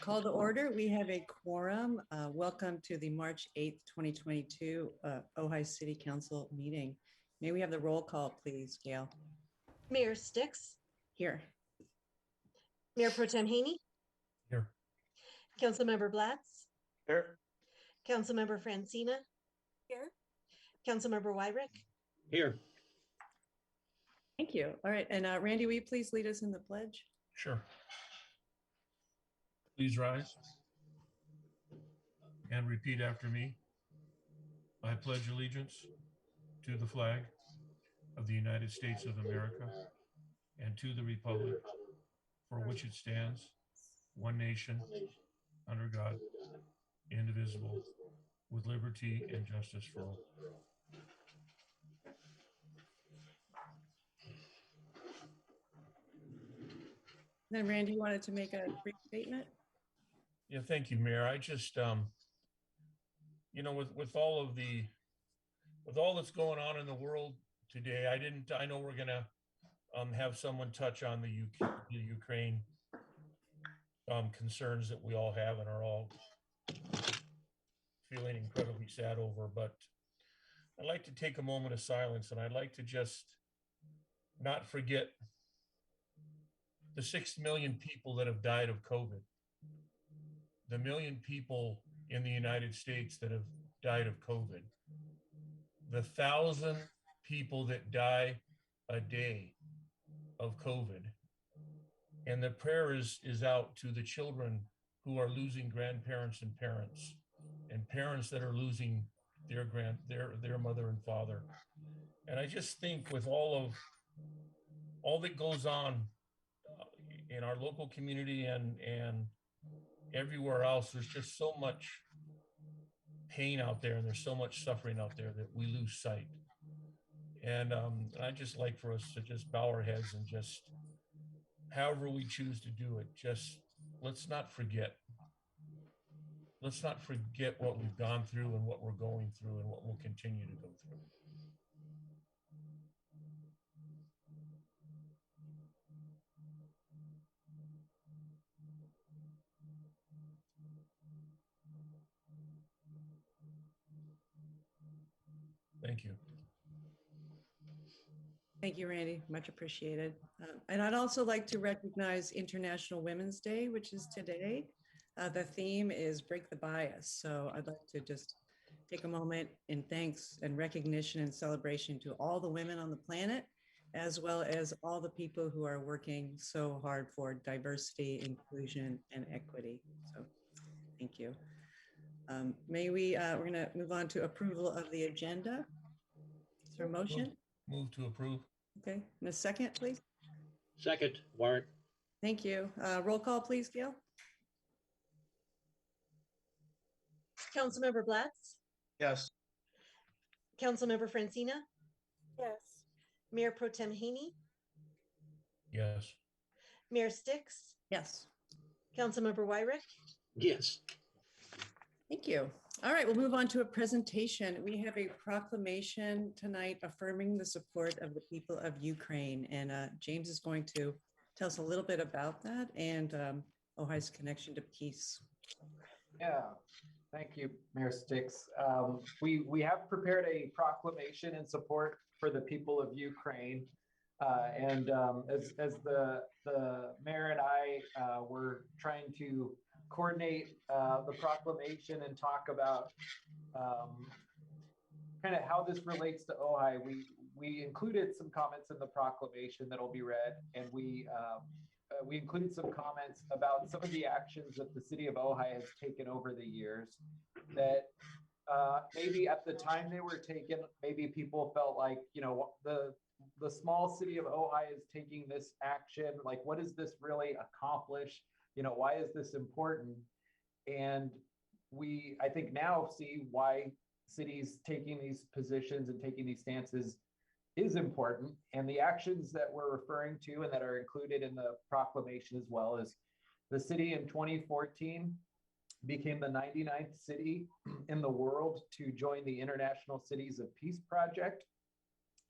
call to order. We have a quorum. Welcome to the March 8th, 2022 Ojai City Council meeting. May we have the roll call, please, Gail? Mayor Sticks. Here. Mayor Pro Tem Haney. Here. Councilmember Blatz. Here. Councilmember Francina. Here. Councilmember Weirich. Here. Thank you. All right. And Randy, will you please lead us in the pledge? Sure. Please rise and repeat after me. I pledge allegiance to the flag of the United States of America and to the republic for which it stands, one nation, under God, indivisible, with liberty and justice for all. Then Randy wanted to make a brief statement. Yeah, thank you, Mayor. I just, you know, with all that's going on in the world today, I know we're gonna have someone touch on the Ukraine concerns that we all have and are all feeling incredibly sad over, but I'd like to take a moment of silence, and I'd like to just not forget the 6 million people that have died of COVID, the million people in the United States that have died of COVID, the 1,000 people that die a day of COVID. And the prayer is out to the children who are losing grandparents and parents that are losing their mother and father. And I just think with all that goes on in our local community and everywhere else, there's just so much pain out there, and there's so much suffering out there that we lose sight. And I'd just like for us to just bow our heads and just, however we choose to do it, just let's not forget. Let's not forget what we've gone through and what we're going through and what we'll continue to go through. Thank you. Thank you, Randy. Much appreciated. And I'd also like to recognize International Women's Day, which is today. The theme is Break the Bias. So I'd like to just take a moment in thanks and recognition and celebration to all the women on the planet, as well as all the people who are working so hard for diversity, inclusion, and equity. So thank you. We're gonna move on to approval of the agenda. Is there a motion? Move to approve. Okay, and a second, please. Second, Warren. Thank you. Roll call, please, Gail. Councilmember Blatz. Yes. Councilmember Francina. Yes. Mayor Pro Tem Haney. Yes. Mayor Sticks. Yes. Councilmember Weirich. Yes. Thank you. All right, we'll move on to a presentation. We have a proclamation tonight affirming the support of the people of Ukraine. And James is going to tell us a little bit about that and Ojai's connection to peace. Yeah, thank you, Mayor Sticks. We have prepared a proclamation in support for the people of Ukraine. As the mayor and I were trying to coordinate the proclamation and talk about kind of how this relates to Ojai, we included some comments in the proclamation that'll be read, and we included some comments about some of the actions that the city of Ojai has taken over the years that maybe at the time they were taken, maybe people felt like, you know, the small city of Ojai is taking this action. Like, what does this really accomplish? You know, why is this important? And I think now see why cities taking these positions and taking these stances is important. And the actions that we're referring to and that are included in the proclamation as well is the city in 2014 became the 99th city in the world to join the International Cities of Peace Project.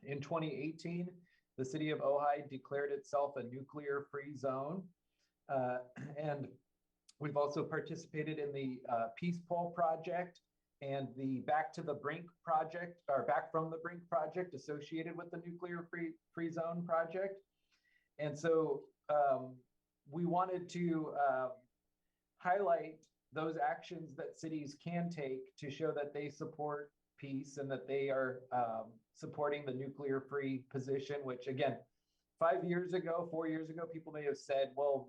In 2018, the city of Ojai declared itself a nuclear-free zone. And We've also participated in the Peace Pole project and the Back to the Brink project, or Back from the Brink project associated with the nuclear free zone project. And so we wanted to highlight those actions that cities can take to show that they support peace and that they are supporting the nuclear free position, which again, 4 years ago, people may have said, well,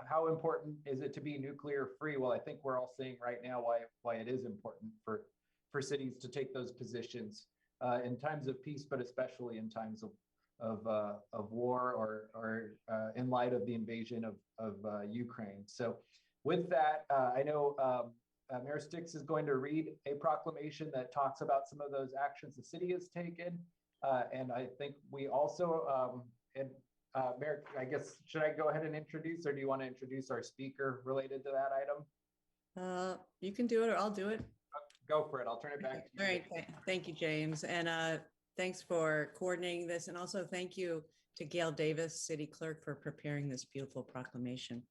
how important is it to be nuclear free? Well, I think we're all seeing right now why it is important for cities to take those positions in times of peace, but especially in times of war or in light of the invasion of Ukraine. So with that, I know Mayor Sticks is going to read a proclamation that talks about some of those actions the city has taken. And I think we also, Mayor, I guess, should I go ahead and introduce, or do you want to introduce our speaker related to that item? You can do it, or I'll do it. Go for it. I'll turn it back to you. All right. Thank you, James. And thanks for coordinating this. And also thank you to Gail Davis, City Clerk, for preparing this beautiful proclamation.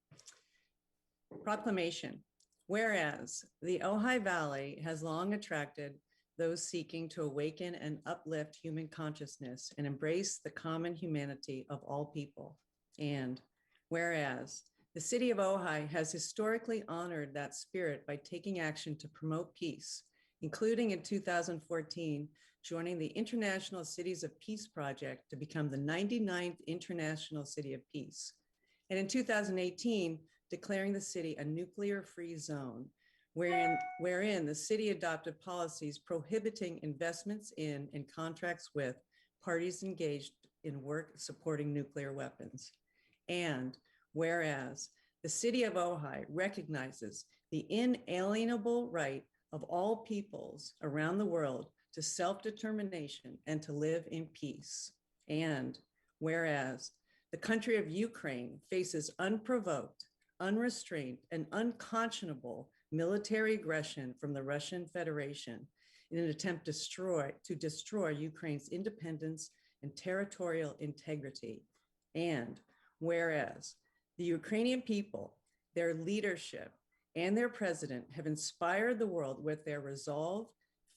Proclamation. Whereas the Ojai Valley has long attracted those seeking to awaken and uplift human consciousness and embrace the common humanity of all people. And whereas the city of Ojai has historically honored that spirit by taking action to promote peace, including in 2014, joining the International Cities of Peace Project to become the 99th International City of Peace. And in 2018, declaring the city a nuclear-free zone, wherein the city adopted policies prohibiting investments in and contracts with parties engaged in work supporting nuclear weapons. And whereas the city of Ojai recognizes the inalienable right of all peoples around the world to self-determination and to live in peace. And whereas the country of Ukraine faces unprovoked, unrestrained, and unconscionable military aggression from the Russian Federation in an attempt to destroy Ukraine's independence and territorial integrity. And whereas the Ukrainian people, their leadership, and their president have inspired the world with their resolve,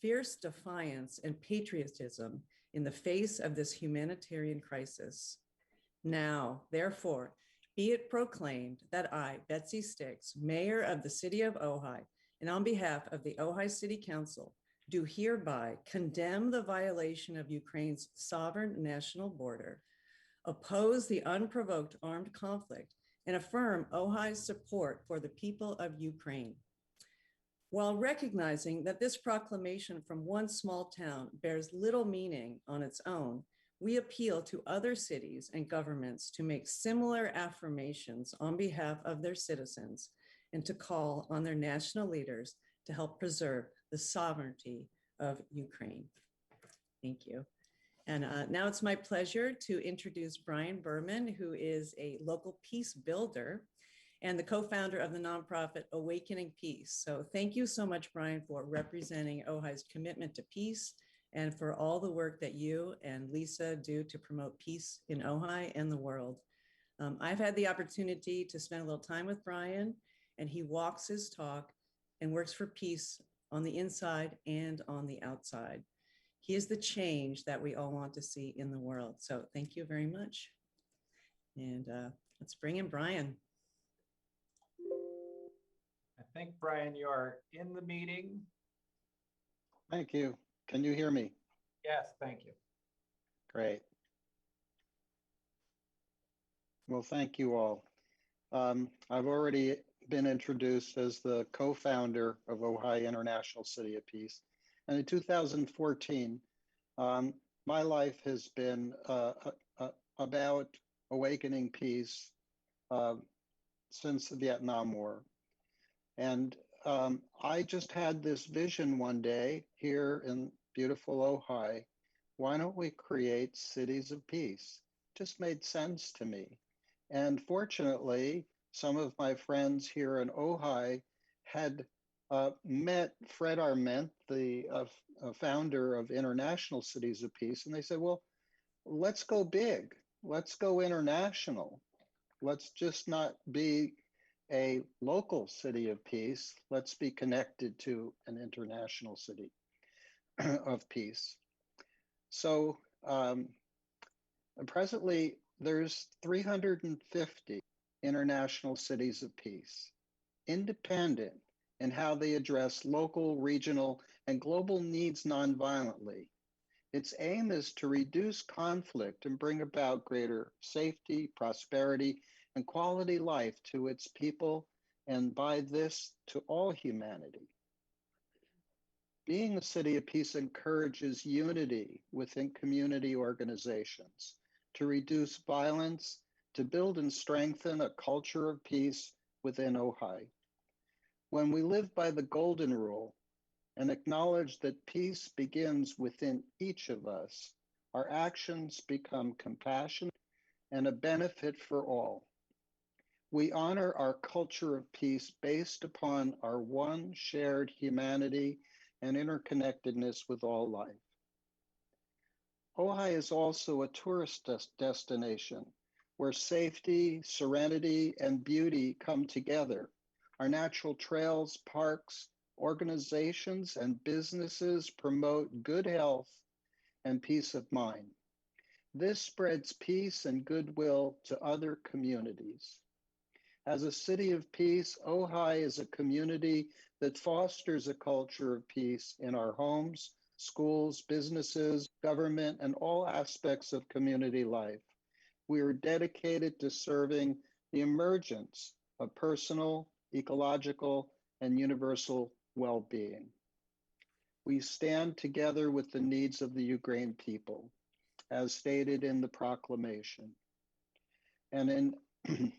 fierce defiance, and patriotism in the face of this humanitarian crisis. Now, therefore, be it proclaimed that I, Betsy Sticks, Mayor of the City of Ojai, and on behalf of the Ojai City Council, do hereby condemn the violation of Ukraine's sovereign national border, oppose the unprovoked armed conflict, and affirm Ojai's support for the people of Ukraine. While recognizing that this proclamation from one small town bears little meaning on its own, we appeal to other cities and governments to make similar affirmations on behalf of their citizens and to call on their national leaders to help preserve the sovereignty of Ukraine. Thank you. And now it's my pleasure to introduce Brian Berman, who is a local peace builder and the co-founder of the nonprofit Awakening Peace. So thank you so much, Brian, for representing Ojai's commitment to peace and for all the work that you and Lisa do to promote peace in Ojai and the world. I've had the opportunity to spend a little time with Brian, and he walks his talk and works for peace on the inside and on the outside. He is the change that we all want to see in the world. So thank you very much. And let's bring in Brian. I think, Brian, you are in the meeting. Thank you. Can you hear me? Yes, thank you. Great. Well, thank you all. I've already been introduced as the co-founder of Ojai International City of Peace. And in 2014, my life has been about awakening peace since the Vietnam War. And I just had this vision one day here in beautiful Ojai. Why don't we create cities of peace? Just made sense to me. And fortunately, some of my friends here in Ojai had met Fred Arment, the founder of International Cities of Peace, and they said, well, let's go big. Let's go international. Let's just not be a local city of peace, let's be connected to an international city of peace. So presently, there's 350 international cities of peace, independent in how they address local, regional, and global needs nonviolently. Its aim is to reduce conflict and bring about greater safety, prosperity, and quality life to its people, and by this to all humanity. Being a city of peace encourages unity within community organizations to reduce violence, to build and strengthen a culture of peace within Ojai. When we live by the golden rule and acknowledge that peace begins within each of us, our actions become compassion and a benefit for all. We honor our culture of peace based upon our one shared humanity and interconnectedness with all life. Ojai is also a tourist destination where safety, serenity, and beauty come together. Our natural trails, parks, organizations, and businesses promote good health and peace of mind. This spreads peace and goodwill to other communities. As a city of peace, Ojai is a community that fosters a culture of peace in our homes, schools, businesses, government, and all aspects of community life. We are dedicated to serving the emergence of personal, ecological, and universal well-being. We stand together with the needs of the Ukraine people, as stated in the proclamation. And in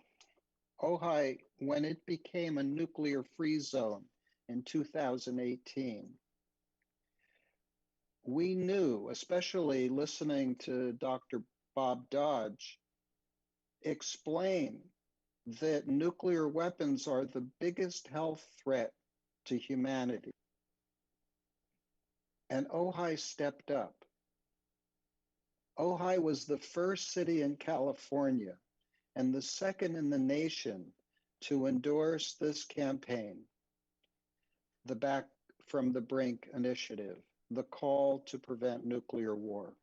Ojai, when it became a nuclear-free zone in 2018, we knew, especially listening to Dr. Bob Dodge, explain that nuclear weapons are the biggest health threat to humanity. And Ojai stepped up. Ojai was the first city in California and the second in the nation to endorse this campaign, the Back from the Brink initiative, the call to prevent nuclear war.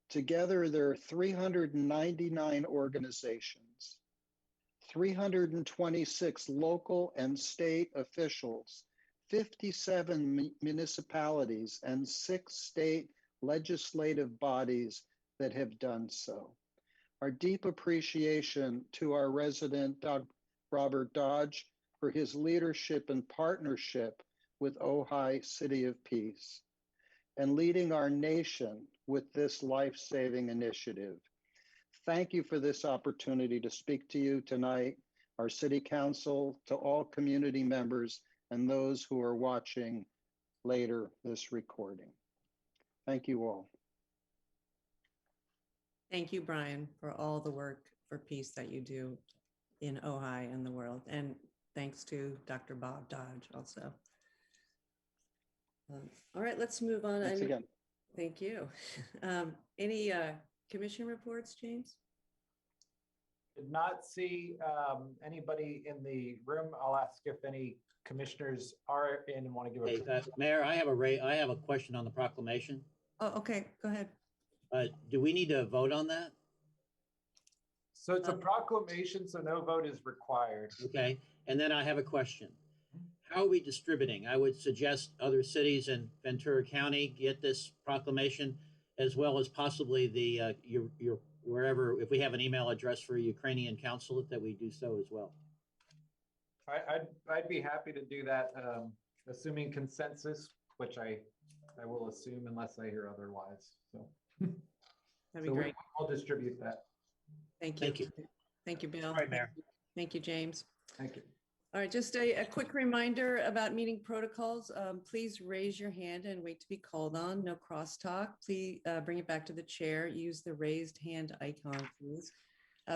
Together, there are 399 organizations, 326 local and state officials, 57 municipalities, and 6 state legislative bodies that have done so. Our deep appreciation to our resident, Doug Robert Dodge, for his leadership and partnership with Ojai City of Peace and leading our nation with this life-saving initiative. Thank you for this opportunity to speak to you tonight, our City Council, to all community members and those who are watching later this recording. Thank you all. Thank you, Brian, for all the work for peace that you do in Ojai and the world. And thanks to Dr. Bob Dodge also. All right, let's move on. Thanks again. Thank you. Any commission reports, James? Did not see anybody in the room. I'll ask if any commissioners are in and want to give Hey, a. Mayor, I have a question on the proclamation. Oh, okay, go ahead. Do we need to vote on that? So it's a proclamation, so no vote is required. Okay, and then I have a question. How are we distributing? I would suggest other cities in Ventura County get this proclamation, as well as possibly the your wherever, if we have an email address for Ukrainian consulate, that we do so as well. I'd be happy to do that, assuming consensus, which I will assume unless I hear otherwise. So That'd be great. I'll distribute that. Thank you. Thank you. Thank you, Bill. All right, Mayor. Thank you, James. Thank you. All right, just a quick reminder about meeting protocols. Please raise your hand and wait to be called on. No crosstalk. Please bring it back to the chair. Use the raised hand icon, please.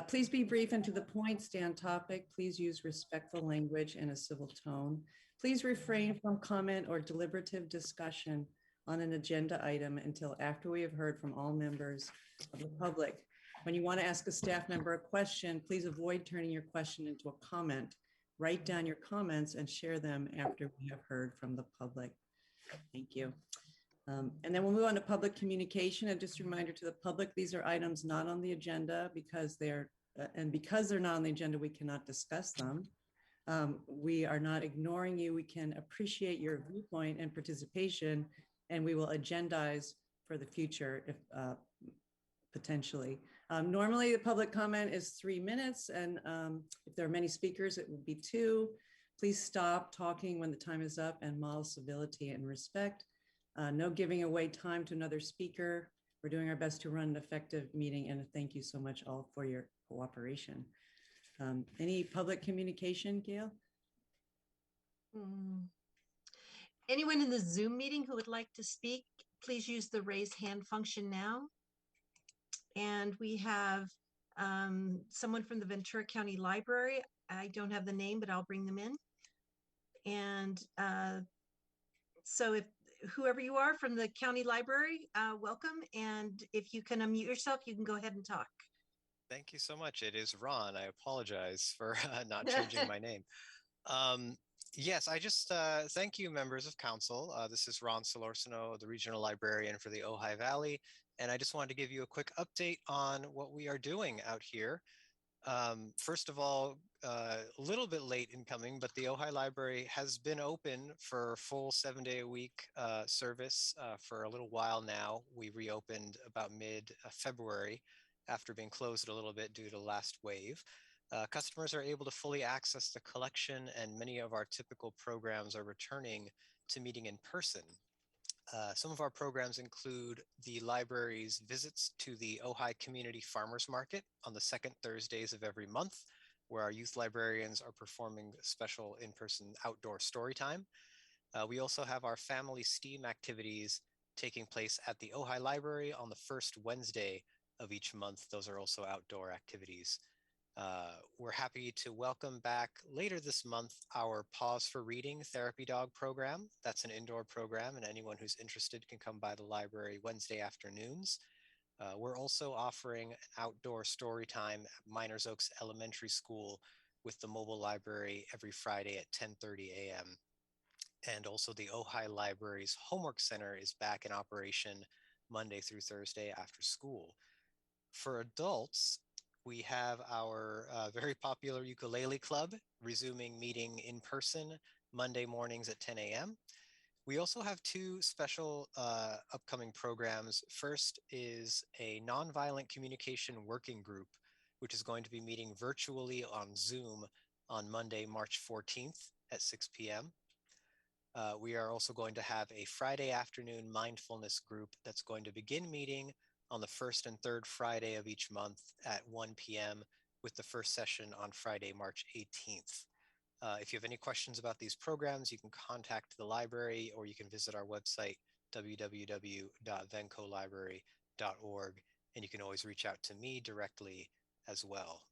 Please be brief and to the point. Stay on topic. Please use respectful language and a civil tone. Please refrain from comment or deliberative discussion on an agenda item until after we have heard from all members of the public. When you want to ask a staff member a question, please avoid turning your question into a comment. write down your comments and share them after we have heard from the public. Thank you. And then we'll move on to public communication. And just a reminder to the public, these are items not on the agenda because they're not on the agenda, we cannot discuss them. We are not ignoring you. We can appreciate your viewpoint and participation, and we will agendize for the future if potentially. Normally, the public comment is 3 minutes, and if there are many speakers, it would be 2. Please stop talking when the time is up and model civility and respect. No giving away time to another speaker. We're doing our best to run an effective meeting, and thank you so much all for your cooperation. Any public communication, Gail? Anyone in the Zoom meeting who would like to speak, please use the raise hand function now. And we have someone from the Ventura County Library. I don't have the name, but I'll bring them in. And so if whoever you are from the county library, welcome. And if you can unmute yourself, you can go ahead and talk. Thank you so much. It is Ron. I apologize for not changing my name. Yes, I just thank you, members of council. This is Ron Solorsino, the regional librarian for the Ojai Valley. And I just wanted to give you a quick update on what we are doing out here. First of all, a little bit late in coming, but the Ojai Library has been open for full 7-day-a-week service for a little while now. We reopened about mid-February after being closed a little bit due to last wave. Customers are able to fully access the collection, and many of our typical programs are returning to meeting in person. Some of our programs include the library's visits to the Ojai Community Farmers Market on the second Thursdays of every month, where our youth librarians are performing special in-person outdoor story time. We also have our family STEAM activities taking place at the Ojai Library on the first Wednesday of each month. Those are also outdoor activities. We're happy to welcome back later this month our Pause for Reading Therapy Dog program. That's an indoor program, and anyone who's interested can come by the library Wednesday afternoons. We're also offering an outdoor story time at Miners Oaks Elementary School with the mobile library every Friday at 10:30 a.m. And also the Ojai Library's Homework Center is back in operation Monday through Thursday after school. For adults, we have our very popular ukulele club resuming meeting in person Monday mornings at 10 a.m. We also have 2 special upcoming programs. First is a nonviolent communication working group, which is going to be meeting virtually on Zoom on Monday, March 14th at 6 p.m. We are also going to have a Friday afternoon mindfulness group that's going to begin meeting on the first and third Friday of each month at 1 p.m. with the first session on Friday, March 18th. If you have any questions about these programs, you can contact the library or you can visit our website, www.vencolibrary.org, and you can always reach out to me directly as well.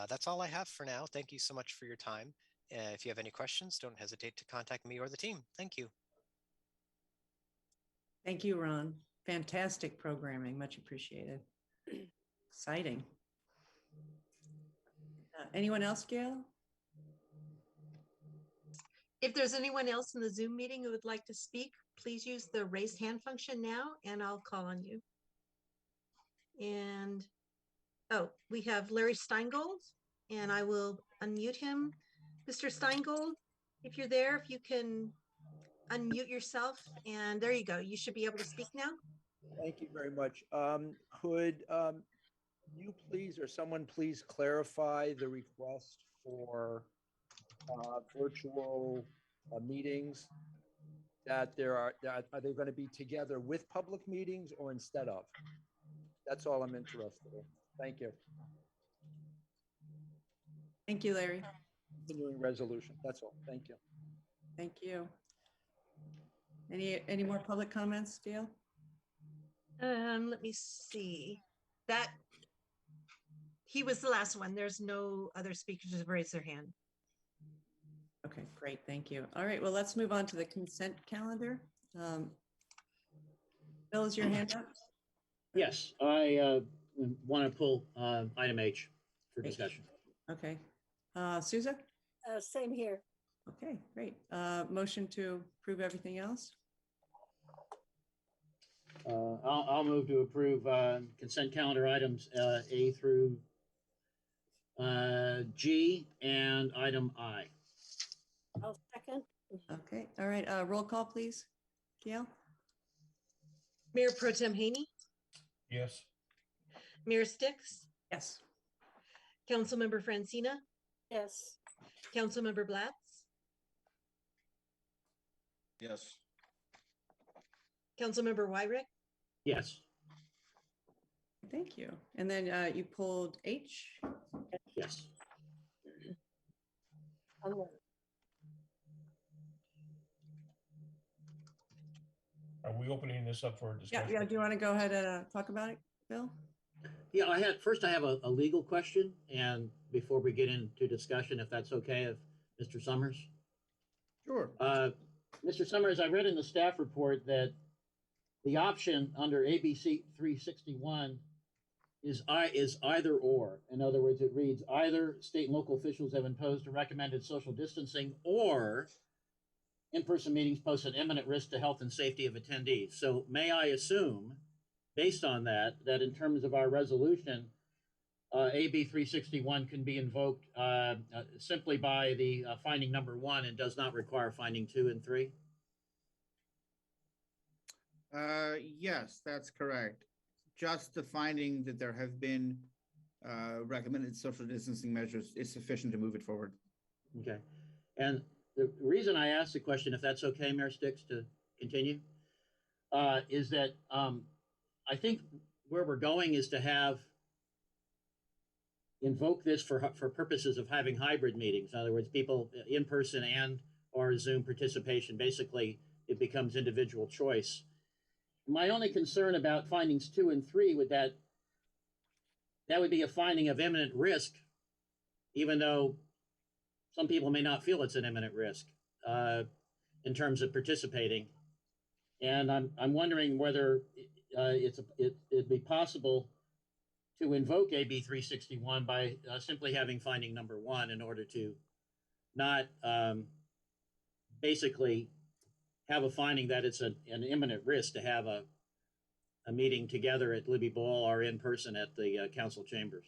That's all I have for now. Thank you so much for your time. If you have any questions, don't hesitate to contact me or the team. Thank you. Thank you, Ron. Fantastic programming, much appreciated. Exciting. Anyone else, Gail? If there's anyone else in the Zoom meeting who would like to speak, please use the raise hand function now and I'll call on you. And, oh, we have Larry Steingold and I will unmute him. Mr. Steingold, if you're there, if you can unmute yourself, and there you go. You should be able to speak now. Thank you very much. Could you please, or someone please clarify the request for virtual meetings, that are they going to be together with public meetings or instead of? That's all I'm interested in. Thank you. Thank you, Larry. Continuing resolution. That's all. Thank you. Thank you. Any more public comments, Gail? Let me see. That he was the last one. There's no other speakers to raise their hand. Okay, great. Thank you. All right, well, let's move on to the consent calendar. Bill, is your hand up? Yes, I want to pull item H for discussion. Okay. Souza? Same here. Okay, great. Motion to approve everything else? I'll move to approve consent calendar items A through G and item I. I'll second. Okay, all right. Roll call, please. Gail? Mayor Pro Tem Haney, Yes. Mayor Sticks, Yes. Councilmember Francina, Yes. Councilmember Blatz, Yes. Councilmember Weirich, Yes. Thank you. And then you pulled H? Yes. Are we opening this up for Yeah, discussion? yeah. Do you want to go ahead and talk about it, Bill? Yeah, I have a legal question, and before we get into discussion, if that's okay, of Mr. Summers. Sure. Mr. Summers, I read in the staff report that the option under ABC 361 is either or. In other words, it reads either state and local officials have imposed or recommended social distancing, or in-person meetings pose an imminent risk to health and safety of attendees. So may I assume, based on that in terms of our resolution, AB 361 can be invoked simply by the finding number 1 and does not require finding 2 and 3? Yes, that's correct. Just the finding that there have been recommended social distancing measures is sufficient to move it forward. Okay. And the reason I asked the question, if that's okay, Mayor Sticks, to continue, is that I think where we're going is to invoke this for purposes of having hybrid meetings. In other words, people in person and or Zoom participation. Basically, it becomes individual choice. My only concern about findings 2 and 3 would that would be a finding of imminent risk, even though some people may not feel it's an imminent risk in terms of participating. And I'm wondering whether it'd be possible to invoke AB 361 by simply having finding number 1 in order to not basically have a finding that it's an imminent risk to have a meeting together at Libby Ball or in person at the council chambers.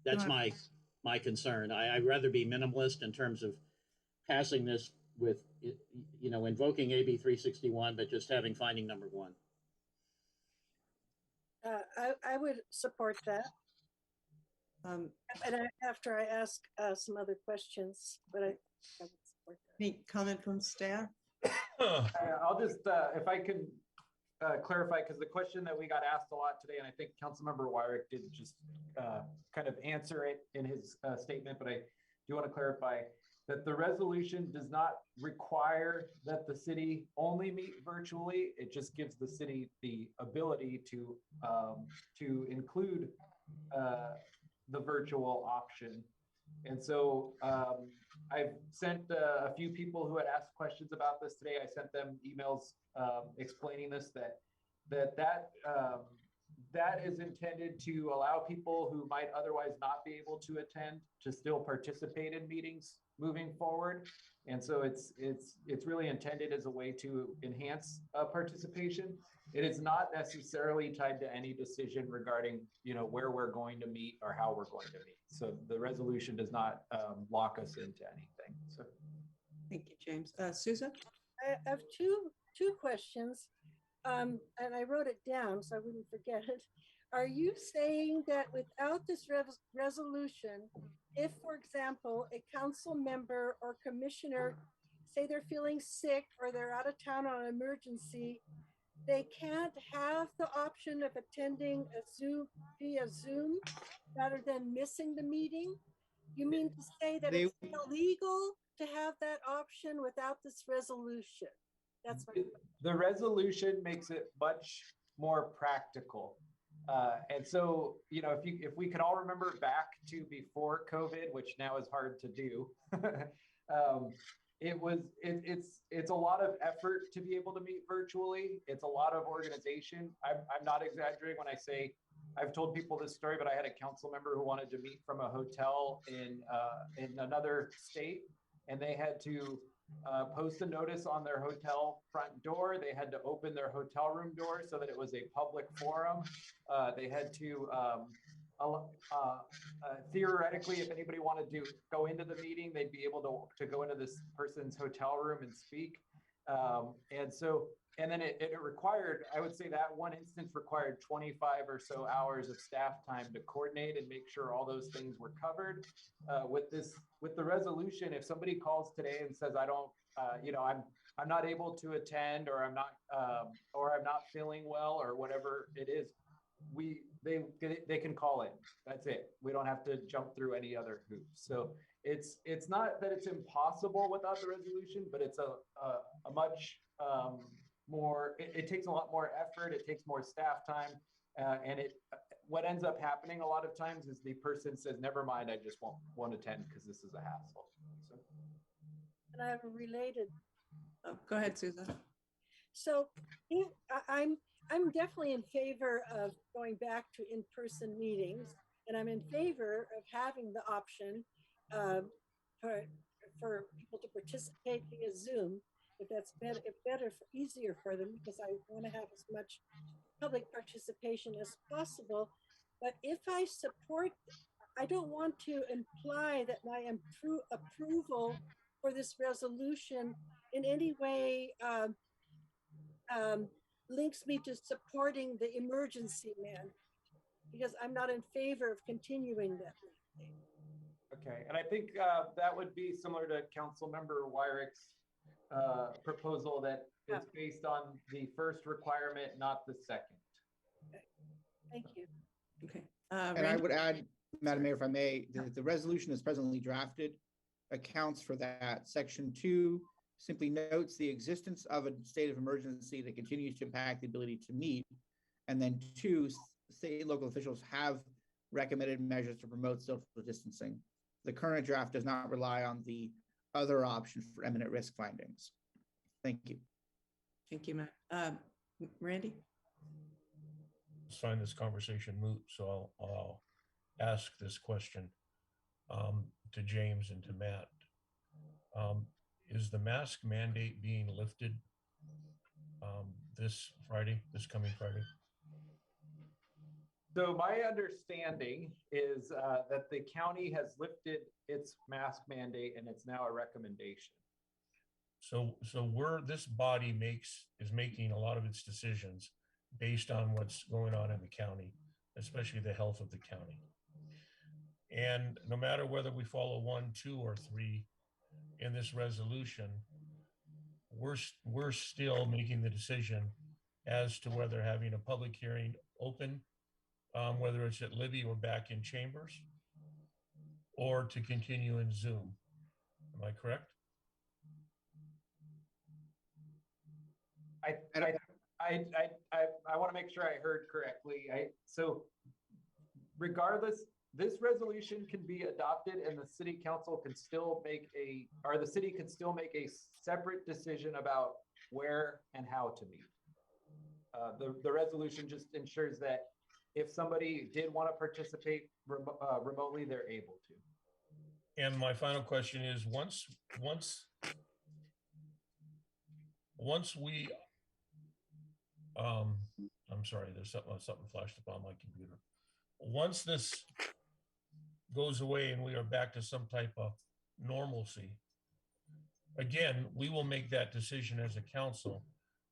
That's my concern. I'd rather be minimalist in terms of passing this with, invoking AB 361, but just having finding number 1. I would support that. After I ask some other questions, but I would support that. Any comment from staff? I'll just, if I can clarify, because the question that we got asked a lot today, and I think Councilmember Weirich did just kind of answer it in his statement, but I do want to clarify that the resolution does not require that the city only meet virtually. It just gives the city the ability to include the virtual option. And so I've sent a few people who had asked questions about this today. I sent them emails explaining this, that is intended to allow people who might otherwise not be able to attend to still participate in meetings moving forward. And so it's really intended as a way to enhance participation. It is not necessarily tied to any decision regarding, where we're going to meet or how we're going to meet. So the resolution does not lock us into anything. So, Thank you, James. Susan? I have two questions, and I wrote it down so I wouldn't forget it. Are you saying that without this resolution, if, for example, a council member or commissioner say they're feeling sick or they're out of town on an emergency, they can't have the option of attending via Zoom rather than missing the meeting? You mean to say that it's illegal to have that option without this resolution? That's my the resolution makes it much more practical. And so, if we could all remember back to before COVID, which now is hard to do, it's a lot of effort to be able to meet virtually. It's a lot of organization. I'm not exaggerating when I say I've told people this story, but I had a council member who wanted to meet from a hotel in another state, and they had to post a notice on their hotel front door. They had to open their hotel room door so that it was a public forum. They had to theoretically, if anybody wanted to go into the meeting, they'd be able to go into this person's hotel room and speak. And then it required, I would say that one instance required 25 or so hours of staff time to coordinate and make sure all those things were covered. With the resolution, if somebody calls today and says, I don't, I'm not able to attend, or I'm not feeling well, or whatever it is, they can call in. That's it. We don't have to jump through any other hoops. So it's not that it's impossible without the resolution, but it's a much more, it takes a lot more effort. It takes more staff time. And what ends up happening a lot of times is the person says, never mind, I just won't attend because this is a hassle. So. And I have a related. Oh, go ahead, Susan. So I'm definitely in favor of going back to in-person meetings, and I'm in favor of having the option for people to participate via Zoom, if that's better, easier for them, because I want to have as much public participation as possible. But if I support, I don't want to imply that my approval for this resolution in any way links me to supporting the emergency man, because I'm not in favor of continuing that. Okay, and I think that would be similar to Councilmember Weirich's proposal, that it's based on the first requirement, not the second. Okay. Thank you. Okay. And I would add, Madam Mayor, if I may, that the resolution is presently drafted accounts for that. Section 2 simply notes the existence of a state of emergency that continues to impact the ability to meet. And then 2, state and local officials have recommended measures to promote social distancing. The current draft does not rely on the other option for imminent risk findings. Thank you. Thank you, Matt. Randy? Let's find this conversation moot, so I'll ask this question to James and to Matt. Is the mask mandate being lifted this coming Friday? So my understanding is that the county has lifted its mask mandate, and it's now a recommendation. So this body is making a lot of its decisions based on what's going on in the county, especially the health of the county. And no matter whether we follow 1, 2, or 3 in this resolution, we're still making the decision as to whether having a public hearing open, whether it's at Libby or back in chambers, or to continue in Zoom. Am I correct? I want to make sure I heard correctly. So regardless, this resolution can be adopted, and the city council can still the city can still make a separate decision about where and how to meet. The resolution just ensures that if somebody did want to participate remotely, they're able to. And my final question is, once we, I'm sorry, there's something flashed up on my computer. Once this goes away and we are back to some type of normalcy, again, we will make that decision as a council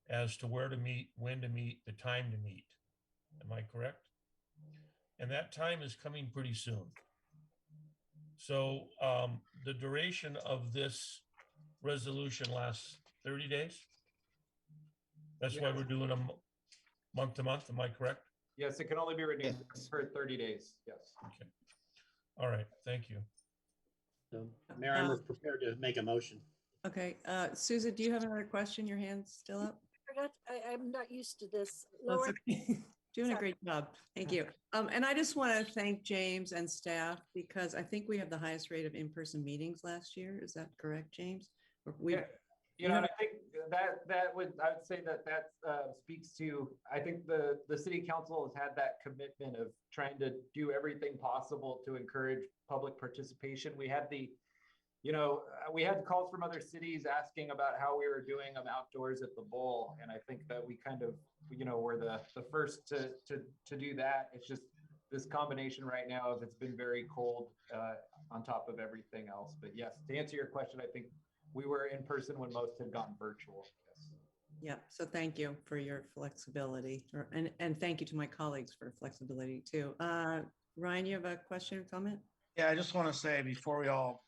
as to where to meet, when to meet, the time to meet. Am I correct? And that time is coming pretty soon. So the duration of this resolution lasts 30 days. That's why we're doing them month to month. Am I correct? Yes, it can only be renewed for 30 days. Yes. Okay. All right. Thank you. So, Mayor, I'm prepared to make a motion. Okay. Susan, do you have another question? Your hand's still up? I'm not used to this. That's okay. Doing a great job. Thank you. And I just want to thank James and staff, because I think we have the highest rate of in-person meetings last year. Is that correct, James? You know, and I think I would say that speaks to, I think the city council has had that commitment of trying to do everything possible to encourage public participation. We had we had calls from other cities asking about how we were doing them outdoors at the bowl. And I think that we kind of, were the first to do that. It's just this combination right now of it's been very cold on top of everything else. But yes, to answer your question, I think we were in person when most had gone virtual. Yes. Yeah, so thank you for your flexibility, and thank you to my colleagues for flexibility too. Ryan, you have a question or comment? Yeah, I just want to say before we all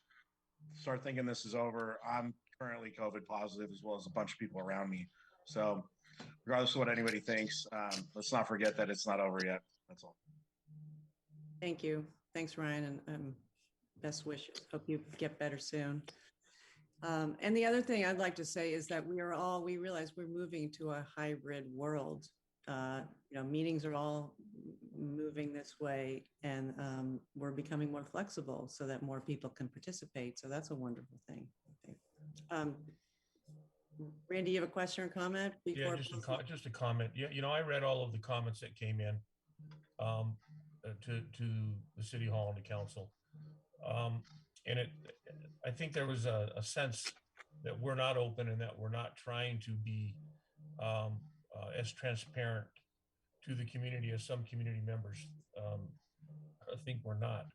start thinking this is over, I'm currently COVID positive as well as a bunch of people around me. So regardless of what anybody thinks, let's not forget that it's not over yet. That's all. Thank you. Thanks, Ryan, and best wishes. Hope you get better soon. And the other thing I'd like to say is that we realize we're moving to a hybrid world. Meetings are all moving this way, and we're becoming more flexible so that more people can participate. So that's a wonderful thing. Randy, you have a question or comment? Yeah, just a comment. Yeah, I read all of the comments that came in to the city hall and the council. And I think there was a sense that we're not open and that we're not trying to be as transparent to the community as some community members I think we're not.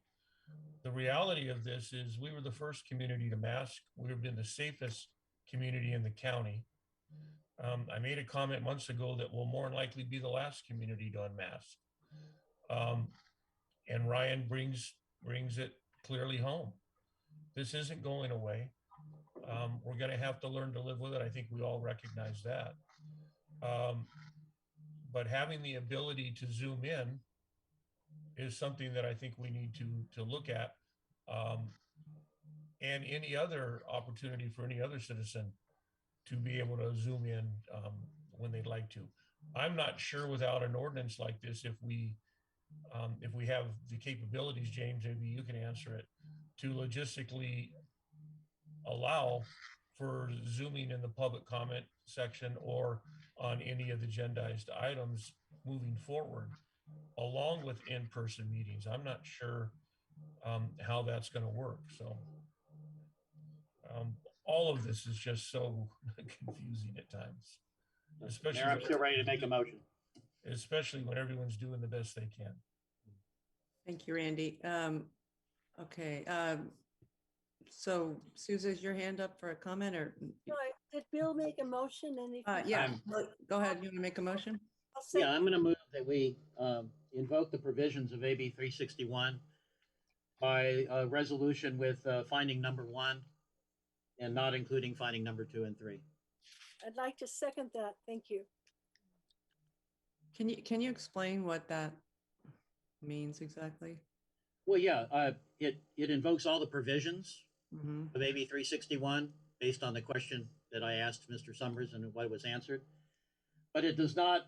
The reality of this is we were the first community to mask. We've been the safest community in the county. I made a comment months ago that we'll more than likely be the last community to unmask. And Ryan brings it clearly home. This isn't going away. We're going to have to learn to live with it. I think we all recognize that. But having the ability to zoom in is something that I think we need to look at. And any other opportunity for any other citizen to be able to zoom in when they'd like to. I'm not sure without an ordinance like this, if we have the capabilities, James, maybe you can answer it, to logistically allow for zooming in the public comment section or on any of the agendized items moving forward, along with in-person meetings. I'm not sure how that's going to work. So all of this is just so confusing at times, especially. Mayor, I'm still ready to make a motion. Especially when everyone's doing the best they can. Thank you, Randy. Okay. So Susan, is your hand up for a comment or? No, did Bill make a motion? Yeah, go ahead. You want to make a motion? Yeah, I'm going to move that we invoke the provisions of AB 361 by a resolution with finding number 1 and not including finding number 2 and 3. I'd like to second that. Thank you. Can you explain what that means exactly? Well, yeah, it invokes all the provisions of AB 361 based on the question that I asked Mr. Summers and what was answered, but it does not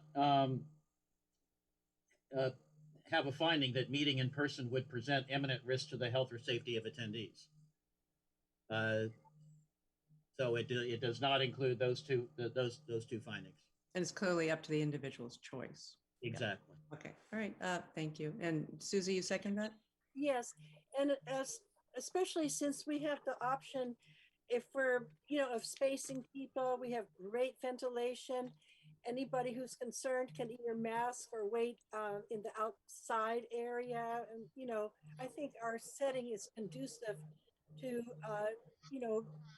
have a finding that meeting in person would present imminent risk to the health or safety of attendees. So it does not include those two findings. And it's clearly up to the individual's choice. Exactly. Yeah. Okay. All right. Thank you. And Susie, you second that? Yes. And especially since we have the option, if we're, of spacing people, we have great ventilation. Anybody who's concerned can either mask or wait in the outside area. And, I think our setting is conducive to,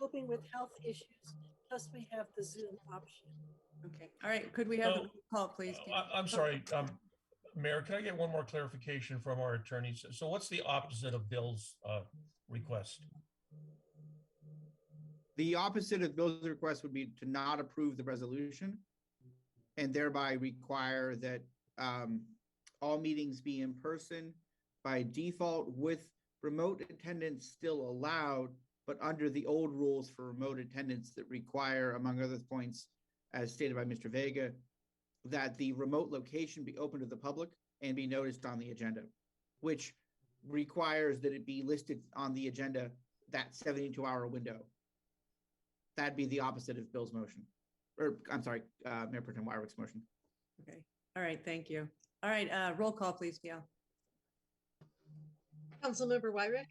coping with health issues. Plus we have the Zoom option. Okay. All right. Could we have the call, please? I'm sorry, Mayor, can I get one more clarification from our attorneys? So what's the opposite of Bill's request? The opposite of Bill's request would be to not approve the resolution and thereby require that all meetings be in person by default, with remote attendance still allowed, but under the old rules for remote attendance that require, among other points, as stated by Mr. Vega, that the remote location be open to the public and be noticed on the agenda, which requires that it be listed on the agenda that 72-hour window. that'd be the opposite of Bill's motion. Or I'm sorry, Mayor Pro Tem Weirich's motion. Okay. All right. Thank you. All right. Roll call, please, Gail. Councilmember Weirich,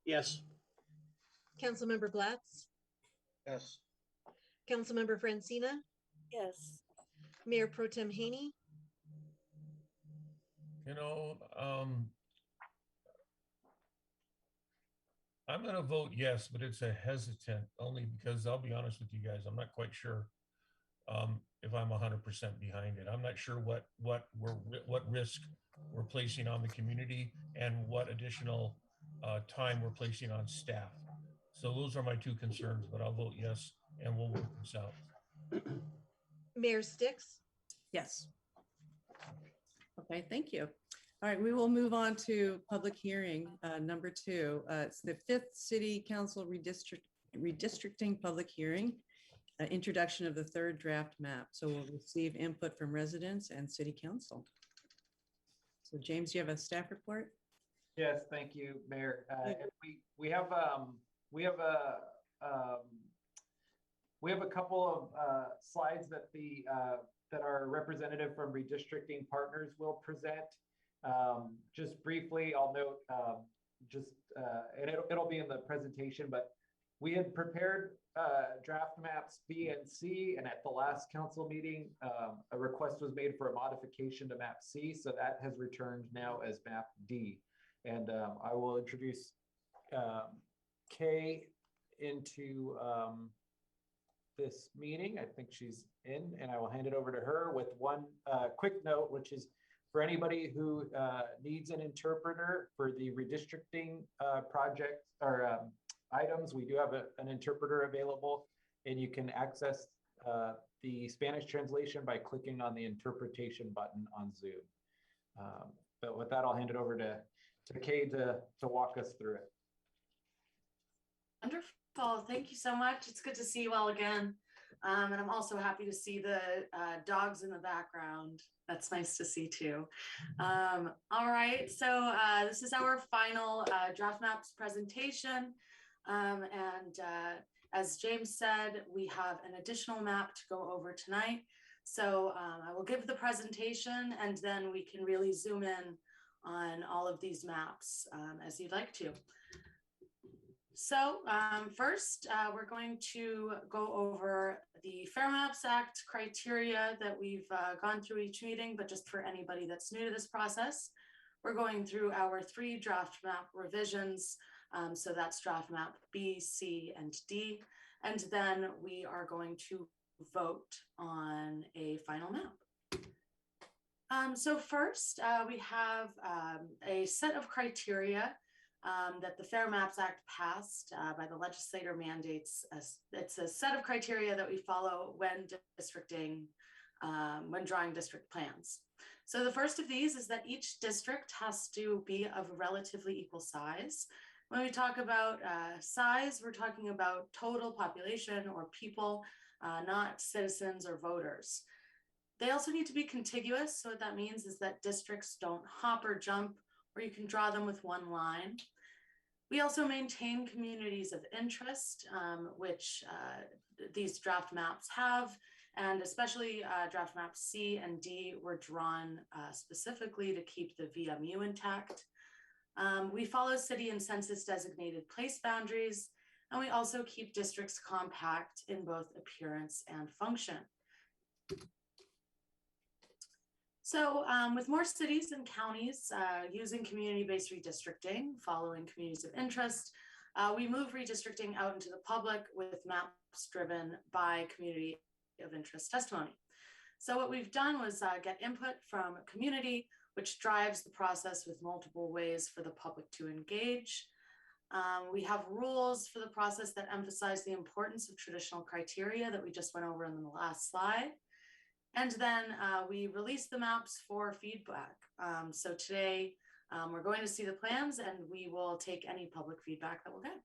Yes. Councilmember Blatz, Yes. Councilmember Francina, Yes. Mayor Pro Tem Haney, I'm going to vote yes, but it's a hesitant only because I'll be honest with you guys, I'm not quite sure if I'm 100% behind it. I'm not sure what risk we're placing on the community and what additional time we're placing on staff. So those are my two concerns, but I'll vote yes, and we'll work this out. Mayor Sticks. Yes. Okay, thank you. All right, we will move on to public hearing number 2. It's the 5th City Council redistricting public hearing, introduction of the 3rd draft map. So we'll receive input from residents and City Council. So James, do you have a staff report? Yes, thank you, Mayor. And we have a couple of slides that that our representative from redistricting partners will present. Just briefly, I'll note and it'll be in the presentation, but we had prepared draft maps B and C, and at the last council meeting, a request was made for a modification to map C, so that has returned now as map D. And I will introduce Kay into this meeting. I think she's in, and I will hand it over to her with one quick note, which is for anybody who needs an interpreter for the redistricting project or items, we do have an interpreter available, and you can access the Spanish translation by clicking on the interpretation button on Zoom. But with that, I'll hand it over to Kay to walk us through it. Wonderful. Thank you so much. It's good to see you all again. And I'm also happy to see the dogs in the background. That's nice to see too. All right, so this is our final draft maps presentation. As James said, we have an additional map to go over tonight. So I will give the presentation and then we can really zoom in on all of these maps as you'd like to. So first, we're going to go over the Fairmaps Act criteria that we've gone through each meeting, but just for anybody that's new to this process, we're going through our 3 draft map revisions. So that's draft map B, C, and D. And then we are going to vote on a final map. So first, we have a set of criteria that the Fairmaps Act passed by the legislator mandates. It's a set of criteria that we follow when districting, when drawing district plans. So the first of these is that each district has to be of relatively equal size. When we talk about size, we're talking about total population or people, not citizens or voters. They also need to be contiguous. So what that means is that districts don't hop or jump, or you can draw them with one line. We also maintain communities of interest, which these draft maps have, and especially draft maps C and D were drawn specifically to keep the VMU intact. We follow city and census designated place boundaries, and we also keep districts compact in both appearance and function. So with more cities and counties using community-based redistricting, following communities of interest, we move redistricting out into the public with maps driven by community of interest testimony. So what we've done was get input from a community, which drives the process with multiple ways for the public to engage. We have rules for the process that emphasize the importance of traditional criteria that we just went over in the last slide. And then we release the maps for feedback. So today we're going to see the plans and we will take any public feedback that we'll get.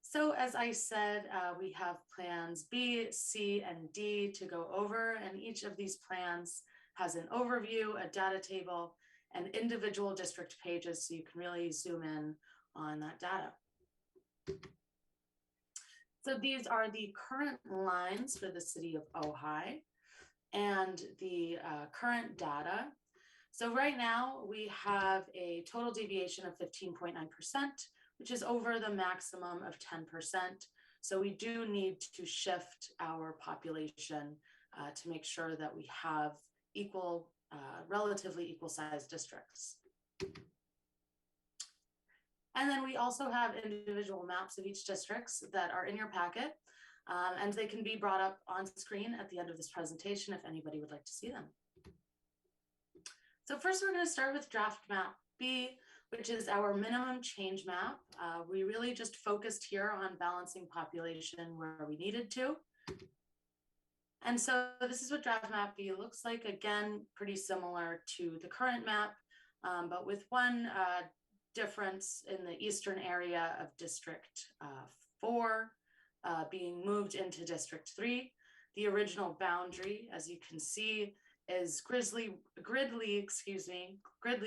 So as I said, we have plans B, C, and D to go over, and each of these plans has an overview, a data table, and individual district pages so you can really zoom in on that data. So these are the current lines for the city of Ojai and the current data. So right now we have a total deviation of 15.9%, which is over the maximum of 10%. So we do need to shift our population to make sure that we have equal, relatively equal sized districts. And then we also have individual maps of each districts that are in your packet, and they can be brought up on screen at the end of this presentation if anybody would like to see them. So first we're going to start with draft map B, which is our minimum change map. We really just focused here on balancing population where we needed to. And so this is what draft map B looks like. Again, pretty similar to the current map, but with one difference in the eastern area of District 4 being moved into District 3. The original boundary, as you can see, is Gridley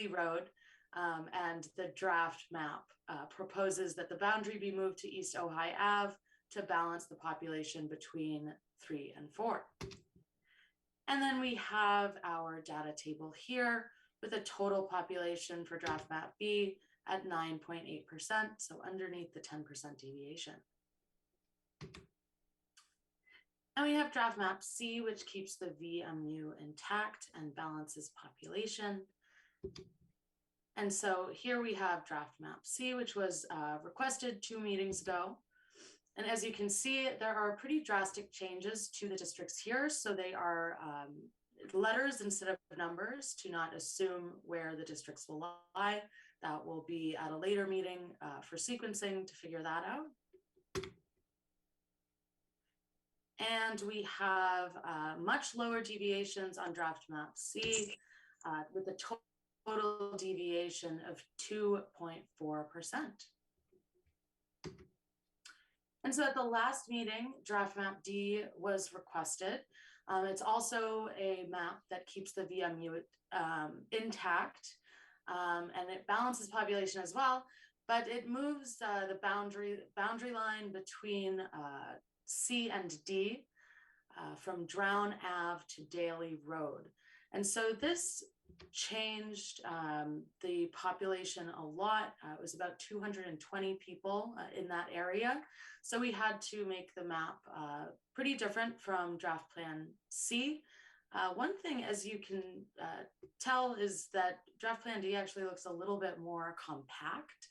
Road, and the draft map proposes that the boundary be moved to East Ojai Ave to balance the population between 3 and 4. And then we have our data table here with a total population for draft map B at 9.8%, so underneath the 10% deviation. And we have draft map C, which keeps the VMU intact and balances population. And so here we have draft map C, which was requested 2 meetings ago. And as you can see, there are pretty drastic changes to the districts here. So they are letters instead of numbers to not assume where the districts will lie. That will be at a later meeting for sequencing to figure that out. And we have much lower deviations on draft map C with a total deviation of 2.4%. And so at the last meeting, draft map D was requested. It's also a map that keeps the VMU intact, and it balances population as well, but it moves the boundary line between C and D from Drown Ave to Daly Road. And so this changed the population a lot. It was about 220 people in that area. So we had to make the map pretty different from draft plan C. One thing, as you can tell, is that draft plan D actually looks a little bit more compact.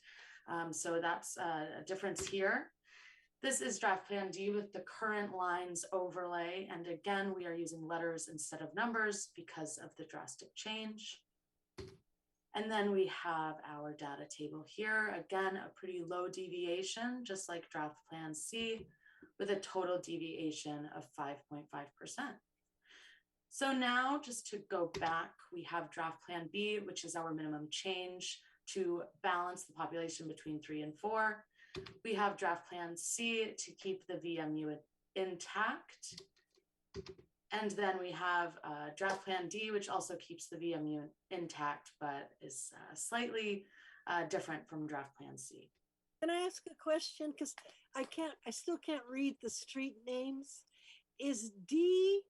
So that's a difference here. This is draft plan D with the current lines overlay. And again, we are using letters instead of numbers because of the drastic change. And then we have our data table here. Again, a pretty low deviation, just like draft plan C, with a total deviation of 5.5%. So now, just to go back, we have draft plan B, which is our minimum change to balance the population between 3 and 4. We have draft plan C to keep the VMU intact. And then we have draft plan D, which also keeps the VMU intact, but is slightly different from draft plan C. Can I ask a question? Because I still can't read the street names. Is D,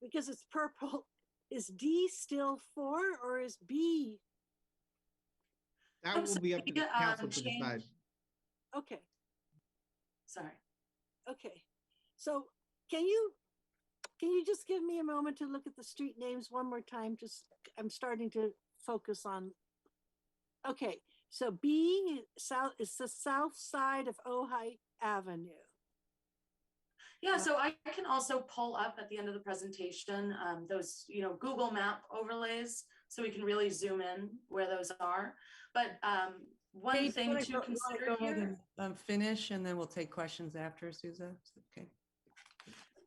because it's purple, is D still 4 or is B? That will be up to the council to decide. Okay. Sorry. Okay. So can you just give me a moment to look at the street names one more time? Just, I'm starting to focus on. Okay. So B south is the south side of Ojai Avenue. Yeah, so I can also pull up at the end of the presentation those, Google Map overlays, so we can really zoom in where those are. But one thing to consider go here. ahead and finish, and then we'll take questions after, Souza. Okay.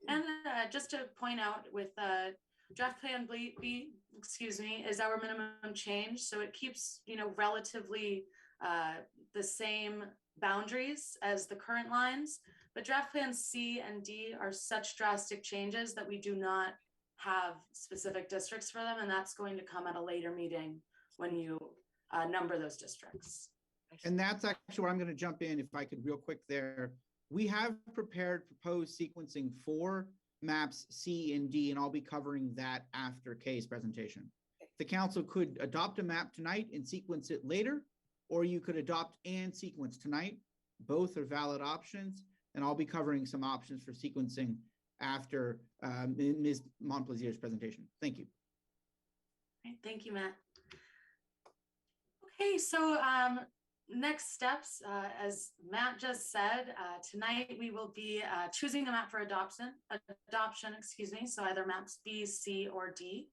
And just to point out, with draft plan B, is our minimum change. So it keeps, relatively the same boundaries as the current lines. But draft plans C and D are such drastic changes that we do not have specific districts for them. And that's going to come at a later meeting when you number those districts. And that's actually where I'm going to jump in, if I could real quick there. We have prepared proposed sequencing for maps C and D, and I'll be covering that after Kay's presentation. The council could adopt a map tonight and sequence it later, or you could adopt and sequence tonight. Both are valid options, and I'll be covering some options for sequencing after Ms. Montplaisir's presentation. Thank you. Great, thank you, Matt. Okay, so next steps, as Matt just said, tonight we will be choosing a map for adoption, excuse me, so either maps B, C, or D.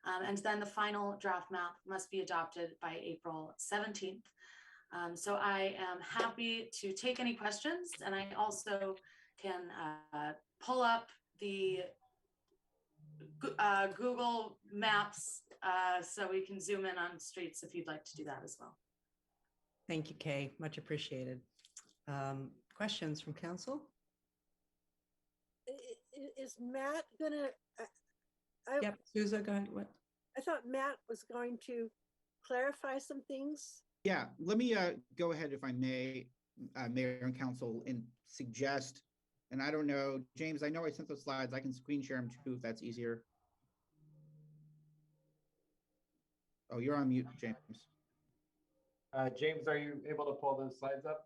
And then the final draft map must be adopted by April 17th. So I am happy to take any questions, and I also can pull up the Google Maps so we can zoom in on streets if you'd like to do that as well. Thank you, Kay. Much appreciated. Questions from council? Is Matt gonna? Yep, Souza, go ahead. What? I thought Matt was going to clarify some things. Yeah, let me go ahead, if I may, Mayor and Council, and suggest, and I don't know, James, I know I sent those slides. I can screen share them too, if that's easier. Oh, you're on mute, James. James, are you able to pull those slides up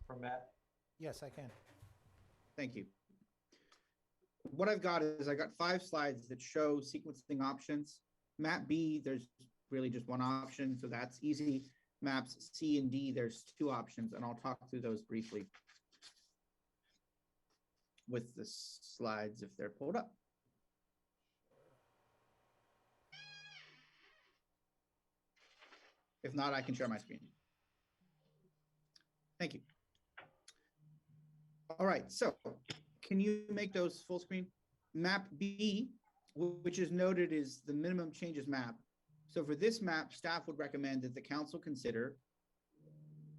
from Matt? Yes, I can. Thank you. What I've got is I got 5 slides that show sequencing options. Map B, there's really just one option, so that's easy. Maps C and D, there's 2 options, and I'll talk through those briefly with the slides if they're pulled up. If not, I can share my screen. Thank you. All right, so can you make those full screen? Map B, which is noted as the minimum changes map. So for this map, staff would recommend that the council consider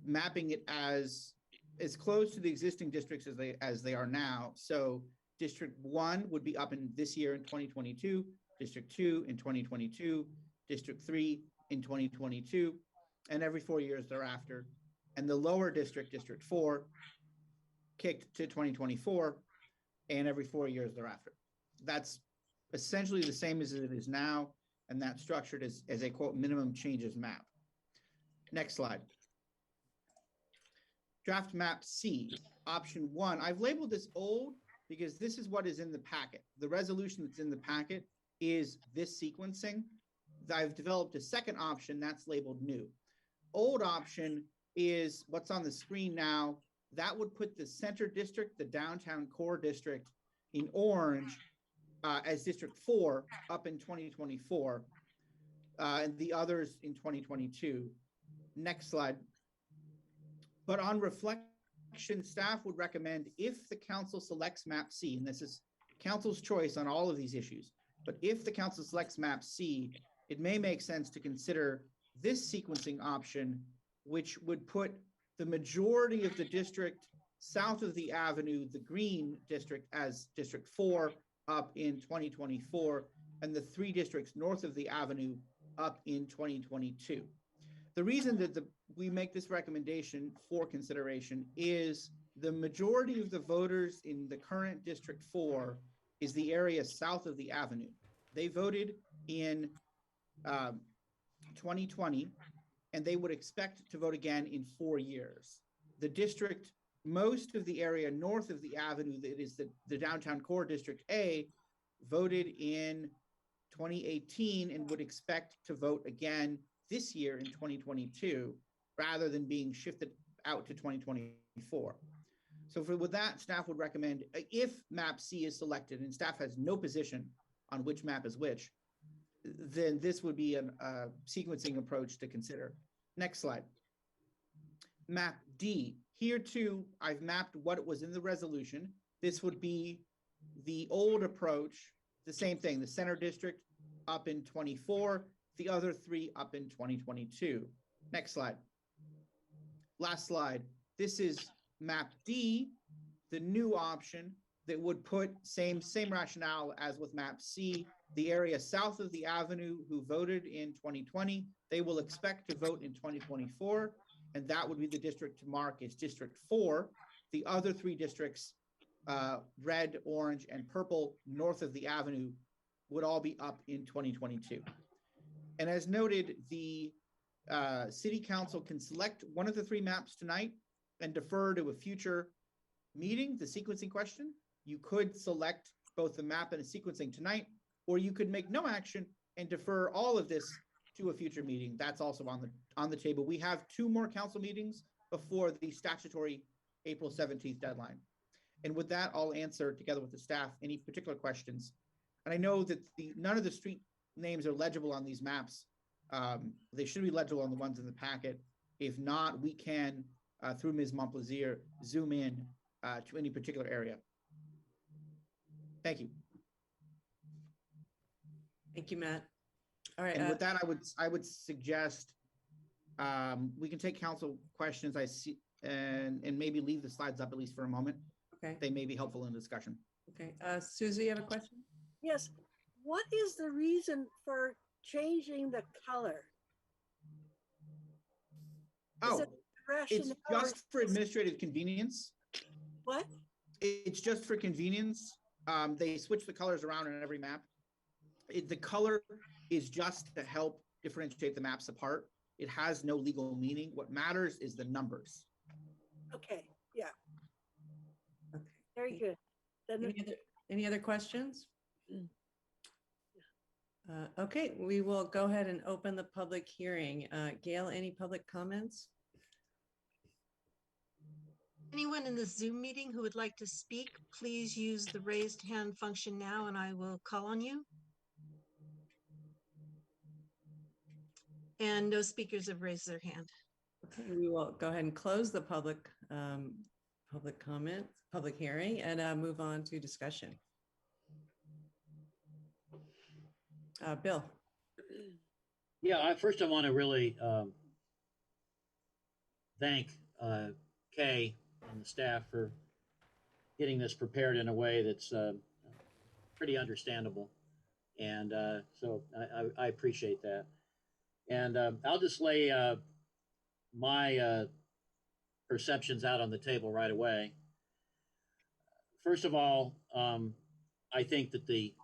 mapping it as close to the existing districts as they are now. So District 1 would be up in this year in 2022, District 2 in 2022, District 3 in 2022, and every 4 years thereafter. And the lower district, District 4, kicked to 2024, and every 4 years thereafter. That's essentially the same as it is now, and that's structured as a quote minimum changes map. Next slide. Draft map C, option 1. I've labeled this old because this is what is in the packet. The resolution that's in the packet is this sequencing. I've developed a second option that's labeled new. Old option is what's on the screen now. That would put the center district, the downtown core district, in orange as District 4 up in 2024, and the others in 2022. Next slide. But on reflection, staff would recommend, if the council selects map C, and this is council's choice on all of these issues, but if the council selects map C, it may make sense to consider this sequencing option, which would put the majority of the district south of the avenue, the green district, as District 4 up in 2024, and the 3 districts north of the avenue up in 2022. The reason that we make this recommendation for consideration is the majority of the voters in the current District 4 is the area south of the avenue. They voted in 2020, and they would expect to vote again in 4 years. The district, most of the area north of the avenue, that is the downtown core District A, voted in 2018 and would expect to vote again this year in 2022, rather than being shifted out to 2024. So with that, staff would recommend, if map C is selected and staff has no position on which map is which, then this would be a sequencing approach to consider. Next slide. Map D. Here too, I've mapped what was in the resolution. This would be the old approach, the same thing, the center district up in 24, the other 3 up in 2022. Next slide. Last slide. This is map D, the new option that would put same rationale as with map C, the area south of the avenue who voted in 2020, they will expect to vote in 2024. and that would be the district to mark as District 4. The other three districts, red, orange, and purple, north of the avenue, would all be up in 2022. And as noted, the City Council can select one of the three maps tonight and defer to a future meeting, the sequencing question. You could select both the map and the sequencing tonight, or you could make no action and defer all of this to a future meeting. That's also on the table. We have 2 more council meetings before the statutory April 17th deadline. And with that, I'll answer together with the staff any particular questions. And I know that none of the street names are legible on these maps. They should be legible on the ones in the packet. If not, we can, through Ms. Montplaisir, zoom in to any particular area. Thank you. Thank you, Matt. All right. And with that, I would suggest we can take council questions. I see, and maybe leave the slides up at least for a moment. Okay. They may be helpful in discussion. Okay. Susie, you have a question? Yes. What is the reason for changing the color? Oh, it's just for administrative convenience. What? It's just for convenience. They switch the colors around on every map. The color is just to help differentiate the maps apart. It has no legal meaning. What matters is the numbers. Okay, yeah. Okay. Very good. Then Any other questions? Okay, we will go ahead and open the public hearing. Gail, any public comments? Anyone in the Zoom meeting who would like to speak, please use the raised hand function now and I will call on you. And no speakers have raised their hand. Okay, we will go ahead and close the public hearing and move on to discussion. Bill. Yeah, first I want to really thank Kay and the staff for getting this prepared in a way that's pretty understandable. And so I appreciate that. And I'll just lay my perceptions out on the table right away. First of all, I think that the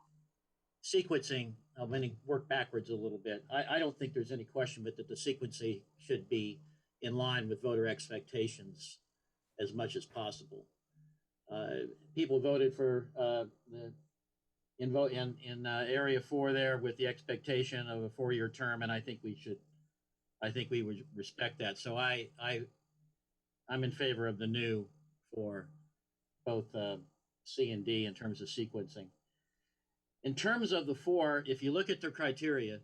sequencing, I'm going to work backwards a little bit. I don't think there's any question but that the sequencing should be in line with voter expectations as much as possible. People voted for in area 4 there with the expectation of a 4-year term, and I think we would respect that. So I'm in favor of the new for both C and D in terms of sequencing. In terms of the 4, if you look at their criteria,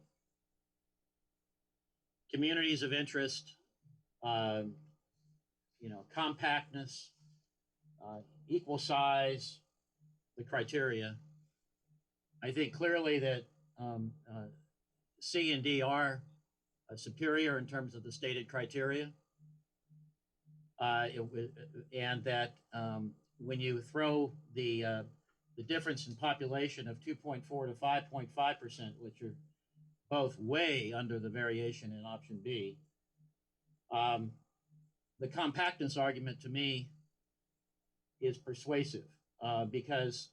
communities of interest, compactness, equal size, the criteria, I think clearly that C and D are superior in terms of the stated criteria. And that when you throw the difference in population of 2.4 to 5.5%, which are both way under the variation in option B, the compactness argument to me is persuasive because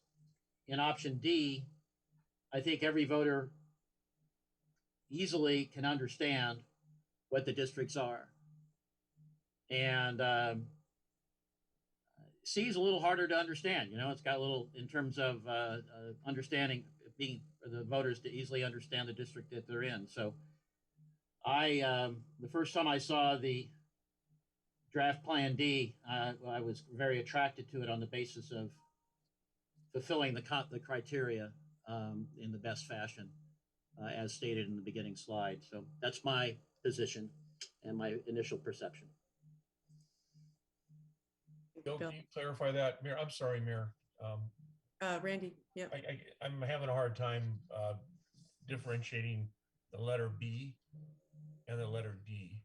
in option D, I think every voter easily can understand what the districts are. And C is a little harder to understand. It's got a little, in terms of understanding, being for the voters to easily understand the district that they're in. So the first time I saw the draft plan D, I was very attracted to it on the basis of fulfilling the criteria in the best fashion, as stated in the beginning slide. So that's my position and my initial perception. Bill, can you clarify that? Mayor, I'm sorry, Mayor. Randy, yeah. I'm having a hard time differentiating the letter B and the letter D.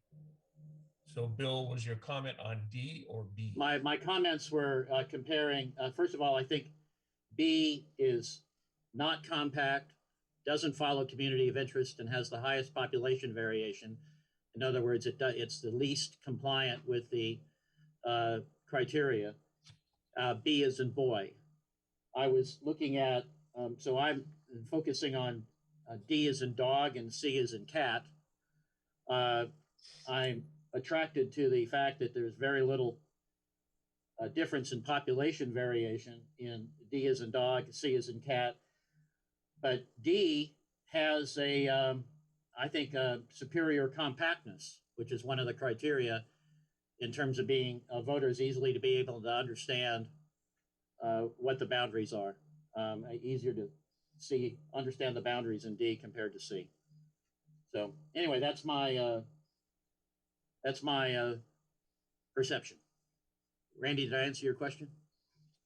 So Bill, was your comment on D or B? My comments were comparing, first of all, I think B is not compact, doesn't follow community of interest, and has the highest population variation. In other words, it's the least compliant with the criteria. B as in boy. I was looking at, so I'm focusing on D as in dog and C as in cat. I'm attracted to the fact that there's very little difference in population variation in D as in dog, C as in cat. But D has I think, superior compactness, which is one of the criteria in terms of being voters easily to be able to understand what the boundaries are. Easier to understand the boundaries in D compared to C. So anyway, that's my perception. Randy, did I answer your question?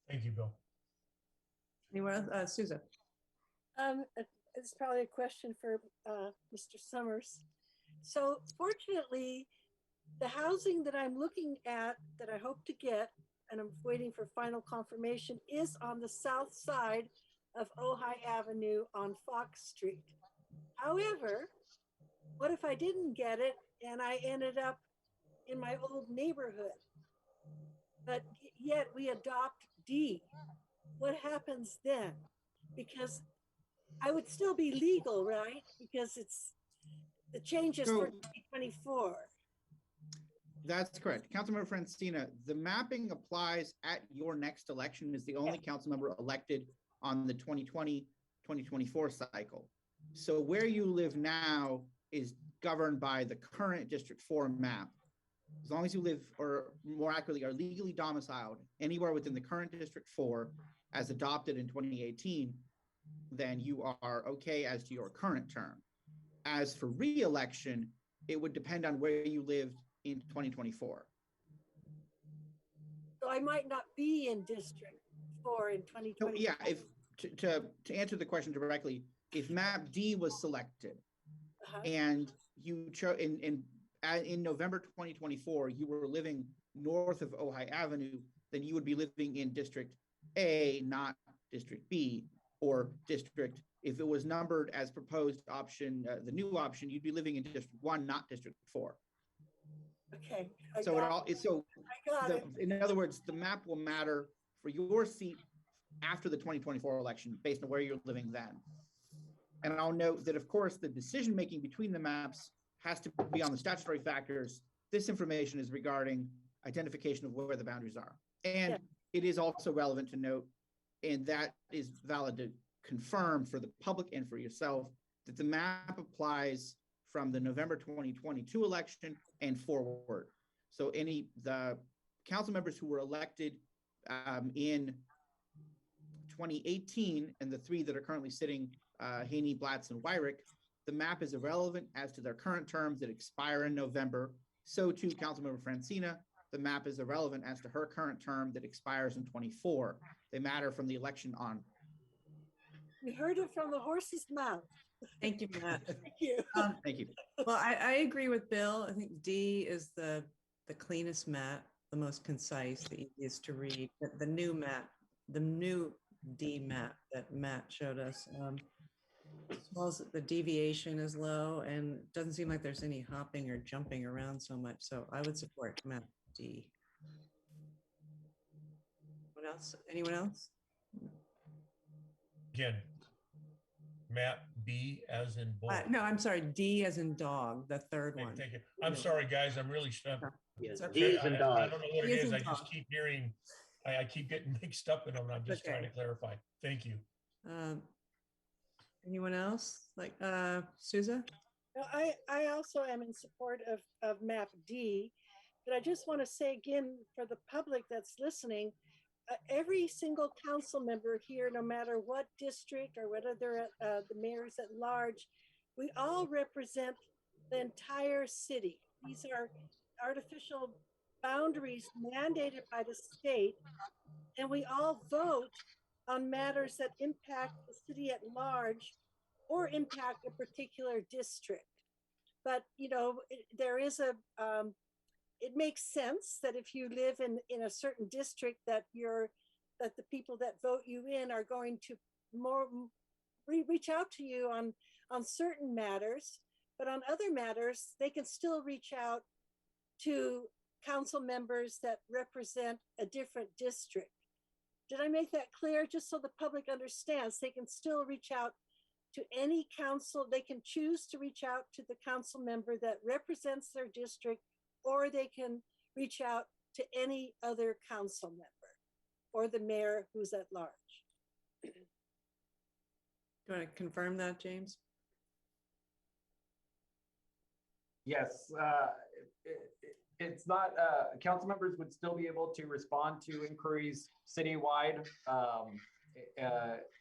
Thank you, Bill. Anyone else? Susan? It's probably a question for Mr. Summers. So fortunately, the housing that I'm looking at that I hope to get, and I'm waiting for final confirmation, is on the south side of Ojai Avenue on Fox Street. However, what if I didn't get it and I ended up in my old neighborhood? But yet we adopt D. What happens then? Because I would still be legal, right? Because it's the changes for 2024. That's correct. Councilmember Francina, the mapping applies at your next election as the only council member elected on the 2020-2024 cycle. So where you live now is governed by the current District 4 map. As long as you live, or more accurately, are legally domiciled anywhere within the current District 4 as adopted in 2018, then you are okay as to your current term. As for re-election, it would depend on where you lived in 2024. So I might not be in District 4 in 2020. So yeah, if to answer the question directly, if map D was selected and you chose in November 2024, you were living north of Ojai Avenue, then you would be living in District A, not District B, or District, if it was numbered as proposed option, the new option, you'd be living in District 1, not District 4. Okay. In other words, the map will matter for your seat after the 2024 election based on where you're living then. And I'll note that, of course, the decision-making between the maps has to be on the statutory factors. This information is regarding identification of where the boundaries are. And it is also relevant to note, and that is valid to confirm for the public and for yourself, that the map applies from the November 2022 election and forward. So the council members who were elected in 2018 and the three that are currently sitting, Haney, Blatz, and Weirich, the map is irrelevant as to their current terms that expire in November. So too, Councilmember Francina, the map is irrelevant as to her current term that expires in 24. They matter from the election on. We heard it from the horse's mouth. Thank you, Matt. Thank you. Thank you. Well, I agree with Bill. I think D is the cleanest map, the most concise, the easiest to read. The new map, the new D map that Matt showed us, as well as the deviation is low and it doesn't seem like there's any hopping or jumping around so much. So I would support map D. What else? Anyone else? Again, map B as in boy. No, I'm sorry, D as in dog, the third one. Thank you. I'm sorry, guys. I'm really Yes, okay. D as in dog. I don't know what it D as is. in I just dog. keep hearing, I keep getting mixed up in them. And I'm just trying to clarify. Thank you. Anyone else? Like Souza? I also am in support of map D, but I just want to say again for the public that's listening, every single council member here, no matter what district or whether they're the mayors at large, we all represent the entire city. These are artificial boundaries mandated by the state, and we all vote on matters that impact the city at large or impact a particular district. But, you know, there is it makes sense that if you live in a certain district that the people that vote you in are going to reach out to you on certain matters. But on other matters, they can still reach out to council members that represent a different district. Did I make that clear? Just so the public understands, they can still reach out to any council. They can choose to reach out to the council member that represents their district, or they can reach out to any other council member or the mayor who's at large. Do you want to confirm that, James? Yes, it's not, council members would still be able to respond to inquiries citywide.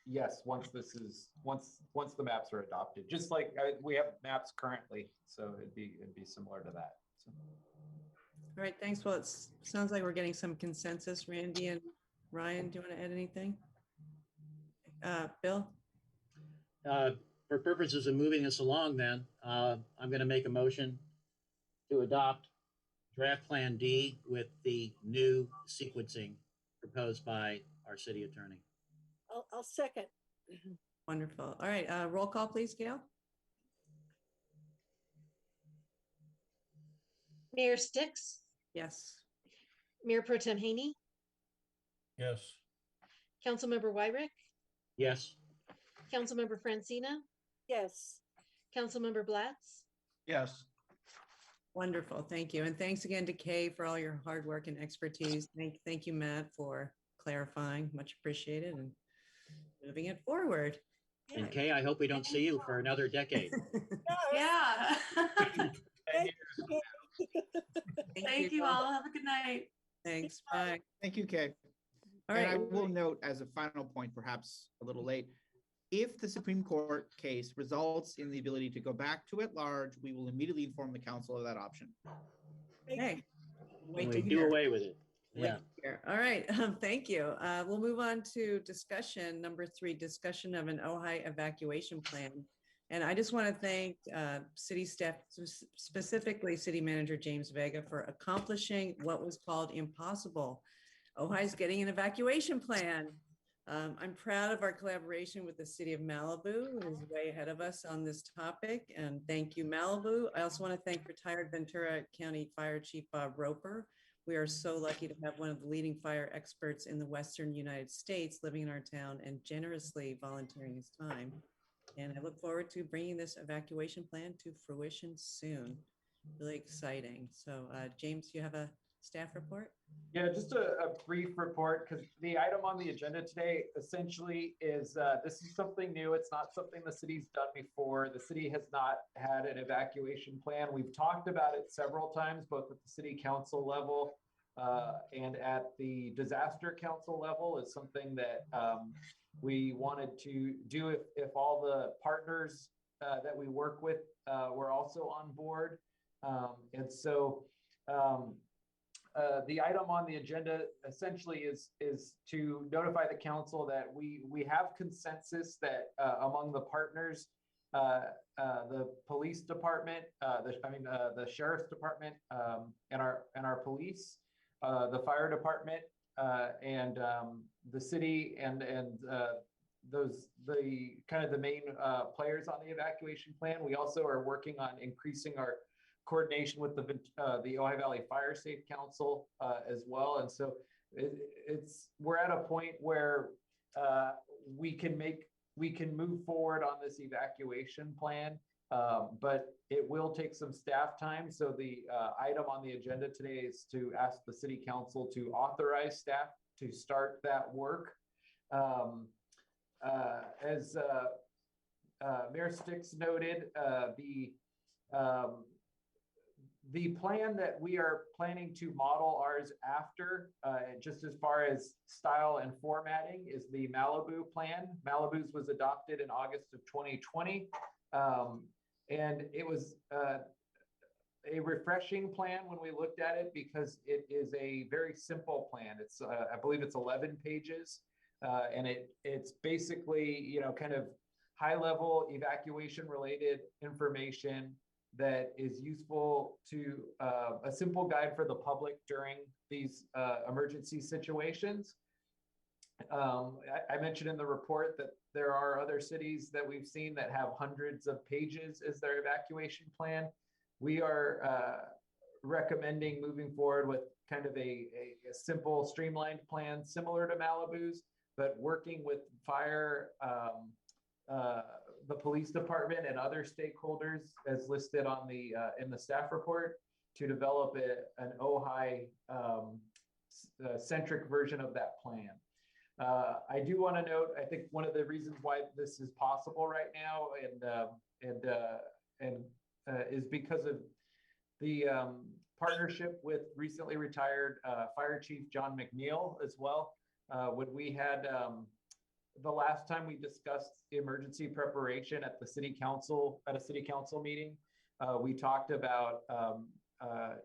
Yes, once the maps are adopted, just like we have maps currently, so it'd be similar to that. So. All right, thanks. Well, it sounds like we're getting some consensus. Randy and Ryan, do you want to add anything? Bill? For purposes of moving this along, then, I'm going to make a motion to adopt draft Plan D with the new sequencing proposed by our city attorney. I'll second. Wonderful. All right, roll call, please, Gail. Mayor Sticks, Yes. Mayor Pro Tem Haney, Yes. Councilmember Weirich, Yes. Councilmember Francina, Yes. Councilmember Blatz, Yes. Wonderful. Thank you. And thanks again to Kay for all your hard work and expertise. Thank you, Matt, for clarifying. Much appreciated and moving it forward. And Kay, I hope we don't see you for another decade. Yeah. Thank Thank you all. Have a good night. Thanks. Bye. Thank you, Kay. All And right. I will note as a final point, perhaps a little late, if the Supreme Court case results in the ability to go back to at large, we will immediately inform the council of that option. Hey, wait We to do hear. away with it. Wait Yeah. to hear. All right. Thank you. We'll move on to discussion. Number 3, discussion of an Ojai evacuation plan. And I just want to thank city staff, specifically City Manager James Vega, for accomplishing what was called impossible. Ojai's getting an evacuation plan. I'm proud of our collaboration with the City of Malibu, who is way ahead of us on this topic. And thank you, Malibu. I also want to thank retired Ventura County Fire Chief Bob Roper. We are so lucky to have one of the leading fire experts in the Western United States living in our town and generously volunteering his time. And I look forward to bringing this evacuation plan to fruition soon. Really exciting. So James, you have a staff report? Yeah, just a brief report, because the item on the agenda today essentially is, this is something new. It's not something the city's done before. The city has not had an evacuation plan. We've talked about it several times, both at the city council level and at the disaster council level. Is something that we wanted to do if all the partners that we work with were also on board. And so the item on the agenda essentially is to notify the council that we have consensus that among the partners, the police department, the sheriff's department, and our police, the fire department, and the city, and the kind of the main players on the evacuation plan. We also are working on increasing our coordination with the Ojai Valley Fire Safe Council as well. And so we're at a point where we can move forward on this evacuation plan, but it will take some staff time. So the item on the agenda today is to ask the city council to authorize staff to start that work. As Mayor Sticks noted, the plan that we are planning to model ours after, just as far as style and formatting, is the Malibu plan. Malibu's was adopted in August of 2020. And it was a refreshing plan when we looked at it, because it is a very simple plan. It's, I believe it's 11 pages. And it's basically, kind of high level evacuation related information that is useful to a simple guide for the public during these emergency situations. I mentioned in the report that there are other cities that we've seen that have hundreds of pages as their evacuation plan. We are recommending moving forward with kind of a simple, streamlined plan similar to Malibu's, but working with fire, the police department, and other stakeholders as listed on the in the staff report to develop an Ojai centric version of that plan. I do want to note, I think one of the reasons why this is possible right now is because of the partnership with recently retired Fire Chief John McNeil as well. When we had the last time we discussed emergency preparation at the city council, at a city council meeting, we talked about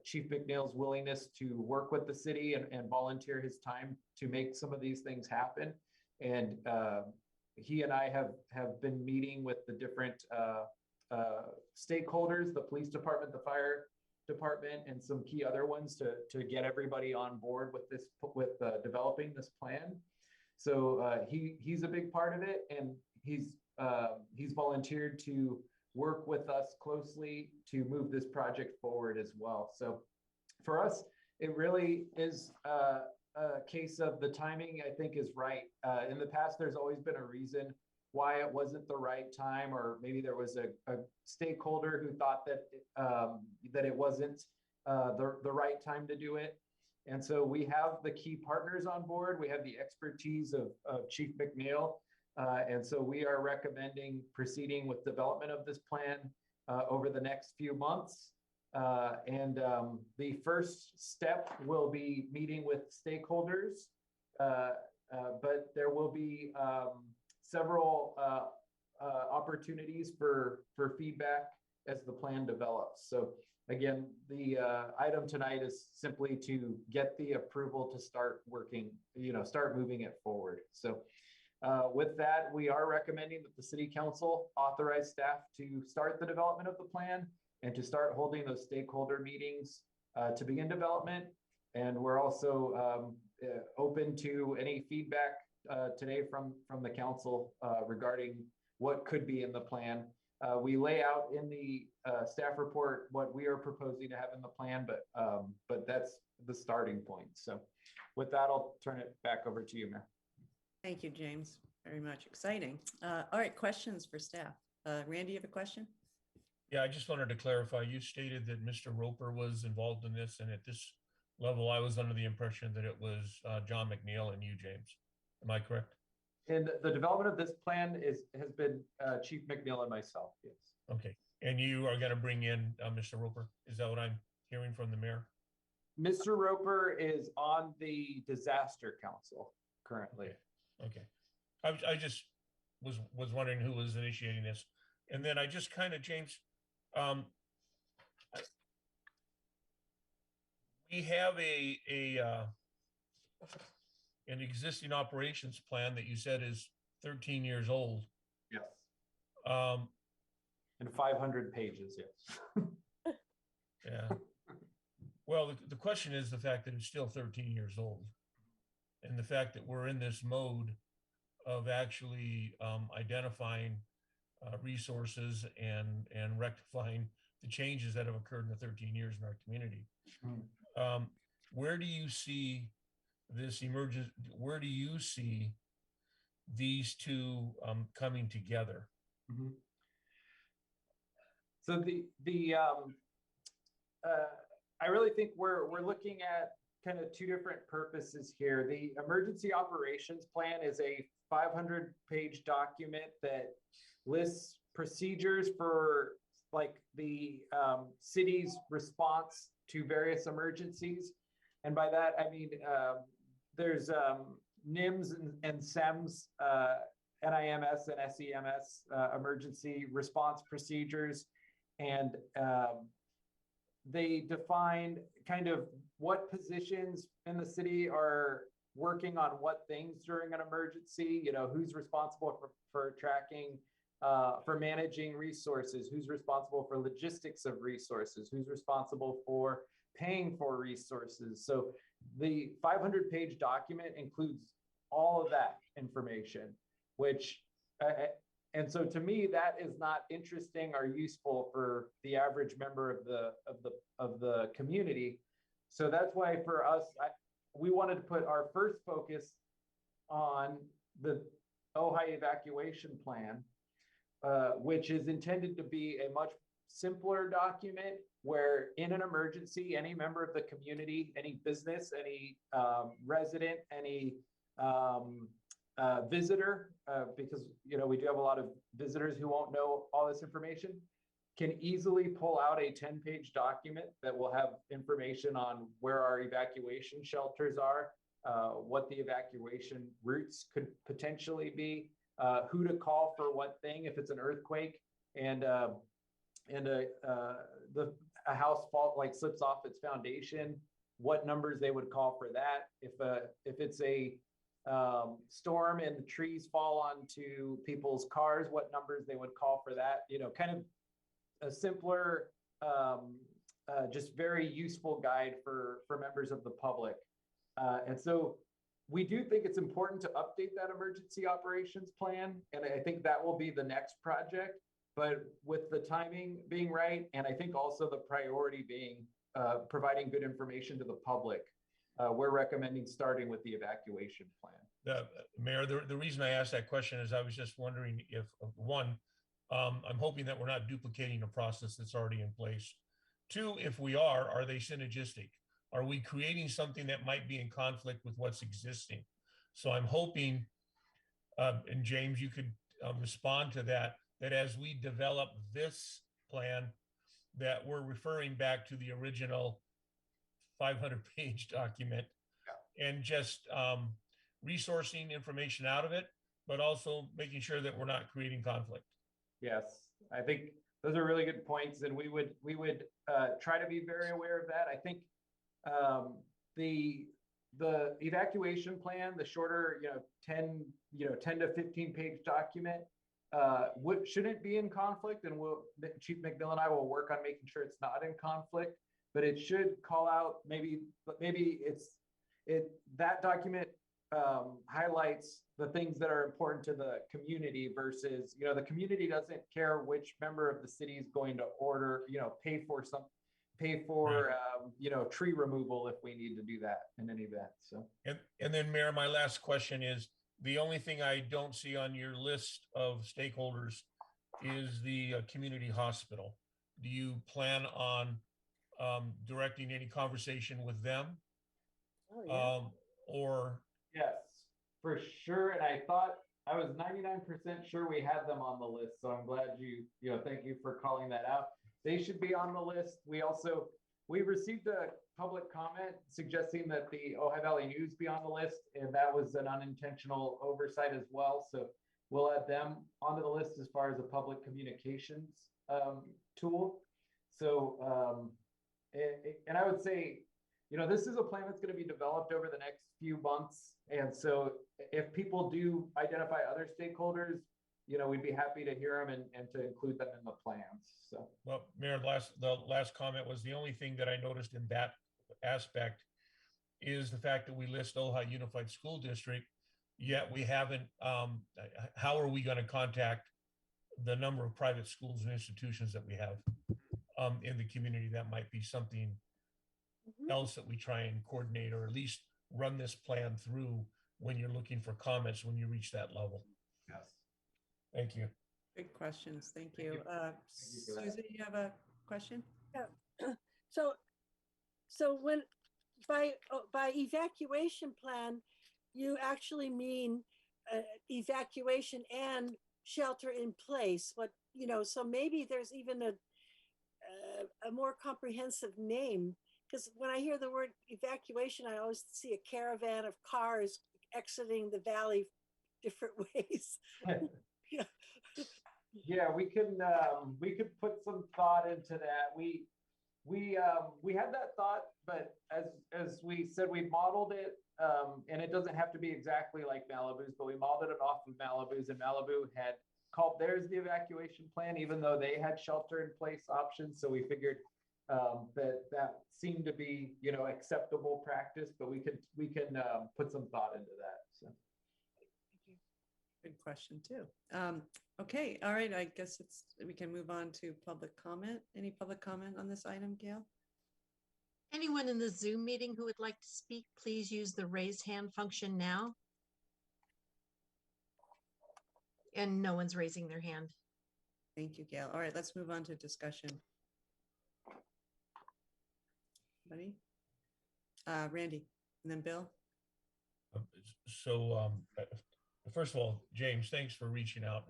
Chief McNeil's willingness to work with the city and volunteer his time to make some of these things happen. And he and I have been meeting with the different stakeholders, the police department, the fire department, and some key other ones to get everybody on board with this, with developing this plan. So he's a big part of it, and he's volunteered to work with us closely to move this project forward as well. So for us, it really is a case of the timing, I think, is right. In the past, there's always been a reason why it wasn't the right time, or maybe there was a stakeholder who thought that that it wasn't the right time to do it. And so we have the key partners on board. We have the expertise of Chief McNeil. And so we are recommending proceeding with development of this plan over the next few months. The first step will be meeting with stakeholders, but there will be several opportunities for feedback as the plan develops. So again, the item tonight is simply to get the approval to start working, start moving it forward. So with that, we are recommending that the city council authorize staff to start the development of the plan and to start holding those stakeholder meetings to begin development. And we're also open to any feedback today from the council regarding what could be in the plan. We lay out in the staff report what we are proposing to have in the plan, but that's the starting point. So with that, I'll turn it back over to you, Mayor. Thank you, James. Very much exciting. All right, questions for staff. Randy, you have a question? Yeah, I just wanted to clarify. You stated that Mr. Roper was involved in this, and at this level, I was under the impression that it was John McNeil and you, James. Am I correct? And the development of this plan has been Chief McNeil and myself, yes. Okay, and you are going to bring in Mr. Roper? Is that what I'm hearing from the mayor? Mr. Roper is on the disaster council currently. Okay. I just was wondering who was initiating this. And then I just kind of, James, we have an existing operations plan that you said is 13 years old. Yes. And 500 pages, yes. Yeah. Well, the question is the fact that it's still 13 years old, and the fact that we're in this mode of actually identifying resources and rectifying the changes that have occurred in the 13 years in our community. Where do you see this emergence? Where do you see these two coming together? Mm-hmm. So I really think we're looking at kind of two different purposes here. The emergency operations plan is a 500-page document that lists procedures for like the city's response to various emergencies. And by that, I mean, there's NIMS and SEMS, NIMS and SEMS emergency response procedures. And they defined kind of what positions in the city are working on what things during an emergency, who's responsible for tracking, for managing resources, who's responsible for logistics of resources, who's responsible for paying for resources. So the 500-page document includes all of that information, which and so to me, that is not interesting or useful for the average member of the community. So that's why for us, we wanted to put our first focus on the Ojai evacuation plan, which is intended to be a much simpler document where in an emergency, any member of the community, any business, any resident, any visitor, because we do have a lot of visitors who won't know all this information, can easily pull out a 10-page document that will have information on where our evacuation shelters are, what the evacuation routes could potentially be, who to call for what thing if it's an earthquake, and a house slips off its foundation, what numbers they would call for that. If it's a storm and the trees fall onto people's cars, what numbers they would call for that. Kind of a simpler, just very useful guide for members of the public. And so we do think it's important to update that emergency operations plan. And I think that will be the next project, but with the timing being right, and I think also the priority being providing good information to the public, we're recommending starting with the evacuation plan. Mayor, the reason I asked that question is I was just wondering if, one, I'm hoping that we're not duplicating a process that's already in place. Two, if we are they synergistic? Are we creating something that might be in conflict with what's existing? So I'm hoping, and James, you could respond to that as we develop this plan, that we're referring back to the original 500-page document, and just resourcing information out of it, but also making sure that we're not creating conflict. Yes, I think those are really good points, and we would try to be very aware of that. I think the evacuation plan, the shorter 10 to 15-page document, shouldn't be in conflict, and Chief McMillan and I will work on making sure it's not in conflict, but it should call out maybe that document highlights the things that are important to the community versus, the community doesn't care which member of the city is going to order, pay for tree removal if we need to do that in any event. So, and then Mayor, my last question is, the only thing I don't see on your list of stakeholders is the community hospital. Do you plan on directing any conversation with them? Oh, yeah. Or yes, for sure. And I thought I was 99% sure we had them on the list. So I'm glad thank you for calling that out. They should be on the list. We received a public comment suggesting that the Ojai Valley News be on the list, and that was an unintentional oversight as well. So we'll add them onto the list as far as a public communications tool. So, and I would say, this is a plan that's going to be developed over the next few months. And so if people do identify other stakeholders, we'd be happy to hear them and to include them in the plans. So, well, Mayor, the last comment was the only thing that I noticed in that aspect is the fact that we list Ojai Unified School District, yet we haven't, how are we going to contact the number of private schools and institutions that we have in the community? That might be something else that we try and coordinate, or at least run this plan through when you're looking for comments when you reach that level. yes. Thank you. Good questions. Thank you. Thank you Susie, you have a question? Yeah. So when by evacuation plan, you actually mean evacuation and shelter in place. So maybe there's even a more comprehensive name, because when I hear the word evacuation, I always see a caravan of cars exiting the valley different ways. Yeah, we could put some thought into that. We had that thought, but as we said, we modeled it, and it doesn't have to be exactly like Malibu's, but we modeled it off of Malibu's, and Malibu had called theirs the evacuation plan, even though they had shelter in place options. So we figured that seemed to be acceptable practice, but we can put some thought into that. So. Good question too. Okay, all right, I guess we can move on to public comment. Any public comment on this item, Gail? Anyone in the Zoom meeting who would like to speak, please use the raise hand function now. And no one's raising their hand. Thank you, Gail. All right, let's move on to discussion. Ready? Randy, and then Bill. First of all, James, thanks for reaching out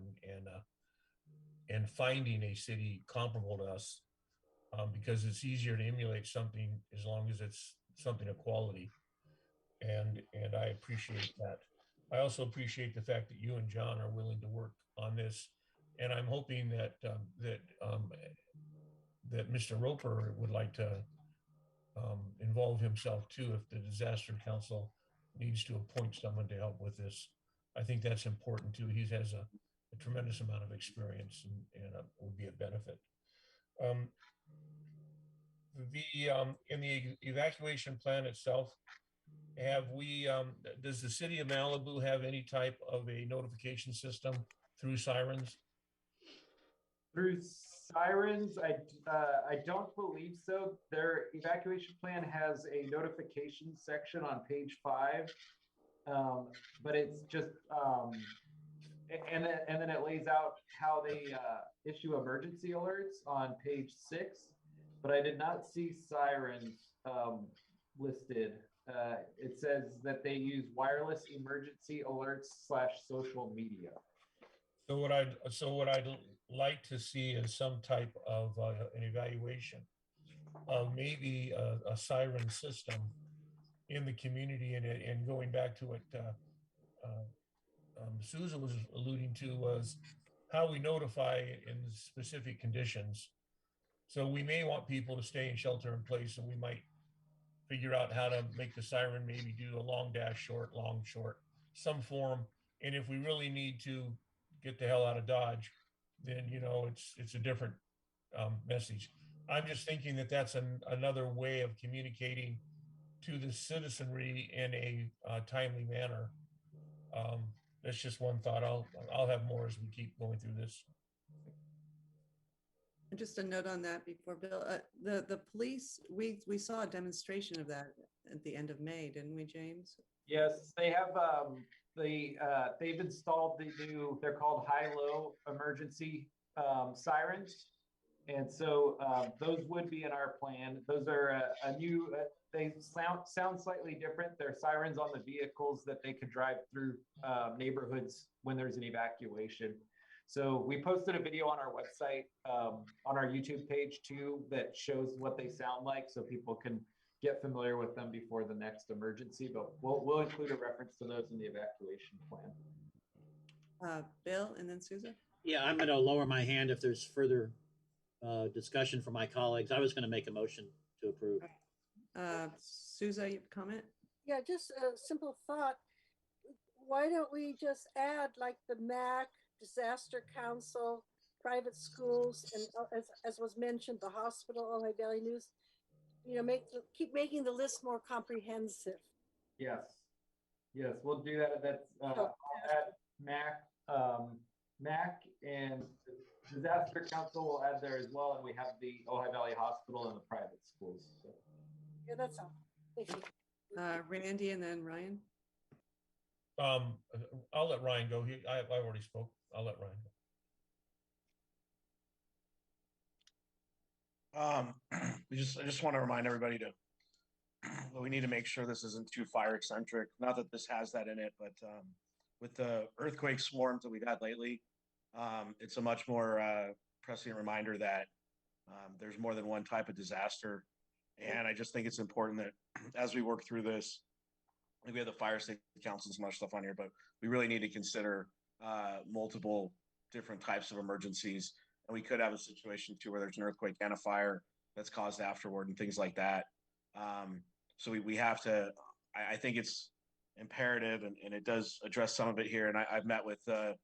and finding a city comparable to us, because it's easier to emulate something as long as it's something of quality, and I appreciate that. I also appreciate the fact that you and John are willing to work on this, and I'm hoping that that Mr. Roper would like to involve himself too if the disaster council needs to appoint someone to help with this. I think that's important too. He has a tremendous amount of experience and would be a benefit. In the evacuation plan itself, does the city of Malibu have any type of a notification system through Sirens? Through Sirens, I don't believe so. Their evacuation plan has a notification section on page 5, but it's just and then it lays out how they issue emergency alerts on page 6. But I did not see Sirens listed. It says that they use wireless emergency alerts / social media. So what I'd like to see is some type of an evaluation of maybe a siren system in the community, and going back to what Susan was alluding to, was how we notify in specific conditions. So we may want people to stay in shelter in place, and we might figure out how to make the siren maybe do a long dash short, long short, some form. And if we really need to get the hell out of Dodge, then it's a different message. I'm just thinking that that's another way of communicating to the citizenry in a timely manner. That's just one thought. I'll have more as we keep going through this. And just a note on that before Bill, the police, we saw a demonstration of that at the end of May, didn't we, James? Yes, they have they've installed the new, they're called high-low emergency sirens. And so those would be in our plan. Those are a new, they sound slightly different. They're sirens on the vehicles that they could drive through neighborhoods when there's an evacuation. So we posted a video on our website, on our YouTube page too, that shows what they sound like, so people can get familiar with them before the next emergency. But we'll include a reference to those in the evacuation plan. Bill, and then Susan. Yeah, I'm going to lower my hand if there's further discussion from my colleagues. I was going to make a motion to approve. Susan, you have a comment? Yeah, just a simple thought. Why don't we just add like the MAC, Disaster Council, private schools, and as was mentioned, the hospital, Ojai Valley News, keep making the list more comprehensive. Yes, we'll do that. That's I'll add MAC and Disaster Council will add there as well, and we have the Ojai Valley Hospital and the private schools. So. Yeah, that's all. Thank you. Randy, and then Ryan. I'll let Ryan go. I've already spoke. I'll let Ryan go. I just want to remind everybody we need to make sure this isn't too fire eccentric. Not that this has that in it, but with the earthquake swarms that we've had lately, it's a much more pressing reminder that there's more than one type of disaster. And I just think it's important that as we work through this, we have the fire safety council and some other stuff on here, but we really need to consider multiple different types of emergencies. And we could have a situation too where there's an earthquake and a fire that's caused afterward and things like that. So we have to, I think it's imperative, and it does address some of it here. And I've met with Mr.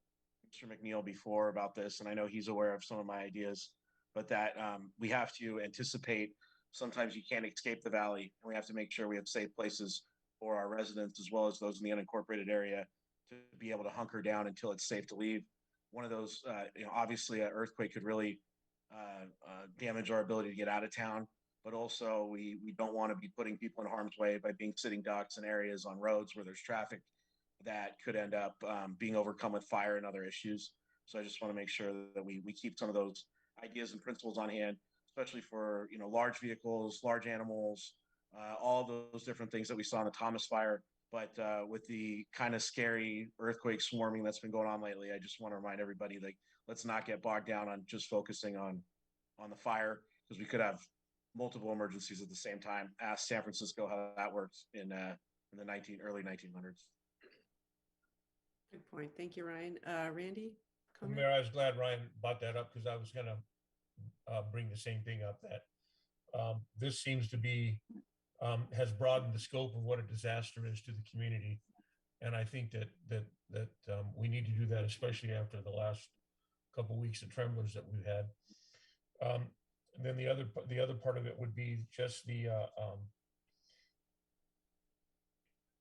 McNeil before about this, and I know he's aware of some of my ideas, but that we have to anticipate sometimes you can't escape the valley, and we have to make sure we have safe places for our residents as well as those in the unincorporated area. to be able to hunker down until it's safe to leave. One of those, obviously an earthquake could really damage our ability to get out of town, but also we don't want to be putting people in harm's way by being sitting ducks in areas on roads where there's traffic that could end up being overcome with fire and other issues. So I just want to make sure that we keep some of those ideas and principles on hand, especially for large vehicles, large animals, all those different things that we saw in the Thomas fire. But with the kind of scary earthquake swarming that's been going on lately, I just want to remind everybody that let's not get bogged down on just focusing on the fire, because we could have multiple emergencies at the same time. Ask San Francisco how that works in the early 1900s. Good point. Thank you, Ryan. Randy, comment? Mayor, I was glad Ryan brought that up because I was going to bring the same thing up, that this seems to be has broadened the scope of what a disaster is to the community, and I think that we need to do that, especially after the last couple of weeks of tremblers that we've had. And then the other part of it would be just the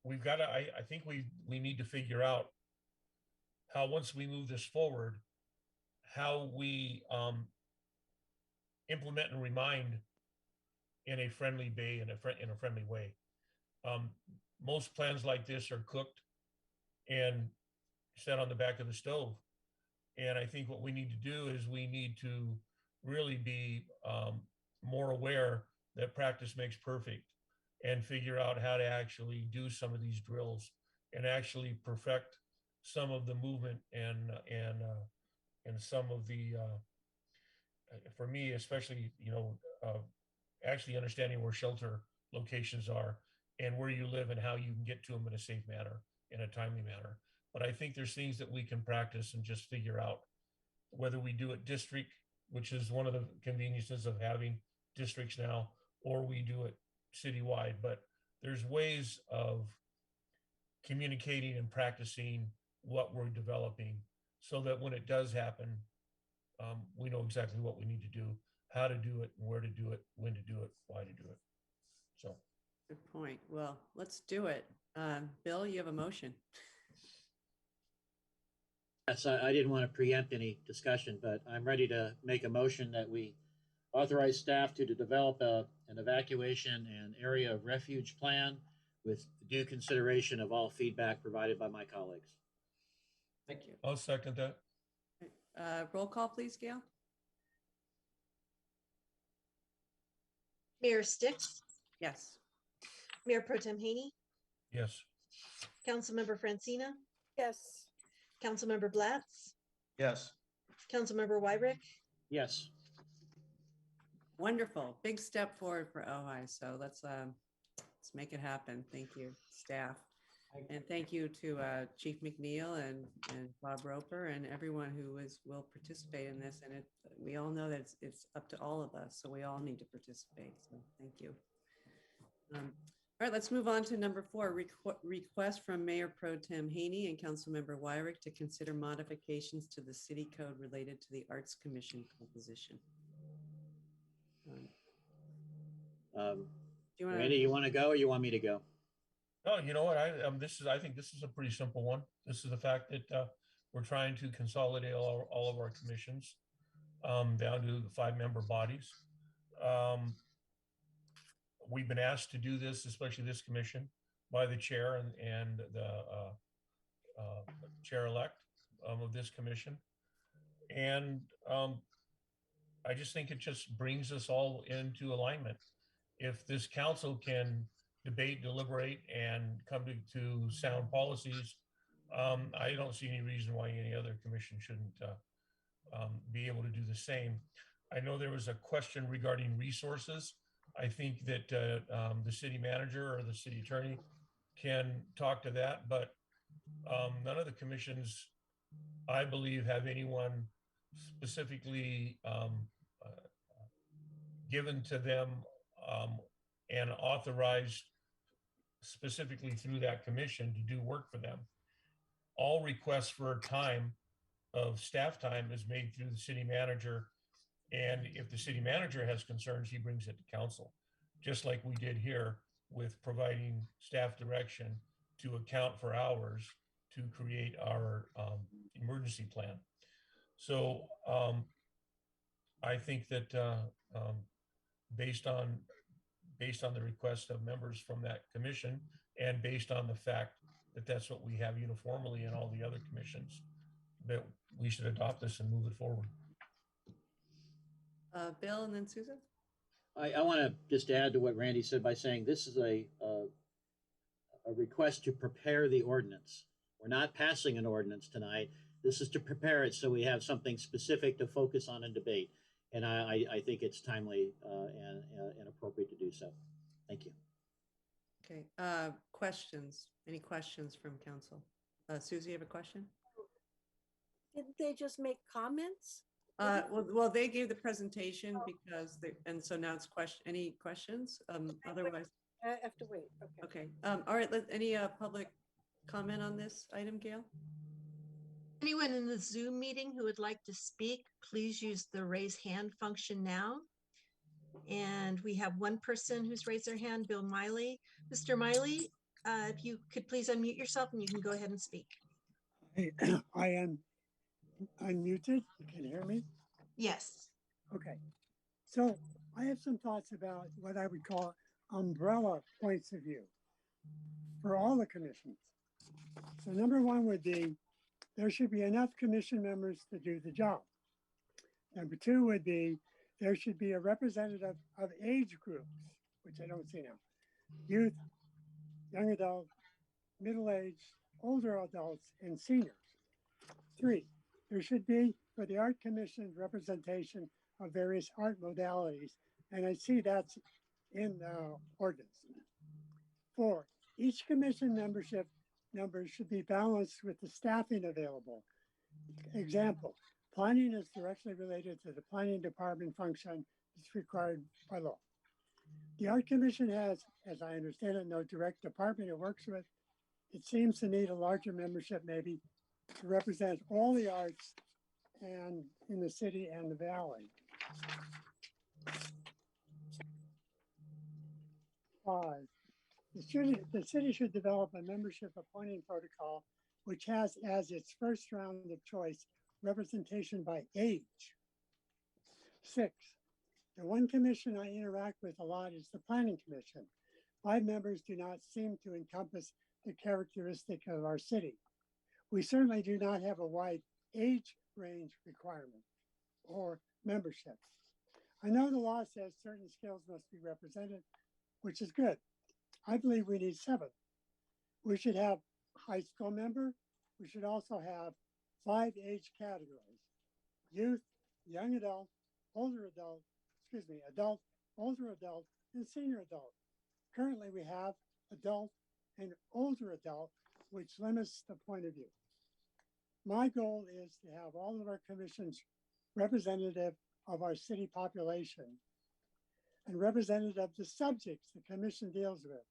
we've got to. I think we need to figure out how, once we move this forward, how we implement and remind in a friendly way, in a friendly way. Most plans like this are cooked and set on the back of the stove. And I think what we need to do is we need to really be more aware that practice makes perfect, and figure out how to actually do some of these drills and actually perfect some of the movement and some of the, for me, especially, actually understanding where shelter locations are and where you live and how you can get to them in a safe manner, in a timely manner. But I think there's things that we can practice and just figure out, whether we do it district, which is one of the conveniences of having districts now, or we do it citywide. But there's ways of communicating and practicing what we're developing so that when it does happen, we know exactly what we need to do, how to do it, where to do it, when to do it, why to do it. So. Good point. Well, let's do it. Bill, you have a motion. Yes, I didn't want to preempt any discussion, but I'm ready to make a motion that we authorize staff to develop an evacuation and area of refuge plan with due consideration of all feedback provided by my colleagues. Thank you. I'll second that. Roll call, please, Gail. Mayor Sticks, Yes. Mayor Pro Tem Haney, Yes. Councilmember Francina, Yes. Councilmember Blatz, Yes. Councilmember Weirich. Yes. Wonderful. Big step forward for Ojai. So let's make it happen. Thank you, staff. And thank you to Chief McNeil and Bob Roper and everyone who will participate in this. And we all know that it's up to all of us, so we all need to participate. So thank you. All right, let's move on to number 4, request from Mayor Pro Tem Haney and Councilmember Weirich to consider modifications to the city code related to the Arts Commission composition. Randy, you want to go or you want me to go? No, you know what? I think this is a pretty simple one. This is the fact that we're trying to consolidate all of our commissions down to the 5-member bodies. We've been asked to do this, especially this commission, by the chair and the chair-elect of this commission. And I just think it just brings us all into alignment. If this council can debate, deliberate, and come to sound policies, I don't see any reason why any other commission shouldn't be able to do the same. I know there was a question regarding resources. I think that the city manager or the city attorney can talk to that, but none of the commissions, I believe, have anyone specifically given to them and authorized specifically through that commission to do work for them. All requests for time of staff time is made through the city manager. And if the city manager has concerns, he brings it to council, just like we did here with providing staff direction to account for hours to create our emergency plan. So I think that based on the request of members from that commission, and based on the fact that that's what we have uniformly in all the other commissions, that we should adopt this and move it forward. Bill and then Susan. I want to just add to what Randy said by saying this is a request to prepare the ordinance. We're not passing an ordinance tonight. This is to prepare it so we have something specific to focus on and debate. And I think it's timely and appropriate to do so. Thank you. Okay. Questions? Any questions from council? Susie, you have a question? Didn't they just make comments? Well, they gave the presentation because and so now it's any questions? Otherwise, I have to wait. Okay. All right. Any public comment on this item, Gail? Anyone in the Zoom meeting who would like to speak, please use the raise hand function now. And we have one person who's raised their hand, Bill Miley. Mr. Miley, if you could please unmute yourself and you can go ahead and speak. I am unmuted. You can hear me? Yes. Okay. So I have some thoughts about what I would call umbrella points of view for all the commissions. So number one would be there should be enough commission members to do the job. Number two would be there should be a representative of age groups, which I don't see now. Youth, young adult, middle-aged, older adults, and seniors. Three, there should be, for the Art Commission, representation of various art modalities, and I see that's in the ordinance. Four, each commission membership numbers should be balanced with the staffing available. Example, planning is directly related to the planning department function that's required by law. The Art Commission has, as I understand it, no direct department it works with. It seems to need a larger membership maybe to represent all the arts and in the city and the valley. Five, the city should develop a membership appointing protocol which has as its first round of choice representation by age. Six, the one commission I interact with a lot is the Planning Commission. 5 members do not seem to encompass the characteristic of our city. We certainly do not have a wide age range requirement or membership. I know the law says certain skills must be represented, which is good. I believe we need 7. We should have high school member. We should also have 5 age categories: youth, young adult, older adult, adult, older adult, and senior adult. Currently, we have adult and older adult, which limits the point of view. My goal is to have all of our commissions representative of our city population and representative of the subjects the commission deals with.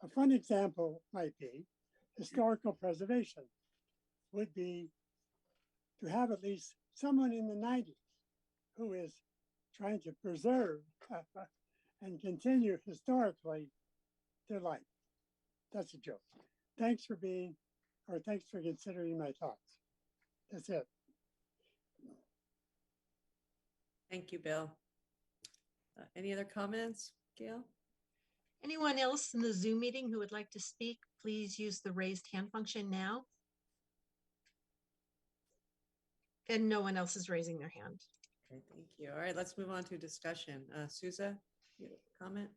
A fun example might be historical preservation would be to have at least someone in the 90s who is trying to preserve and continue historically their life. That's a joke. Thanks for considering my thoughts. That's it. Thank you, Bill. Any other comments, Gail? Anyone else in the Zoom meeting who would like to speak, please use the raised hand function now. And no one else is raising their hand. Okay, thank you. All right, let's move on to discussion. Souza, you have a comment?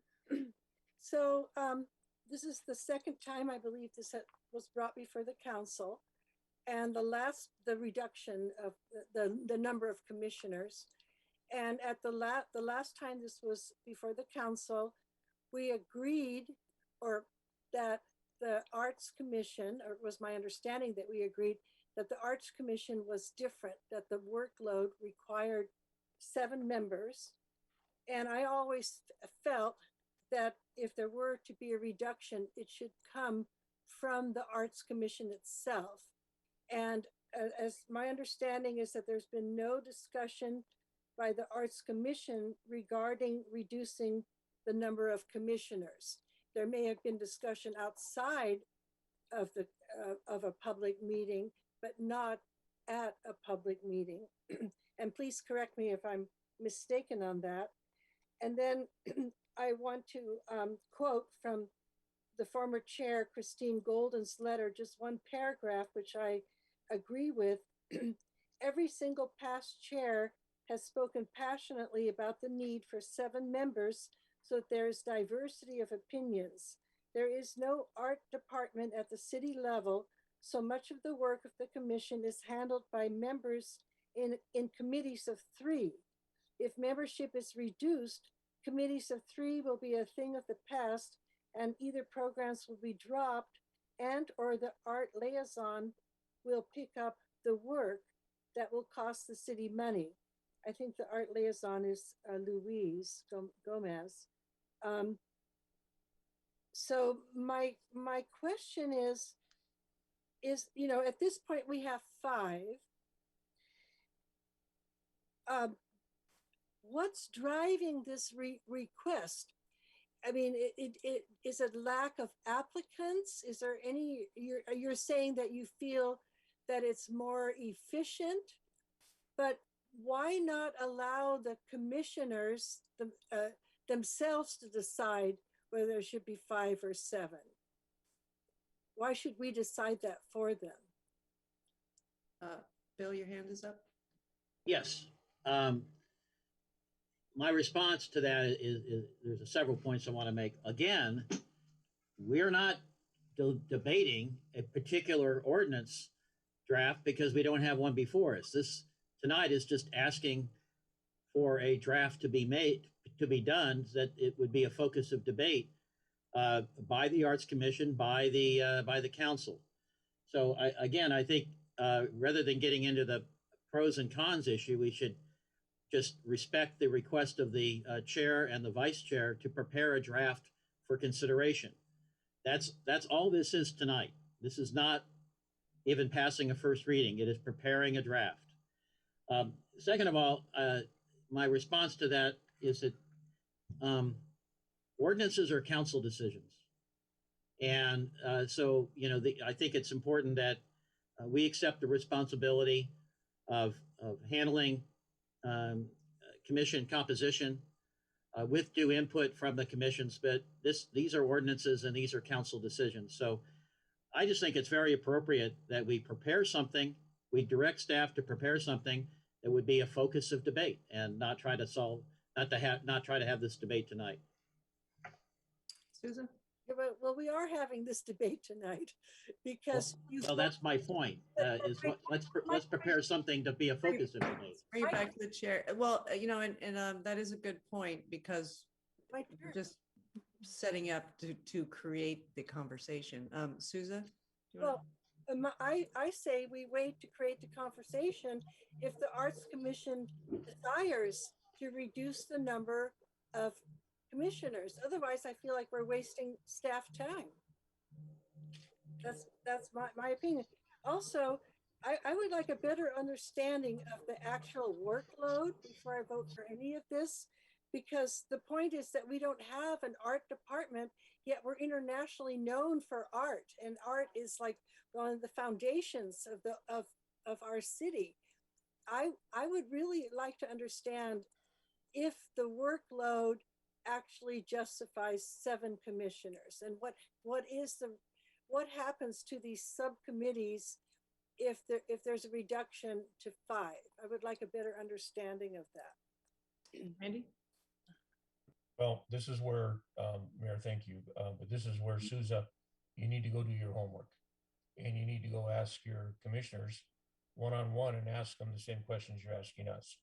So this is the second time I believe this was brought before the council, and the reduction of the number of commissioners. And at the last time this was before the council, we agreed, or that the Arts Commission, or it was my understanding that we agreed that the Arts Commission was different, that the workload required 7 members. And I always felt that if there were to be a reduction, it should come from the Arts Commission itself. And as my understanding is that there's been no discussion by the Arts Commission regarding reducing the number of commissioners. There may have been discussion outside of the of a public meeting, but not at a public meeting. And please correct me if I'm mistaken on that. And then I want to quote from the former chair, Christine Golden's letter, just one paragraph, which I agree with. Every single past chair has spoken passionately about the need for 7 members so that there is diversity of opinions. There is no art department at the city level, so much of the work of the commission is handled by members in committees of 3. If membership is reduced, committees of 3 will be a thing of the past, and either programs will be dropped and or the art liaison will pick up the work that will cost the city money. I think the art liaison is Louise Gomez. So my question is, you know, at this point we have 5. What's driving this request? I mean, is it lack of applicants? Is there any, you're saying that you feel that it's more efficient, but why not allow the commissioners themselves to decide whether there should be 5 or 7? Why should we decide that for them? Bill, your hand is up. Yes. My response to that is there's several points I want to make. Again, we're not debating a particular ordinance draft because we don't have one before us. This tonight is just asking for a draft to be made, to be done, so that it would be a focus of debate by the Arts Commission, by the council. So I think rather than getting into the pros and cons issue, we should just respect the request of the chair and the vice chair to prepare a draft for consideration. That's all this is tonight. This is not even passing a first reading. It is preparing a draft. Second of all, my response to that is that ordinances are council decisions. And so, you know, I think it's important that we accept the responsibility of handling commission composition with due input from the commissions, but these are ordinances and these are council decisions. So I just think it's very appropriate that we prepare something, we direct staff to prepare something that would be a focus of debate and not try to have this debate tonight. Susan? Yeah, well, we are having this debate tonight because well, that's my point. Let's prepare something to be a focus of debate. Bring it back to the chair. Well, you know, and that is a good point because we're just setting up to create the conversation. Susan? Well, I say we wait to create the conversation if the Arts Commission desires to reduce the number of commissioners. Otherwise, I feel like we're wasting staff time. That's my opinion. Also, I would like a better understanding of the actual workload before I vote for any of this, because the point is that we don't have an art department, yet we're internationally known for art, and art is like one of the foundations of our city. I would really like to understand if the workload actually justifies 7 commissioners, and what happens to these subcommittees if there's a reduction to 5. I would like a better understanding of that. Andy? Well, this is where, Mayor, thank you, but this is where, Souza, you need to go do your homework. And you need to go ask your commissioners one-on-one and ask them the same questions you're asking us.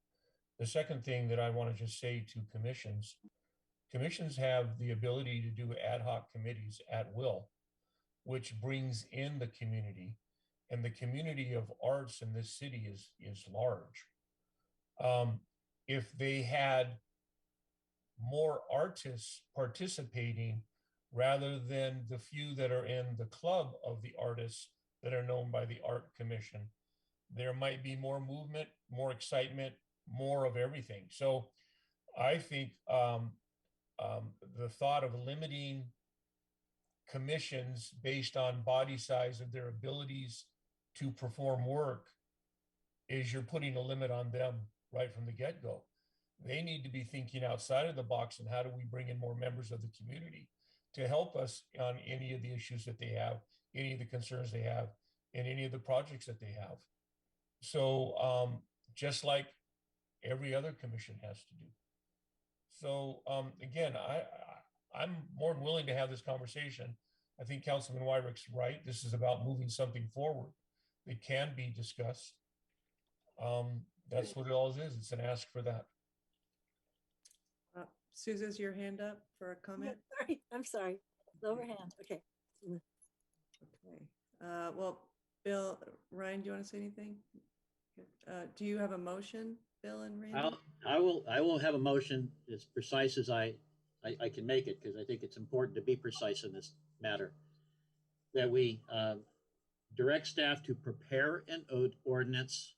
The second thing that I want to just say to commissions have the ability to do ad hoc committees at will, which brings in the community, and the community of arts in this city is large. If they had more artists participating rather than the few that are in the club of the artists that are known by the Art Commission, there might be more movement, more excitement, more of everything. So I think the thought of limiting commissions based on body size of their abilities to perform work is you're putting a limit on them right from the get-go. They need to be thinking outside of the box and how do we bring in more members of the community to help us on any of the issues that they have, any of the concerns they have, and any of the projects that they have. So just like every other commission has to do. So again, I'm more than willing to have this conversation. I think Councilman Weirich's right. This is about moving something forward that can be discussed. That's what it all is. It's an ask for that. Susan's your hand up for a comment? Sorry, I'm sorry. Overhand. Okay. Okay. Well, Bill, Ryan, do you want to say anything? Do you have a motion, Bill and Randy? I will have a motion as precise as I can make it, because I think it's important to be precise in this matter. That we direct staff to prepare an ordinance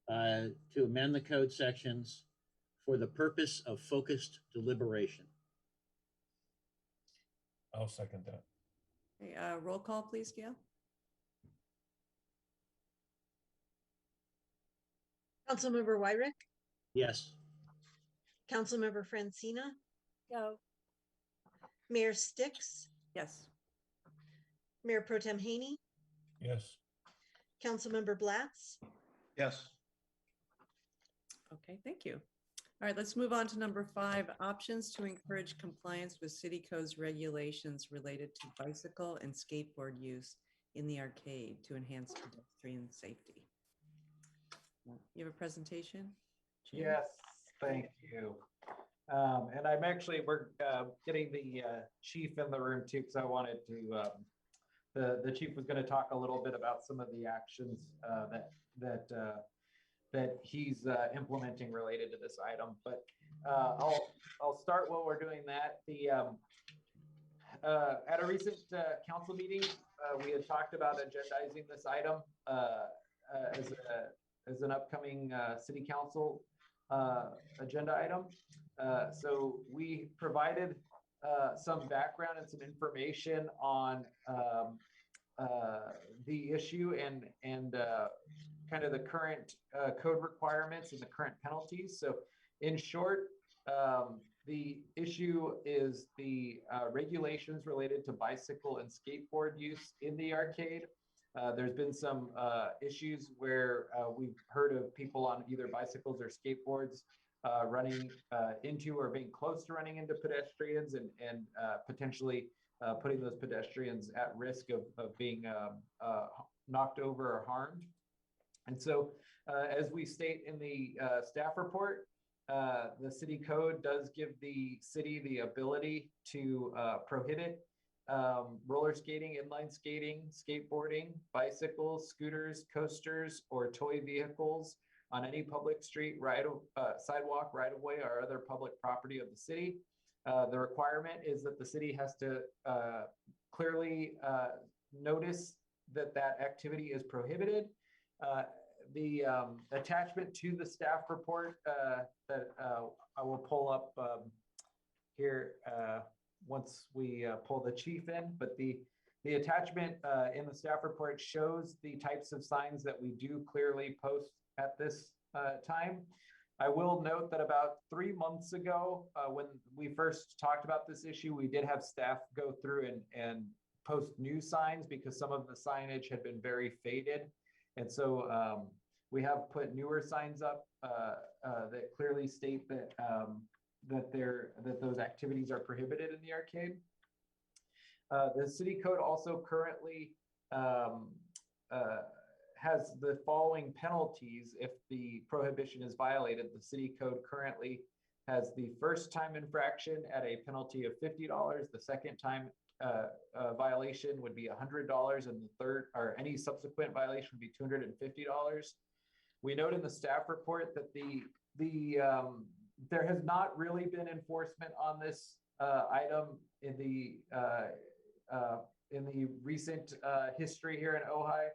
to amend the code sections for the purpose of focused deliberation. I'll second that. Okay, roll call, please, Gail. Councilmember Weirich, Yes. Councilmember Francina, No. Mayor Sticks, Yes. Mayor Pro Tem Haney, Yes. Councilmember Blatz. Yes. Okay, thank you. All right, let's move on to number 5, options to encourage compliance with city codes regulations related to bicycle and skateboard use in the arcade to enhance pedestrian safety. You have a presentation? Jim? Yes, thank you. And we're getting the chief in the room too, because I wanted to, the chief was going to talk a little bit about some of the actions that he's implementing related to this item. But I'll start while we're doing that. At a recent council meeting, we had talked about agendizing this item as an upcoming city council agenda item. So we provided some background and some information on the issue and kind of the current code requirements and the current penalties. So in short, the issue is the regulations related to bicycle and skateboard use in the arcade. There's been some issues where we've heard of people on either bicycles or skateboards running into or being close to running into pedestrians and potentially putting those pedestrians at risk of being knocked over or harmed. And so as we state in the staff report, the city code does give the city the ability to prohibit roller skating, inline skating, skateboarding, bicycles, scooters, coasters, or toy vehicles on any public street, sidewalk, right-of-way, or other public property of the city. The requirement is that the city has to clearly notice that activity is prohibited. The attachment to the staff report that I will pull up here once we pull the chief in, but the attachment in the staff report shows the types of signs that we do clearly post at this time. I will note that about 3 months ago, when we first talked about this issue, we did have staff go through and post new signs because some of the signage had been very faded. And so we have put newer signs up that clearly state that that those activities are prohibited in the arcade. The city code also currently has the following penalties if the prohibition is violated. The city code currently has the first time infraction at a penalty of $50. The second time violation would be $100, and the third, or any subsequent violation, would be $250. We note in the staff report that there has not really been enforcement on this item in the recent history here in Ojai.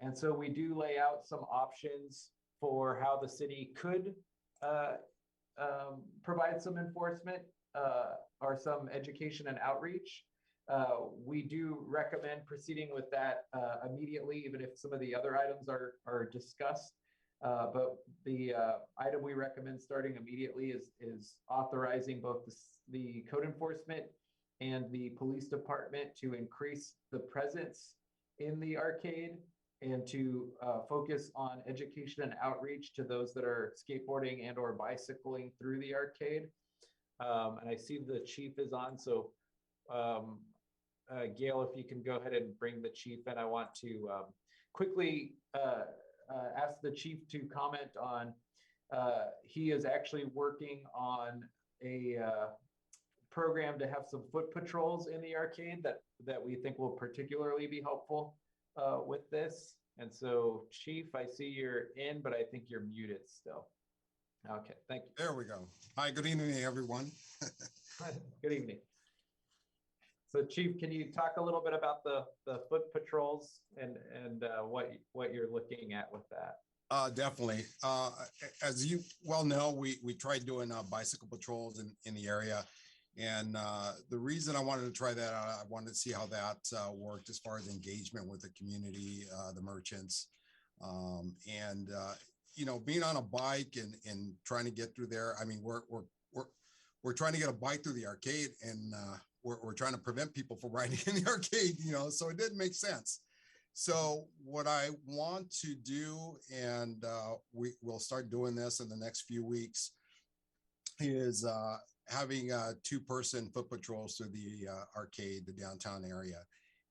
And so we do lay out some options for how the city could provide some enforcement or some education and outreach. we do recommend proceeding with that immediately, even if some of the other items are discussed. But the item we recommend starting immediately is authorizing both the code enforcement and the police department to increase the presence in the arcade and to focus on education and outreach to those that are skateboarding and or bicycling through the arcade. And I see the chief is on, so Gail, if you can go ahead and bring the chief in. I want to quickly ask the chief to comment on, he is actually working on a program to have some foot patrols in the arcade that we think will particularly be helpful with this. And so, Chief, I see you're in, but I think you're muted still. Okay, thank you. There we go. Hi, good evening, everyone. Good evening. So, Chief, can you talk a little bit about the foot patrols and what you're looking at with that? Definitely. As you well know, we tried doing bicycle patrols in the area. And the reason I wanted to try that out, I wanted to see how that worked as far as engagement with the community, the merchants. You know, being on a bike and trying to get through there. I mean, we're trying to get a bike through the arcade, and we're trying to prevent people from riding in the arcade, you know, so it didn't make sense. So what I want to do, and we'll start doing this in the next few weeks, is having two-person foot patrols through the arcade, the downtown area.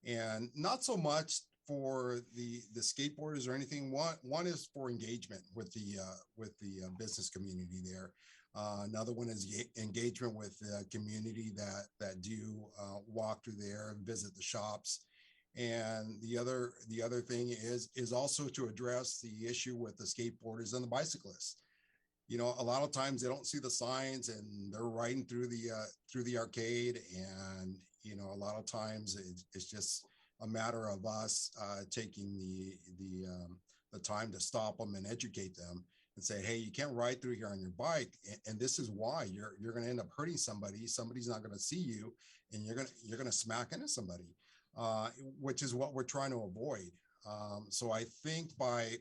And not so much for the skateboarders or anything. One is for engagement with the business community there. Another one is engagement with the community that do walk through there and visit the shops. And the other thing is also to address the issue with the skateboarders and the bicyclists. You know, a lot of times they don't see the signs and they're riding through the arcade, and you know, a lot of times it's just a matter of us taking the time to stop them and educate them and say, hey, you can't ride through here on your bike, and this is why you're going to end up hurting somebody. Somebody's not going to see you, and you're going to smack into somebody, which is what we're trying to avoid. So I think by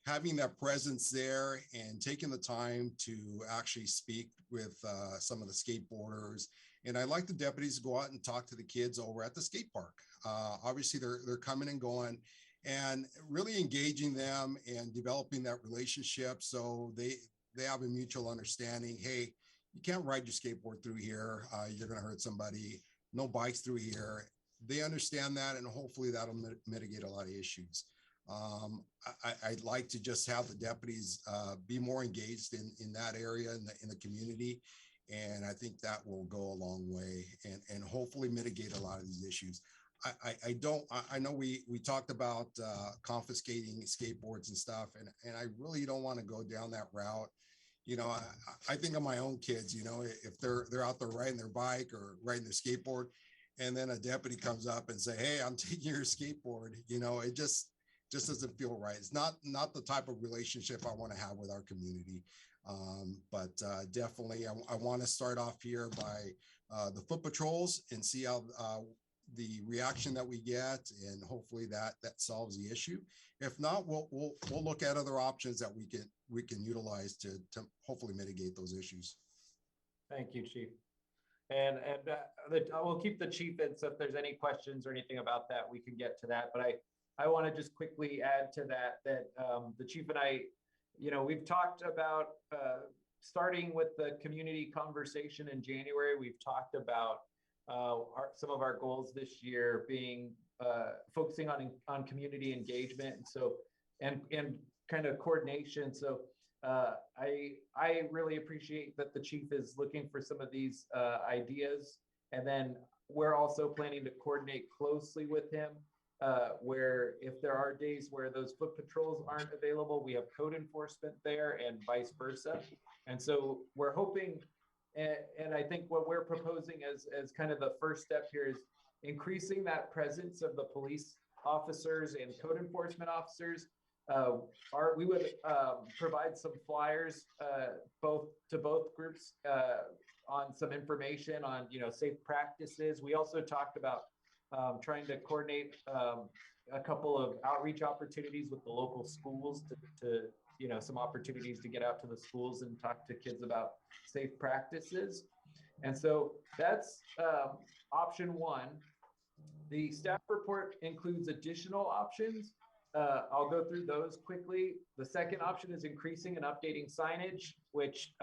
having that presence there and taking the time to actually speak with some of the skateboarders. And I like the deputies to go out and talk to the kids over at the skate park. Obviously they're coming and going, and really engaging them and developing that relationship so they have a mutual understanding. Hey, you can't ride your skateboard through here. You're gonna hurt somebody. No bikes through here. They understand that, and hopefully that'll mitigate a lot of issues. I'd like to just have the deputies be more engaged in that area, in the community. And I think that will go a long way and hopefully mitigate a lot of these issues. I know we talked about confiscating skateboards and stuff, and I really don't want to go down that route. You know, I think of my own kids, you know, if they're out there riding their bike or riding their skateboard, and then a deputy comes up and say, hey, I'm taking your skateboard, you know, it just doesn't feel right. It's not the type of relationship I want to have with our community. But definitely I want to start off here by the foot patrols and see how the reaction that we get, and hopefully that solves the issue. If not, we'll look at other options that we can utilize to hopefully mitigate those issues. Thank you, Chief. And we'll keep the chief in, so if there's any questions or anything about that, we can get to that. But I want to just quickly add to that the chief and I, you know, we've talked about starting with the community conversation in January. We've talked about some of our goals this year being focusing on community engagement, and so and kind of coordination. So I really appreciate that the chief is looking for some of these ideas, and then we're also planning to coordinate closely with him. Where if there are days where those foot patrols aren't available, we have code enforcement there and vice versa. And so we're hoping, and I think what we're proposing as kind of the first step here is increasing that presence of the police officers and code enforcement officers. We would provide some flyers to both groups on some information on, safe practices. We also talked about trying to coordinate a couple of outreach opportunities with the local schools to some opportunities to get out to the schools and talk to kids about safe practices. And so that's option one. The staff report includes additional options. I'll go through those quickly. The second option is increasing and updating signage, which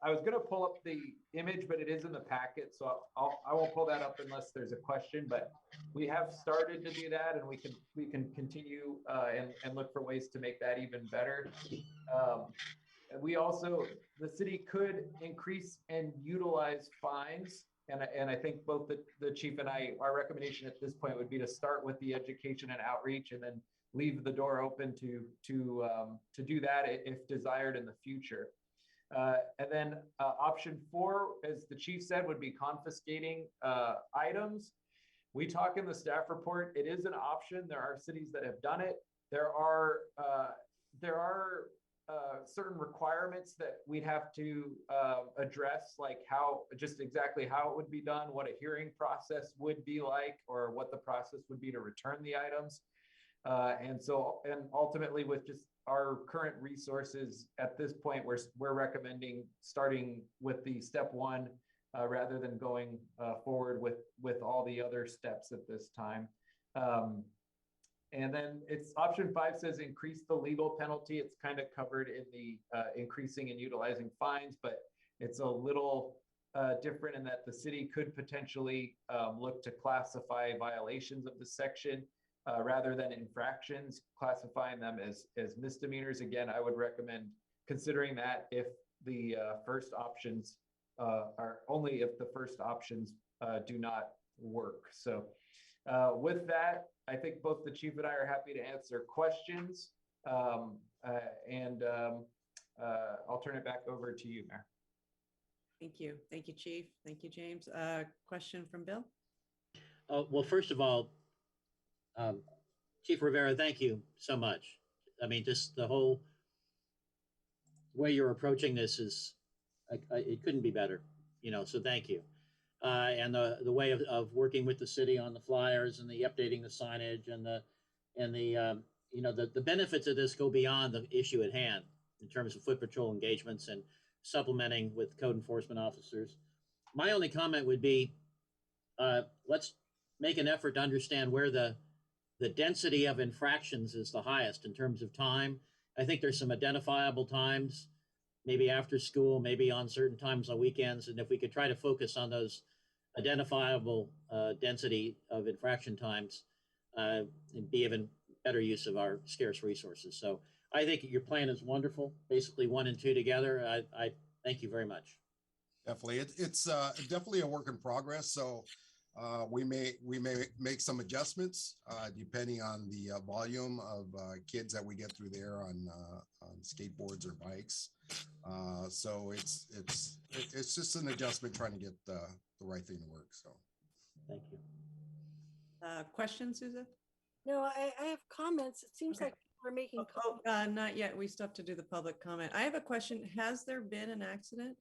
I was going to pull up the image, but it is in the packet, so I won't pull that up unless there's a question. But we have started to do that, and we can continue and look for ways to make that even better. We also, the city could increase and utilize fines. And I think both the chief and I, our recommendation at this point would be to start with the education and outreach, and then leave the door open to do that if desired in the future. And then option four, as the chief said, would be confiscating items. We talk in the staff report, it is an option. There are cities that have done it. There are certain requirements that we'd have to address, like just exactly how it would be done, what a hearing process would be like, or what the process would be to return the items. And ultimately, with just our current resources at this point, we're recommending starting with the step one rather than going forward with all the other steps at this time. And then it's option five says increase the legal penalty. It's kind of covered in the increasing and utilizing fines, but it's a little different in that the city could potentially look to classify violations of the section rather than infractions, classifying them as misdemeanors. Again, I would recommend considering that if the first options are only if the first options do not work. So with that, I think both the chief and I are happy to answer questions. I'll turn it back over to you, Mayor. Thank you. Thank you, Chief. Thank you, James. Question from Bill? Well, first of all, Chief Rivera, thank you so much. I mean, just the whole way you're approaching this is, it couldn't be better, so thank you. And the way of working with the city on the flyers and the updating the signage and the benefits of this go beyond the issue at hand in terms of foot patrol engagements and supplementing with code enforcement officers. My only comment would be, let's make an effort to understand where the density of infractions is the highest in terms of time. I think there's some identifiable times, maybe after school, maybe on certain times on weekends. And if we could try to focus on those identifiable density of infraction times, and be even better use of our scarce resources. So I think your plan is wonderful. Basically 1 and 2 together. I thank you very much. Definitely. It's definitely a work in progress. So we may make some adjustments depending on the volume of kids that we get through there on skateboards or bikes. So it's just an adjustment trying to get the right thing to work. So thank you. Questions, Susan? No, I have comments. It seems like we're making not yet. We still have to do the public comment. I have a question. Has there been an accident?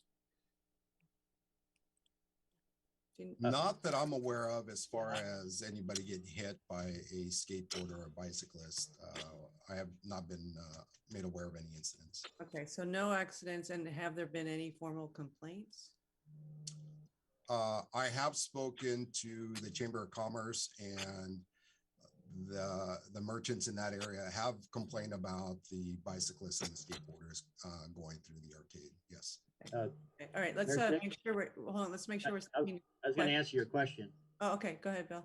Not that I'm aware of as far as anybody getting hit by a skateboarder or a bicyclist. I have not been made aware of any incidents. Okay, so no accidents. And have there been any formal complaints? I have spoken to the Chamber of Commerce, and the merchants in that area have complained about the bicyclists and the skateboarders going through the arcade. Yes. Okay. All right. Let's make sure we're hold on. Let's make sure we're. I was going to answer your question. Oh, okay. Go ahead, Bill.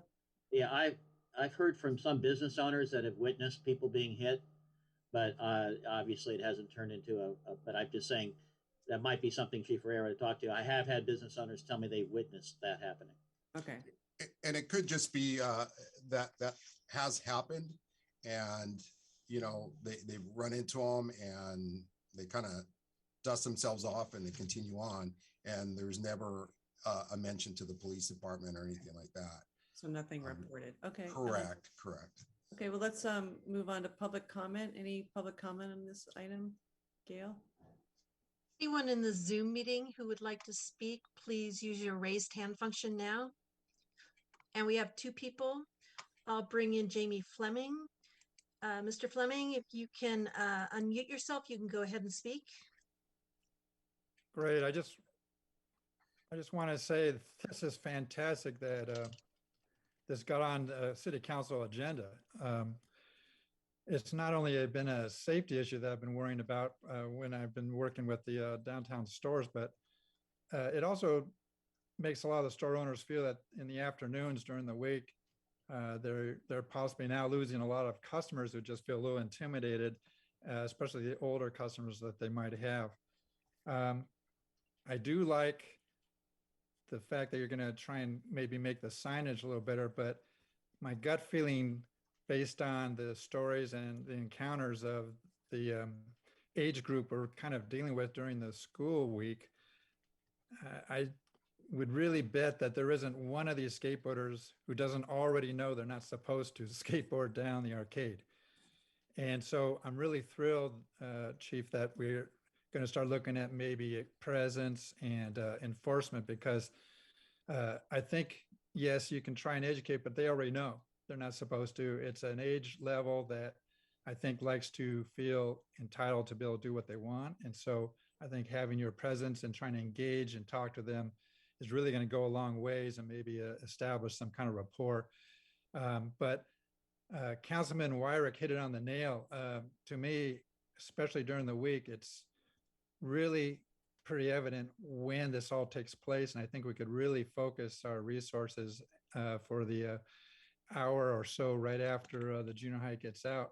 Yeah, I've heard from some business owners that have witnessed people being hit, but obviously it hasn't turned into but I'm just saying that might be something Chief Herrera to talk to. I have had business owners tell me they witnessed that happening. Okay. And it could just be that has happened, and they run into them and they kind of dust themselves off and they continue on, and there's never a mention to the police department or anything like that. So nothing reported. Okay. Correct. Okay, well, let's move on to public comment. Any public comment on this item, Gail? Anyone in the Zoom meeting who would like to speak, please use your raised hand function now. And we have two people. I'll bring in Jamie Fleming. Mr. Fleming, if you can unmute yourself, you can go ahead and speak. Great. I just want to say this is fantastic that this got on the city council agenda. It's not only been a safety issue that I've been worrying about when I've been working with the downtown stores, but it also makes a lot of the store owners feel that in the afternoons during the week, they're possibly now losing a lot of customers who just feel a little intimidated, especially the older customers that they might have. I do like the fact that you're going to try and maybe make the signage a little better, but my gut feeling based on the stories and the encounters of the age group we're kind of dealing with during the school week, I would really bet that there isn't one of these skateboarders who doesn't already know they're not supposed to skateboard down the arcade. And so I'm really thrilled, Chief, that we're going to start looking at maybe presence and enforcement, because I think, yes, you can try and educate, but they already know they're not supposed to. It's an age level that I think likes to feel entitled to be able to do what they want. And so I think having your presence and trying to engage and talk to them is really going to go a long ways and maybe establish some kind of rapport. But Councilman Weirich hit it on the nail. To me, especially during the week, it's really pretty evident when this all takes place. And I think we could really focus our resources for the hour or so right after the junior high gets out,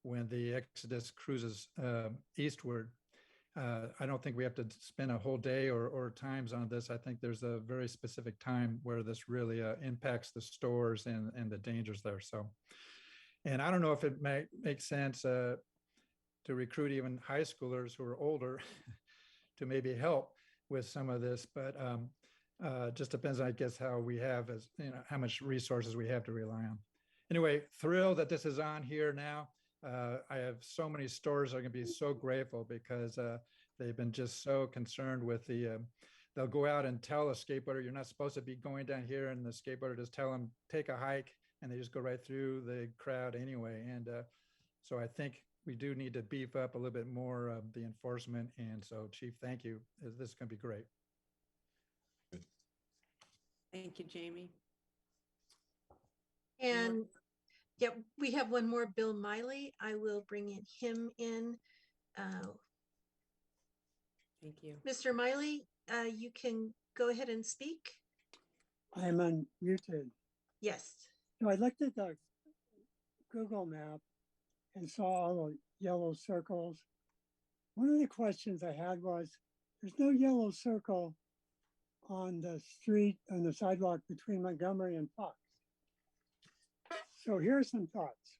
when the exodus cruises eastward. I don't think we have to spend a whole day or times on this. I think there's a very specific time where this really impacts the stores and the dangers there. So, and I don't know if it makes sense to recruit even high schoolers who are older to maybe help with some of this, but just depends, I guess, how we have, as you know, how much resources we have to rely on. Anyway, thrilled that this is on here now. I have so many stores that are going to be so grateful, because they've been just so concerned with they'll go out and tell a skateboarder, you're not supposed to be going down here, and the skateboarder just tell them, take a hike, and they just go right through the crowd anyway. And so I think we do need to beef up a little bit more of the enforcement. And so, Chief, thank you. This is going to be great. Thank you, Jamie. And yeah, we have one more, Bill Miley. I will bring him in. Thank you. Mr. Miley, you can go ahead and speak. I'm unmuted. Yes. So I looked at the Google map and saw all the yellow circles. One of the questions I had was, there's no yellow circle on the street, on the sidewalk between Montgomery and Fox. So here are some thoughts.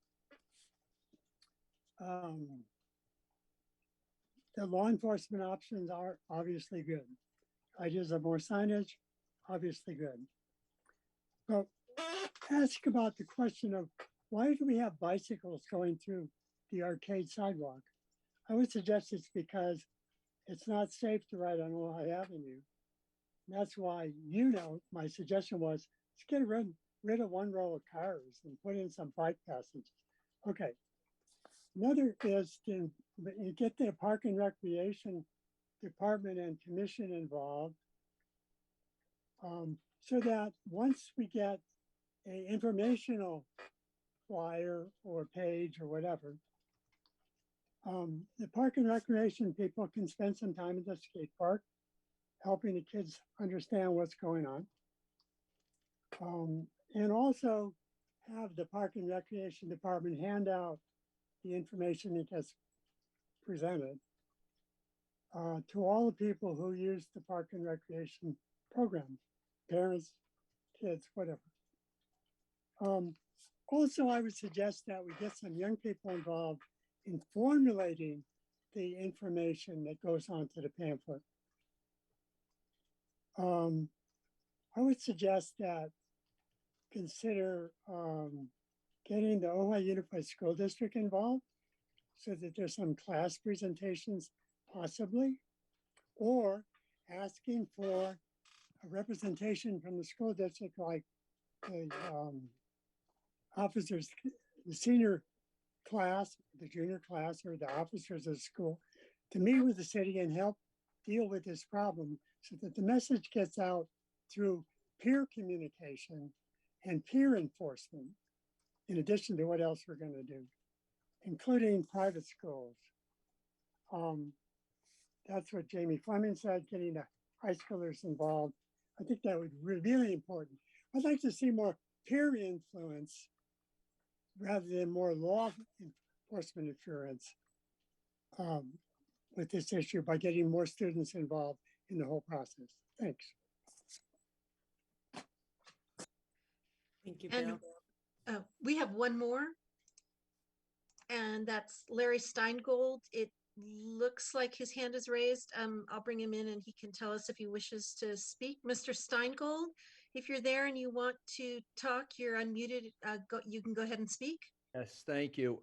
The law enforcement options are obviously good. Ideas of more signage, obviously good. But ask about the question of, why do we have bicycles going through the arcade sidewalk? I would suggest it's because it's not safe to ride on Ojai Avenue. And that's why, my suggestion was, let's get rid of one row of cars and put in some bike passages. Okay. Another is to get the Park and Recreation Department and Commission involved, so that once we get an informational flyer or page or whatever, the Park and Recreation people can spend some time at the skate park, helping the kids understand what's going on. And also have the Park and Recreation Department hand out the information that gets presented to all the people who use the Park and Recreation program, parents, kids, whatever. Also, I would suggest that we get some young people involved in formulating the information that goes onto the pamphlet. I would suggest that consider getting the Ojai Unified School District involved, so that there's some class presentations possibly, or asking for a representation from the school district, like the officers, the senior class, the junior class, or the officers of the school to meet with the city and help deal with this problem so that the message gets out through peer communication and peer enforcement, in addition to what else we're going to do, including private schools. That's what Jamie Fleming said, getting the high schoolers involved. I think that would be really important. I'd like to see more peer influence rather than more law enforcement interference with this issue by getting more students involved in the whole process. Thanks. Thank you, And Bill. we have one more, and that's Larry Steingold. It looks like his hand is raised. I'll bring him in and he can tell us if he wishes to speak. Mr. Steingold, if you're there and you want to talk, you're unmuted. You can go ahead and speak. Yes, thank you.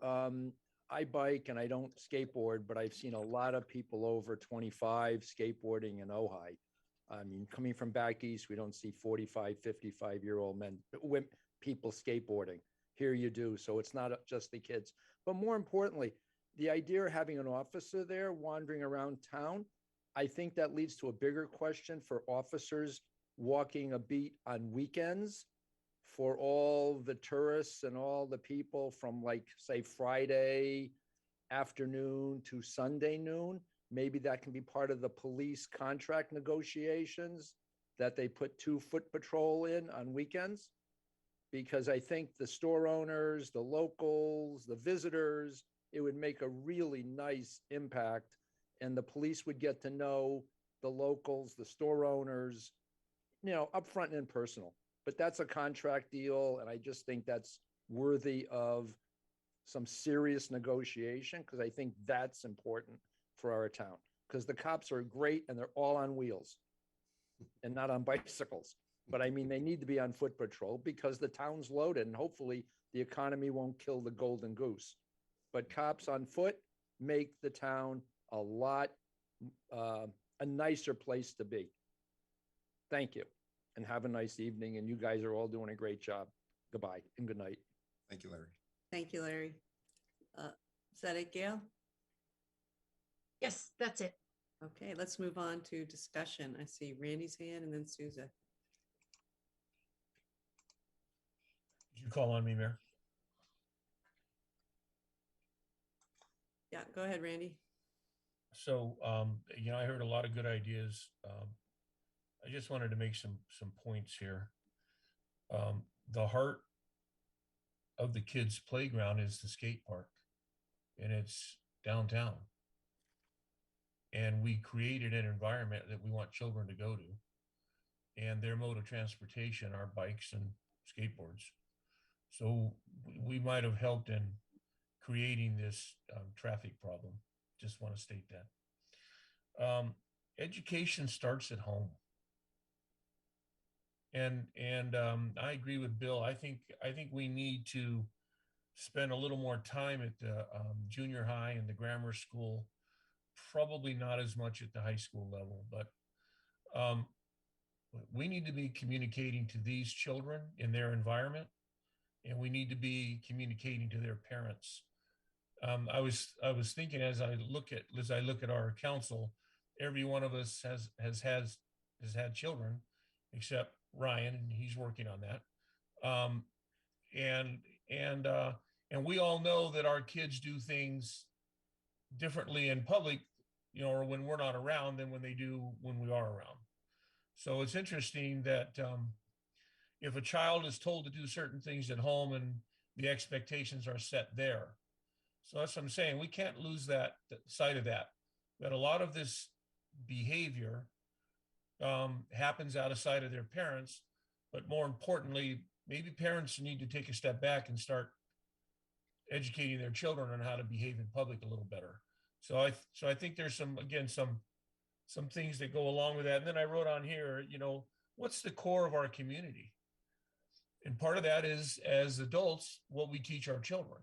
I bike and I don't skateboard, but I've seen a lot of people over 25 skateboarding in Ojai. I mean, coming from back east, we don't see 45, 55-year-old men, women, people skateboarding. Here you do. So it's not just the kids. But more importantly, the idea of having an officer there wandering around town, I think that leads to a bigger question for officers walking a beat on weekends for all the tourists and all the people from, like, say, Friday afternoon to Sunday noon. Maybe that can be part of the police contract negotiations, that they put 2 foot patrol in on weekends. Because I think the store owners, the locals, the visitors, it would make a really nice impact, and the police would get to know the locals, the store owners, you know, upfront and personal. But that's a contract deal, and I just think that's worthy of some serious negotiation, because I think that's important for our town, because the cops are great and they're all on wheels and not on bicycles. But I mean, they need to be on foot patrol because the town's loaded, and hopefully the economy won't kill the golden goose. But cops on foot make the town a lot, a nicer place to be. Thank you, and have a nice evening. And you guys are all doing a great job. Goodbye and good night. Thank you, Larry. Thank you, Larry. Is that it, Gail? Yes, that's it. Okay, let's move on to discussion. I see Randy's hand and then Souza. Did you call on me, Mayor? Yeah, go ahead, Randy. So, you know, I heard a lot of good ideas. I just wanted to make some points here. The heart of the kids' playground is the skate park, and it's downtown. And we created an environment that we want children to go to, and their mode of transportation are bikes and skateboards. So we might have helped in creating this traffic problem. Just want to state that. Education starts at home. And I agree with Bill. I think we need to spend a little more time at the junior high and the grammar school. Probably not as much at the high school level, but we need to be communicating to these children in their environment, and we need to be communicating to their parents. I was thinking as I look at our council, every one of us has had children, except Ryan, and he's working on that. And we all know that our kids do things differently in public, you know, or when we're not around than when they do when we are around. So it's interesting that if a child is told to do certain things at home and the expectations are set there. So that's what I'm saying. We can't lose that sight of that a lot of this behavior happens out of sight of their parents, but more importantly, maybe parents need to take a step back and start educating their children on how to behave in public a little better. So I think there's some things that go along with that. And then I wrote on here, you know, what's the core of our community? And part of that is, as adults, what we teach our children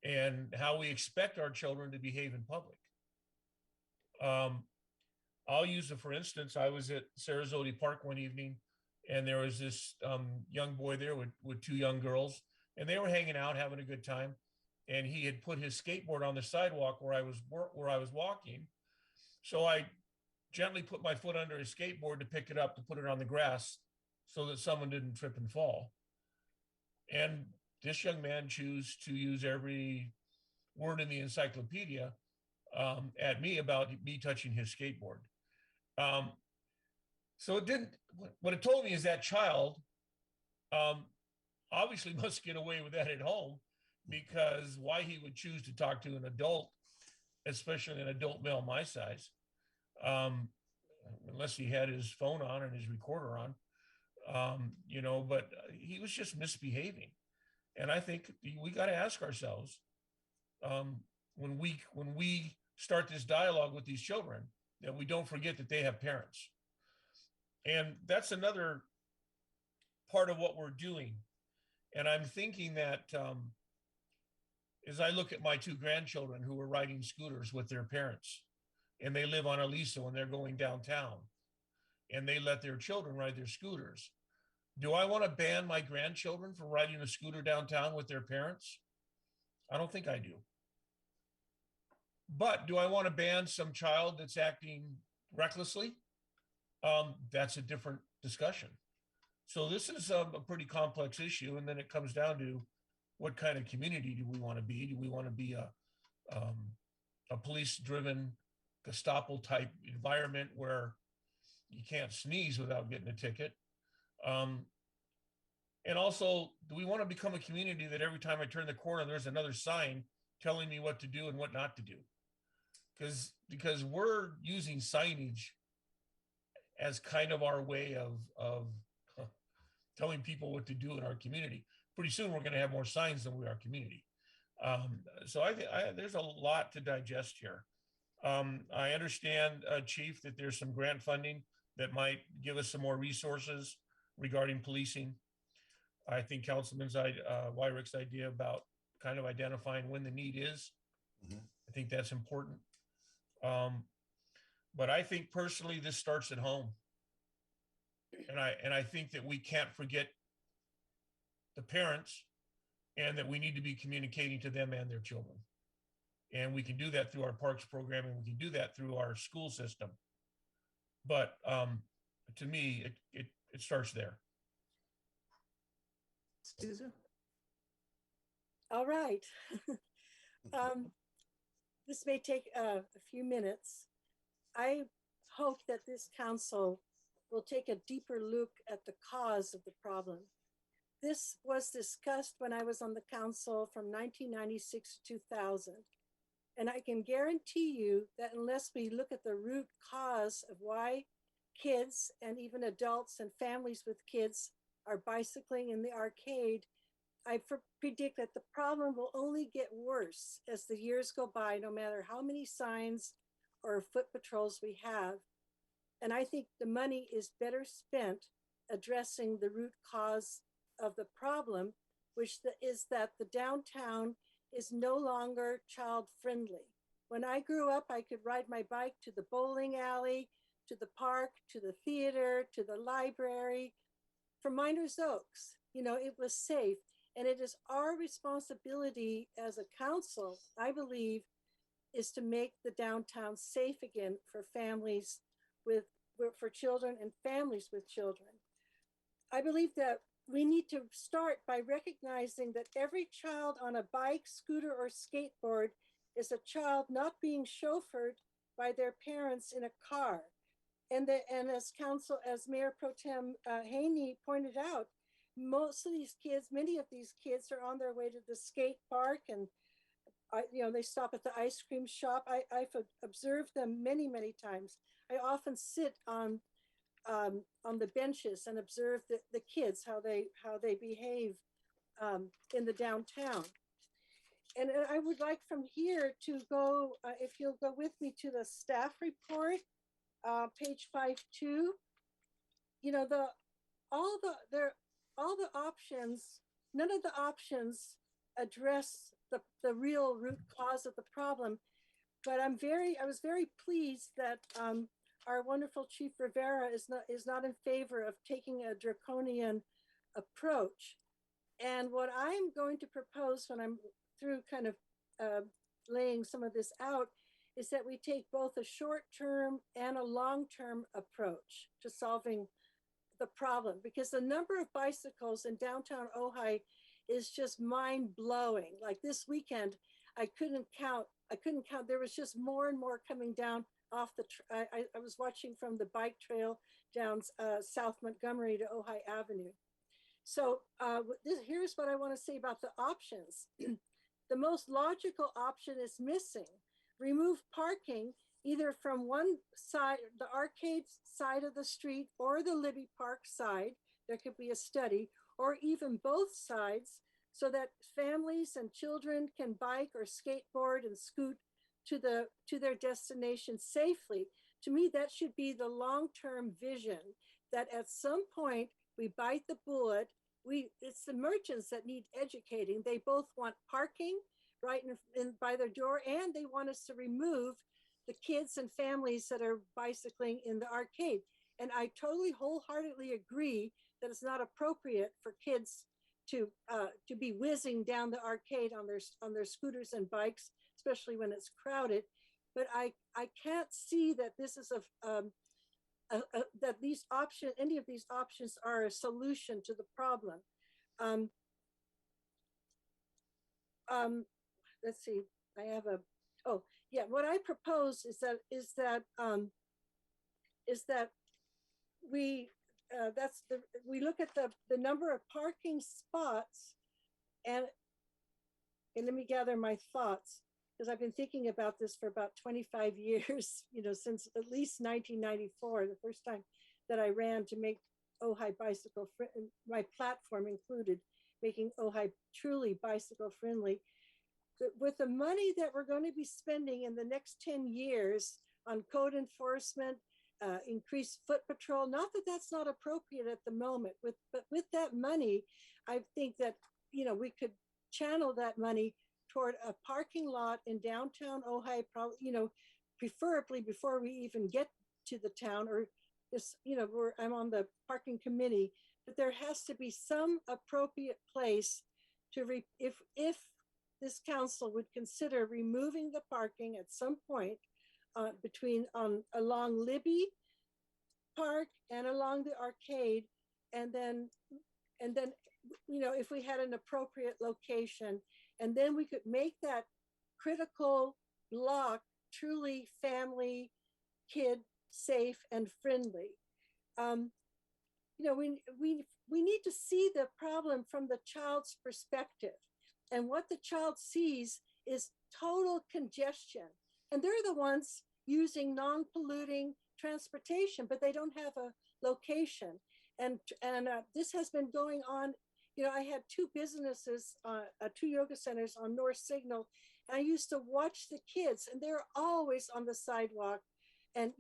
and how we expect our children to behave in public. I'll use it for instance. I was at Sarasota Park one evening, and there was this young boy there with two young girls, and they were hanging out, having a good time. And he had put his skateboard on the sidewalk where I was walking. So I gently put my foot under his skateboard to pick it up to put it on the grass so that someone didn't trip and fall. And this young man chose to use every word in the encyclopedia at me about me touching his skateboard. So it didn't, what it told me is that child obviously must get away with that at home, because why he would choose to talk to an adult, especially an adult male my size, unless he had his phone on and his recorder on, you know, but he was just misbehaving. And I think we got to ask ourselves, when we start this dialogue with these children, that we don't forget that they have parents. And that's another part of what we're doing. And I'm thinking that as I look at my two grandchildren who are riding scooters with their parents, and they live on Aliso and they're going downtown, and they let their children ride their scooters. Do I want to ban my grandchildren from riding a scooter downtown with their parents? I don't think I do. But do I want to ban some child that's acting recklessly? That's a different discussion. So this is a pretty complex issue. And then it comes down to what kind of community do we want to be? Do we want to be a police-driven Gestapo type environment where you can't sneeze without getting a ticket? And also, do we want to become a community that every time I turn the corner, there's another sign telling me what to do and what not to do? Because we're using signage as kind of our way of telling people what to do in our community. Pretty soon, we're going to have more signs than we are community. So there's a lot to digest here. I understand, Chief, that there's some grant funding that might give us some more resources regarding policing. I think Councilman Weirich's idea about kind of identifying when the need is, I think that's important. But I think personally, this starts at home. And I think that we can't forget the parents, and that we need to be communicating to them and their children. And we can do that through our parks program, and we can do that through our school system. But to me, it starts there. Susan? All right. This may take a few minutes. I hope that this council will take a deeper look at the cause of the problem. This was discussed when I was on the council from 1996 to 2000. And I can guarantee you that unless we look at the root cause of why kids and even adults and families with kids are bicycling in the arcade, I predict that the problem will only get worse as the years go by, no matter how many signs or foot patrols we have. And I think the money is better spent addressing the root cause of the problem, which is that the downtown is no longer child friendly. When I grew up, I could ride my bike to the bowling alley, to the park, to the theater, to the library. From Miners Oaks, you know, it was safe. And it is our responsibility as a council, I believe, is to make the downtown safe again for families for children and families with children. I believe that we need to start by recognizing that every child on a bike, scooter, or skateboard is a child not being chauffeured by their parents in a car. And as Mayor Pro Tem Haney pointed out, most of these kids, many of these kids are on their way to the skate park, and they stop at the ice cream shop. I've observed them many, many times. I often sit on the benches and observe the kids, how they behave in the downtown. And I would like from here to go, if you'll go with me to the staff report, page 5.2. You know, all the options, none of the options address the real root cause of the problem. But I was very pleased that our wonderful Chief Rivera is not in favor of taking a draconian approach. And what I'm going to propose when I'm through kind of laying some of this out is that we take both a short-term and a long-term approach to solving the problem, because the number of bicycles in downtown Ojai is just mind-blowing. Like this weekend, I couldn't count. There was just more and more coming down off the, I was watching from the bike trail down South Montgomery to Ojai Avenue. So here's what I want to say about the options. The most logical option is missing. Remove parking either from one side, the arcade side of the street, or the Libby Park side. There could be a study, or even both sides, so that families and children can bike or skateboard and scoot to their destination safely. To me, that should be the long-term vision, that at some point we bite the bullet. It's the merchants that need educating. They both want parking right in by their door, and they want us to remove the kids and families that are bicycling in the arcade. And I totally wholeheartedly agree that it's not appropriate for kids to be whizzing down the arcade on their scooters and bikes, especially when it's crowded. But I can't see that this is that any of these options are a solution to the problem. Let's see, I have what I propose is that we look at the number of parking spots, and let me gather my thoughts, because I've been thinking about this for about 25 years, since at least 1994, the first time that I ran to make Ojai bicycle friendly, my platform included making Ojai truly bicycle friendly. With the money that we're going to be spending in the next 10 years on code enforcement, increased foot patrol, not that that's not appropriate at the moment, but with that money, I think that, we could channel that money toward a parking lot in downtown Ojai, probably, preferably before we even get to the town, or this, I'm on the parking committee, but there has to be some appropriate place to, if this council would consider removing the parking at some point along Libby Park and along the arcade, and then if we had an appropriate location, and then we could make that critical block truly family, kid safe and friendly. We need to see the problem from the child's perspective. And what the child sees is total congestion. And they're the ones using non-polluting transportation, but they don't have a location. And this has been going on. I had two businesses, two yoga centers on North Signal. And I used to watch the kids, and they're always on the sidewalk and,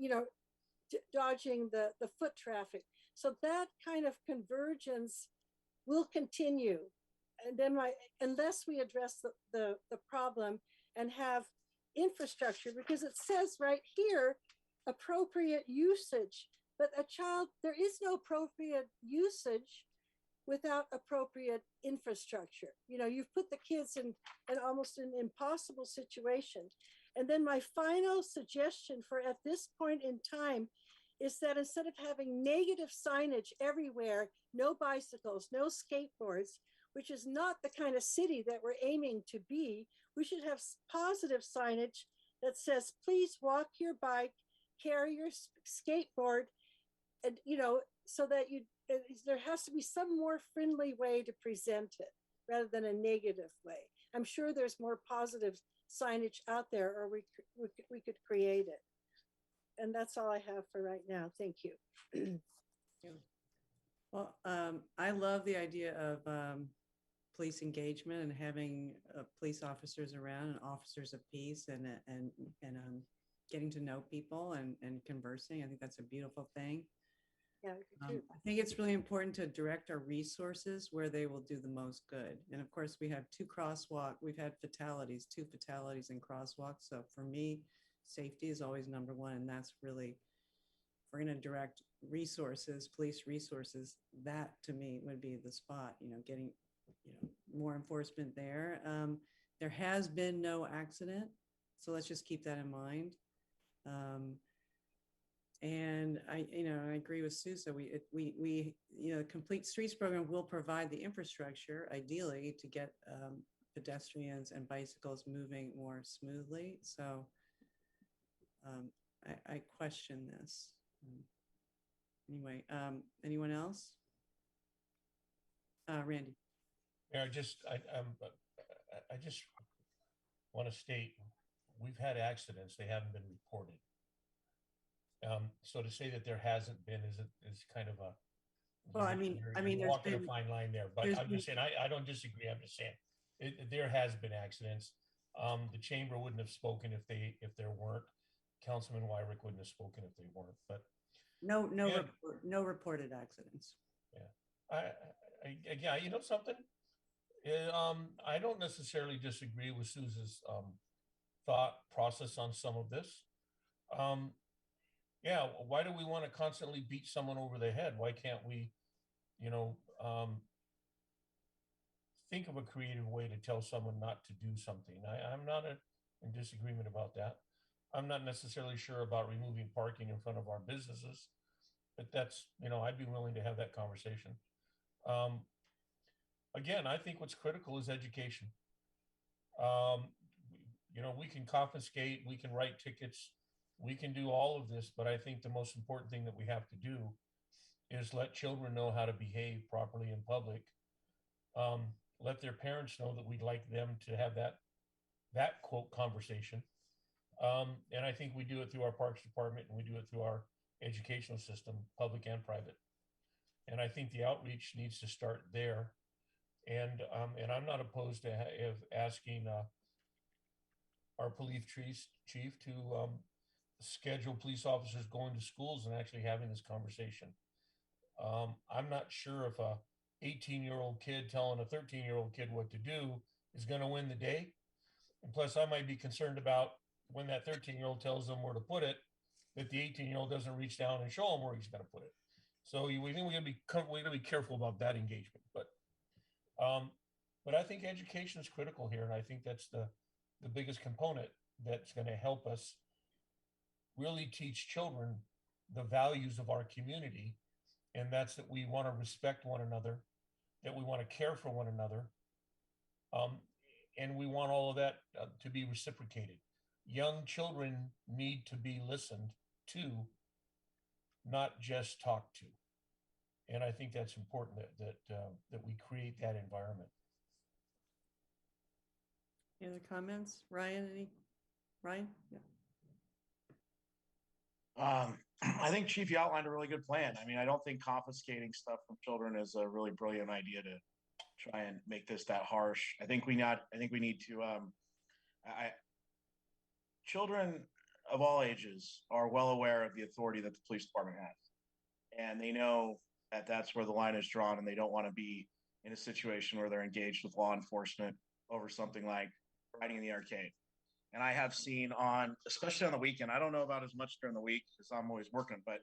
dodging the foot traffic. So that kind of convergence will continue. And then unless we address the problem and have infrastructure, because it says right here, appropriate usage, but there is no appropriate usage without appropriate infrastructure. You've put the kids in almost an impossible situation. And then my final suggestion for at this point in time is that instead of having negative signage everywhere, no bicycles, no skateboards, which is not the kind of city that we're aiming to be, we should have positive signage that says, please walk your bike, carry your skateboard, and, so that there has to be some more friendly way to present it rather than a negative way. I'm sure there's more positive signage out there, or we could create it. And that's all I have for right now. Thank you. Well, I love the idea of police engagement and having police officers around and officers of peace and getting to know people and conversing. I think that's a beautiful thing. Yeah, I think it's really important to direct our resources where they will do the most good. And of course, we have we've had two fatalities in crosswalks. So for me, safety is always number one. And that's really we're going to direct resources, police resources, that to me would be the spot, getting, more enforcement there. There has been no accident, so let's just keep that in mind. And I agree with Sousa. We Complete Streets program will provide the infrastructure, ideally, to get pedestrians and bicycles moving more smoothly. So I question this. Anyway, anyone else? Randy. Yeah, I just want to state, we've had accidents, they haven't been reported. So to say that there hasn't been is kind of a, well, I mean, you're walking a fine line there, but I'm just saying, I don't disagree. I'm just saying there has been accidents. The chamber wouldn't have spoken if there weren't. Councilman Weirich wouldn't have spoken if they weren't, but no reported accidents. Yeah, yeah, you know something? I don't necessarily disagree with Sousa's thought process on some of this. Yeah, why do we want to constantly beat someone over the head? Why can't we, think of a creative way to tell someone not to do something? I'm not in disagreement about that. I'm not necessarily sure about removing parking in front of our businesses, but that's, I'd be willing to have that conversation. Again, I think what's critical is education. We can confiscate, we can write tickets, we can do all of this, but I think the most important thing that we have to do is let children know how to behave properly in public. Let their parents know that we'd like them to have that quote conversation. And I think we do it through our Parks Department, and we do it through our educational system, public and private. And I think the outreach needs to start there. And I'm not opposed to asking our police chief to schedule police officers going to schools and actually having this conversation. I'm not sure if a 18-year-old kid telling a 13-year-old kid what to do is going to win the day. And plus, I might be concerned about when that 13-year-old tells them where to put it, that the 18-year-old doesn't reach down and show him where he's going to put it. So we think we're going to be careful about that engagement. But I think education is critical here, and I think that's the biggest component that's going to help us really teach children the values of our community, and that's that we want to respect one another, that we want to care for one another, and we want all of that to be reciprocated. Young children need to be listened to, not just talked to, and I think that's important that we create that environment. Any other comments, Ryan? Ryan? Yeah. I think Chief, you outlined a really good plan. I mean, I don't think confiscating stuff from children is a really brilliant idea to try and make this that harsh. I think we need to. Children of all ages are well aware of the authority that the police department has, and they know that that's where the line is drawn, and they don't want to be in a situation where they're engaged with law enforcement over something like riding in the arcade. And I have seen especially on the weekend, I don't know about as much during the week because I'm always working, but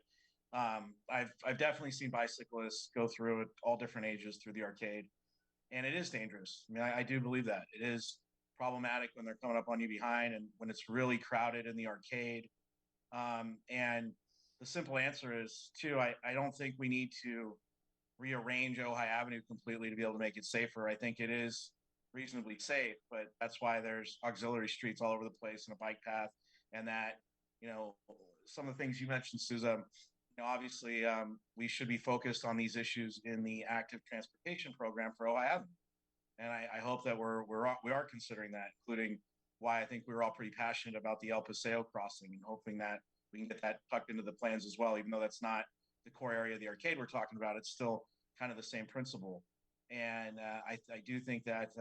I've definitely seen bicyclists go through at all different ages through the arcade, and it is dangerous. I mean, I do believe that it is problematic when they're coming up on you behind and when it's really crowded in the arcade. And the simple answer is, too, I don't think we need to rearrange Ojai Avenue completely to be able to make it safer. I think it is reasonably safe, but that's why there's auxiliary streets all over the place and a bike path, and that, some of the things you mentioned, Sousa, obviously we should be focused on these issues in the active transportation program for Ojai Avenue. And I hope that we are considering that, including why I think we were all pretty passionate about the El Paseo crossing, and hoping that we can get that tucked into the plans as well, even though that's not the core area of the arcade we're talking about. It's still kind of the same principle. And I do think that,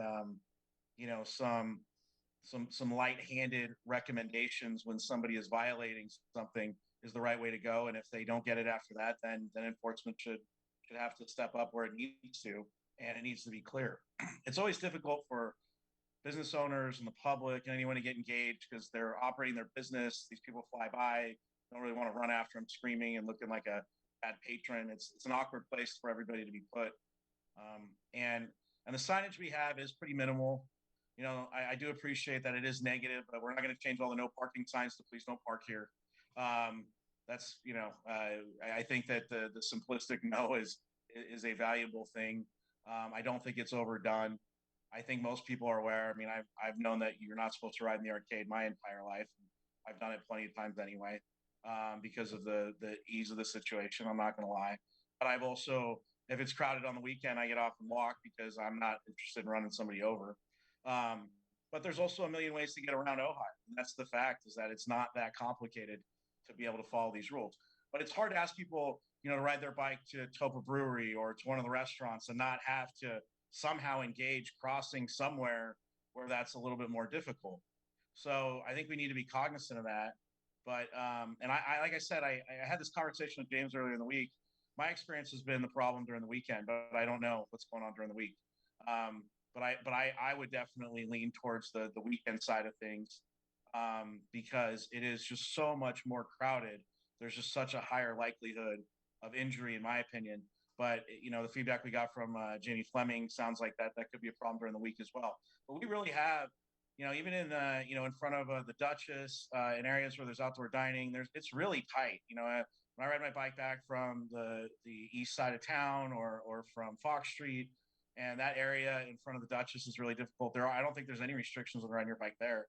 some light-handed recommendations when somebody is violating something is the right way to go. And if they don't get it after that, then enforcement should have to step up where it needs to, and it needs to be clear. It's always difficult for business owners and the public and anyone to get engaged because they're operating their business. These people fly by, don't really want to run after them screaming and looking like a bad patron. It's an awkward place for everybody to be put. And the signage we have is pretty minimal. You know, I do appreciate that it is negative, but we're not going to change all the no parking signs to please don't park here. That's, you know, I think that the simplistic no is a valuable thing. I don't think it's overdone. I think most people are aware. I mean, I've known that you're not supposed to ride in the arcade my entire life. I've done it plenty of times anyway, because of the ease of the situation. I'm not going to lie. But I've also, if it's crowded on the weekend, I get off and walk because I'm not interested in running somebody over. But there's also a million ways to get around Ojai. And that's the fact, is that it's not that complicated to be able to follow these rules. But it's hard to ask people, you know, to ride their bike to Topa Brewery or to one of the restaurants and not have to somehow engage crossing somewhere where that's a little bit more difficult. So I think we need to be cognizant of that. But, and I like I said, I had this conversation with James earlier in the week. My experience has been the problem during the weekend, but I don't know what's going on during the week. But I would definitely lean towards the weekend side of things, because it is just so much more crowded. There's just such a higher likelihood of injury, in my opinion. But, you know, the feedback we got from Jamie Fleming sounds like that could be a problem during the week as well. But we really have, you know, even in you know, in front of the Duchess, in areas where there's outdoor dining, it's really tight. You know, when I ride my bike back from the east side of town or from Fox Street, and that area in front of the Duchess is really difficult. I don't think there's any restrictions on riding your bike there.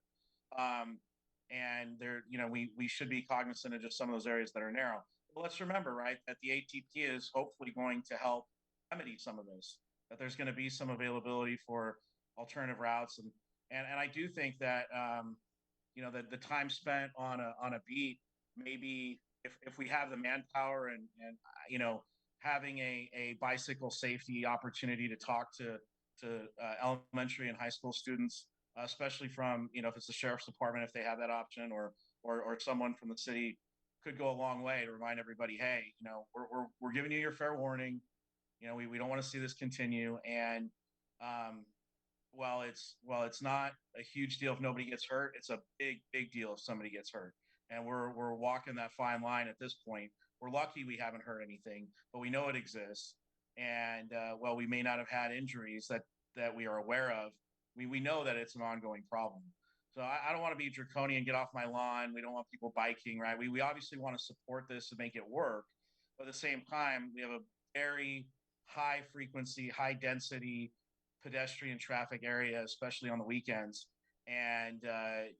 And there, you know, we should be cognizant of just some of those areas that are narrow. But let's remember, right, that the ATP is hopefully going to help remedy some of this, that there's going to be some availability for alternative routes. And I do think that, you know, that the time spent on a beat, maybe if we have the manpower and you know, having a bicycle safety opportunity to talk to elementary and high school students, especially from, you know, if it's the sheriff's department, if they have that option, or someone from the city, could go a long way to remind everybody, hey, you know, we're giving you your fair warning. You know, we don't want to see this continue. And while it's not a huge deal if nobody gets hurt, it's a big deal if somebody gets hurt. And we're walking that fine line at this point. We're lucky we haven't heard anything, but we know it exists. And while we may not have had injuries that we are aware of, we know that it's an ongoing problem. So I don't want to be draconian, get off my lawn. We don't want people biking, right? We obviously want to support this and make it work. But at the same time, we have a very high frequency, high density pedestrian traffic area, especially on the weekends. And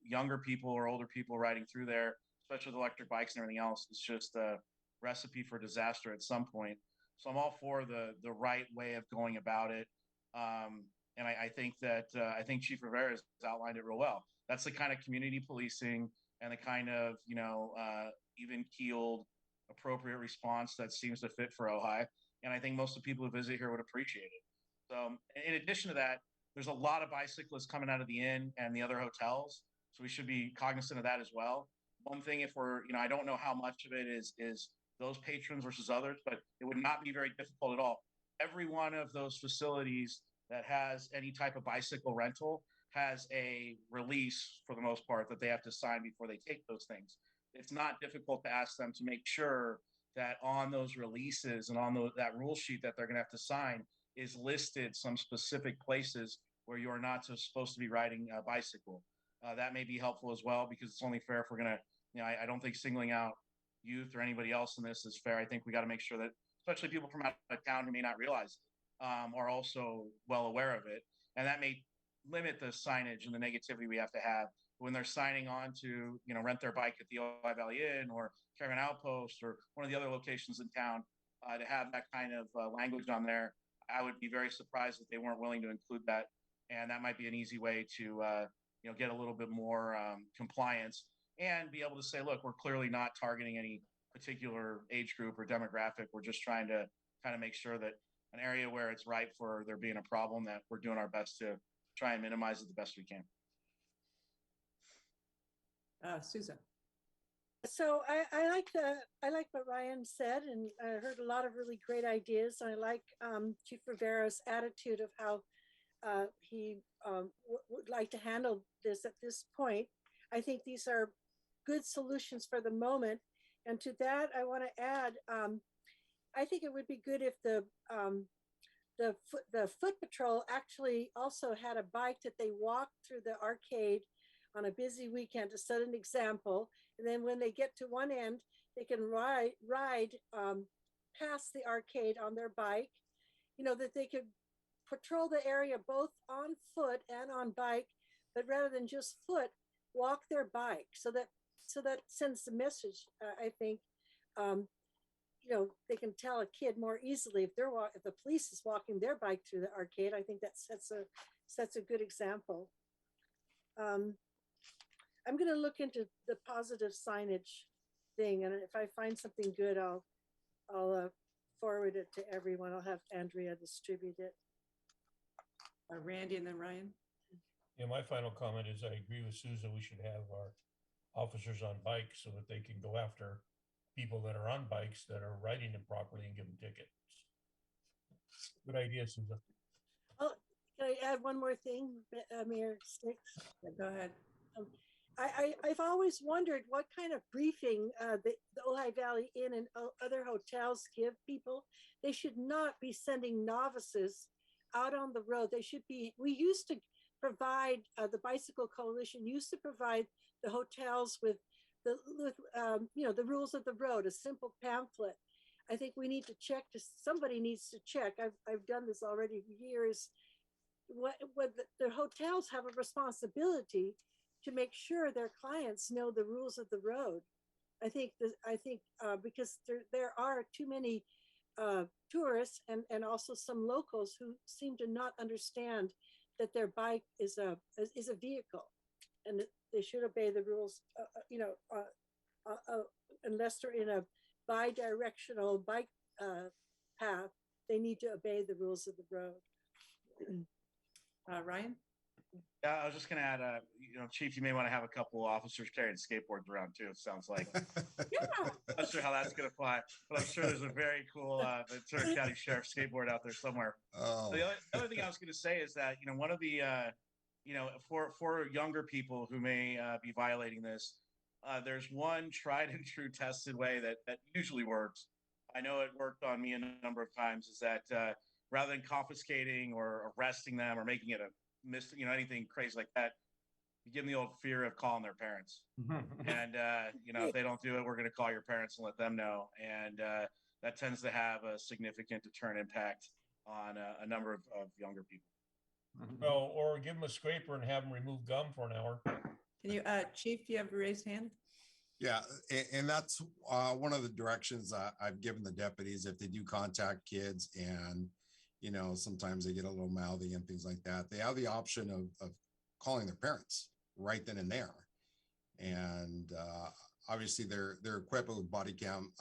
younger people or older people riding through there, especially with electric bikes and everything else, it's just a recipe for disaster at some point. So I'm all for the right way of going about it. And I think that I think Chief Rivera has outlined it real well. That's the kind of community policing and the kind of, you know, even keeled, appropriate response that seems to fit for Ojai. And I think most of the people who visit here would appreciate it. So in addition to that, there's a lot of bicyclists coming out of the inn and the other hotels. So we should be cognizant of that as well. One thing, if we're, you know, I don't know how much of it is those patrons versus others, but it would not be very difficult at all. Every one of those facilities that has any type of bicycle rental has a release, for the most part, that they have to sign before they take those things. It's not difficult to ask them to make sure that on those releases and on that rule sheet that they're going to have to sign is listed some specific places where you are not supposed to be riding a bicycle. That may be helpful as well, because it's only fair if we're going to, you know, I don't think singling out youth or anybody else in this is fair. I think we got to make sure that, especially people from out of town who may not realize it, are also well aware of it. And that may limit the signage and the negativity we have to have when they're signing on to, you know, rent their bike at the Ojai Valley Inn or Caravan Outpost or one of the other locations in town, to have that kind of language on there. I would be very surprised if they weren't willing to include that. And that might be an easy way to, you know, get a little bit more compliance and be able to say, look, we're clearly not targeting any particular age group or demographic. We're just trying to kind of make sure that an area where it's ripe for there being a problem, that we're doing our best to try and minimize it the best we can. Susan. So I like what Ryan said, and I heard a lot of really great ideas. And I like Chief Rivera's attitude of how he would like to handle this at this point. I think these are good solutions for the moment. And to that, I want to add, I think it would be good if the foot patrol actually also had a bike that they walk through the arcade on a busy weekend to set an example. And then when they get to one end, they can ride past the arcade on their bike, you know, that they could patrol the area both on foot and on bike, but rather than just foot, walk their bike. So that sends the message, I think, you know, they can tell a kid more easily if if the police is walking their bike through the arcade. I think that sets a good example. I'm going to look into the positive signage thing, and if I find something good, I'll forward it to everyone. I'll have Andrea distribute it. Randy and then Ryan. Yeah, my final comment is I agree with Susan. We should have our officers on bikes so that they can go after people that are on bikes that are riding improperly and give them tickets. Good idea, Susan. Oh, can I add one more thing, Mayor Sticks? Yeah, go ahead. I've always wondered what kind of briefing the Ojai Valley Inn and other hotels give people. They should not be sending novices out on the road. They should be, we used to provide, the Bicycle Coalition used to provide the hotels with you know, the rules of the road, a simple pamphlet. I think we need to check, somebody needs to check. I've done this already for years. What the hotels have a responsibility to make sure their clients know the rules of the road. I think because there are too many tourists and also some locals who seem to not understand that their bike is a vehicle, and they should obey the rules. You know, unless they're in a bi-directional bike path, they need to obey the rules of the road. Ryan? Yeah, I was just going to add, you know, Chief, you may want to have a couple of officers carrying skateboards around too. It sounds like. Yeah. I'm not sure how that's going to fly, but I'm sure there's a very cool Ventura County Sheriff skateboard out there somewhere. Oh. The other thing I was going to say is that, you know, one of the, you know, for younger people who may be violating this, there's one tried and true tested way that usually works. I know it worked on me a number of times, is that rather than confiscating or arresting them or making it you know, anything crazy like that, you give them the old fear of calling their parents. And, you know, if they don't do it, we're going to call your parents and let them know. And that tends to have a significant deterrent impact on a number of younger people. Well, or give them a scraper and have them remove gum for an hour. Can you, Chief, do you have a raised hand? Yeah, and that's one of the directions I've given the deputies. If they do contact kids and, you know, sometimes they get a little mouthy and things like that, they have the option of calling their parents right then and there. And obviously they're equipped with body cam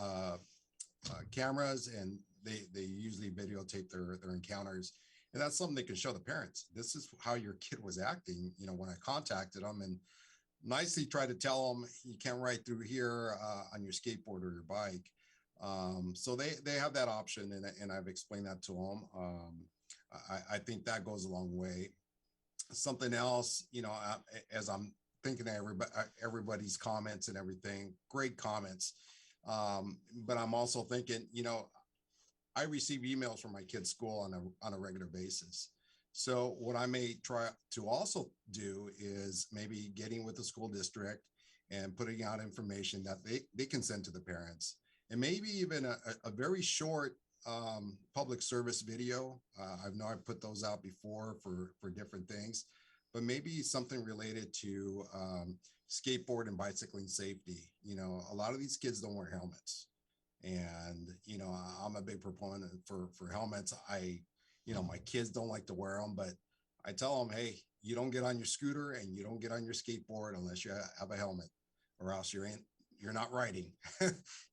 cameras, and they usually videotape their encounters. And that's something they can show the parents. This is how your kid was acting, you know, when I contacted them, and nicely try to tell them you can't ride through here on your skateboard or your bike. So they have that option, and I've explained that to them. I think that goes a long way. Something else, you know, as I'm thinking of everybody's comments and everything, great comments. But I'm also thinking, you know, I receive emails from my kids' school on a regular basis. So what I may try to also do is maybe getting with the school district and putting out information that they can send to the parents, and maybe even a very short public service video. I've put those out before for different things, but maybe something related to skateboard and bicycling safety. You know, a lot of these kids don't wear helmets, and, you know, I'm a big proponent for helmets. You know, my kids don't like to wear them, but I tell them, hey, you don't get on your scooter and you don't get on your skateboard unless you have a helmet, or else you're not riding.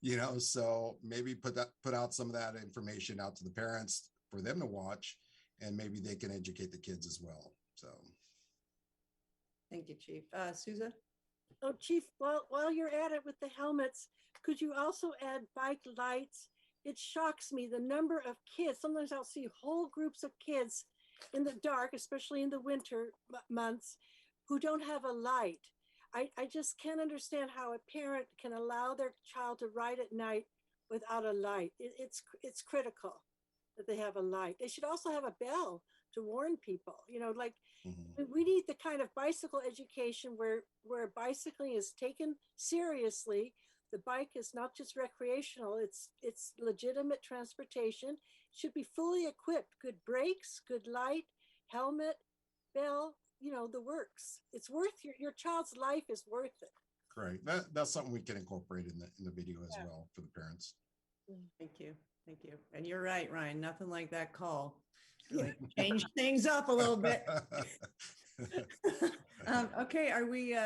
You know, so maybe put out some of that information out to the parents for them to watch, and maybe they can educate the kids as well. So thank you, Chief. Susan? Oh, Chief, while you're at it with the helmets, could you also add bike lights? It shocks me the number of kids. Sometimes I'll see whole groups of kids in the dark, especially in the winter months, who don't have a light. I just can't understand how a parent can allow their child to ride at night without a light. It's critical that they have a light. They should also have a bell to warn people, like we need the kind of bicycle education where bicycling is taken seriously. The bike is not just recreational, it's legitimate transportation. It should be fully equipped, good brakes, good light, helmet, bell, the works. It's worth your child's life is worth it. Great. That's something we can incorporate in the video as well for the parents. Thank you. Thank you. And you're right, Ryan, nothing like that call. Really change things up a little bit. Okay, are we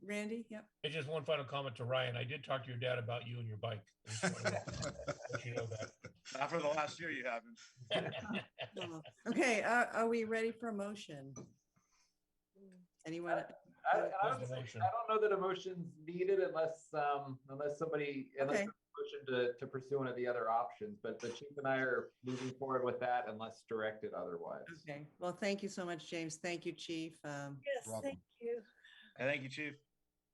Randy? Yep. Hey, just one final comment to Ryan. I did talk to your dad about you and your bike. I just wanted to let you know that. Not for the last year, you haven't. Okay, are we ready for a motion? Anyone? Honestly, I don't know that a motion's needed unless somebody unless there's a motion to pursue one of the other options. But the chief and I are moving forward with that unless directed otherwise. Okay. Well, thank you so much, James. Thank you, Chief. Yes, thank you. And thank you, Chief.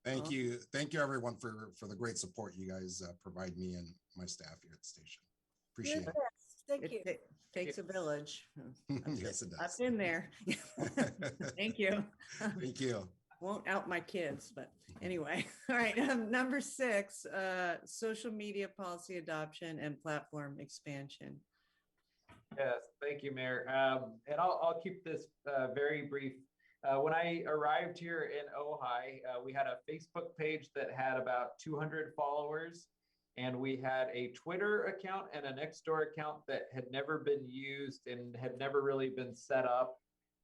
Thank you. Thank you, everyone, for the great support you guys provide me and my staff here at the station. Appreciate it. Thank you. It takes a village. Yes, it does. I've been there. Thank you. Thank you. Won't out my kids, but anyway. All right. Number 6, social media policy adoption and platform expansion. Yes, thank you, Mayor. And I'll keep this very brief. When I arrived here in Ojai, we had a Facebook page that had about 200 followers, and we had a Twitter account and a Nextdoor account that had never been used and had never really been set up.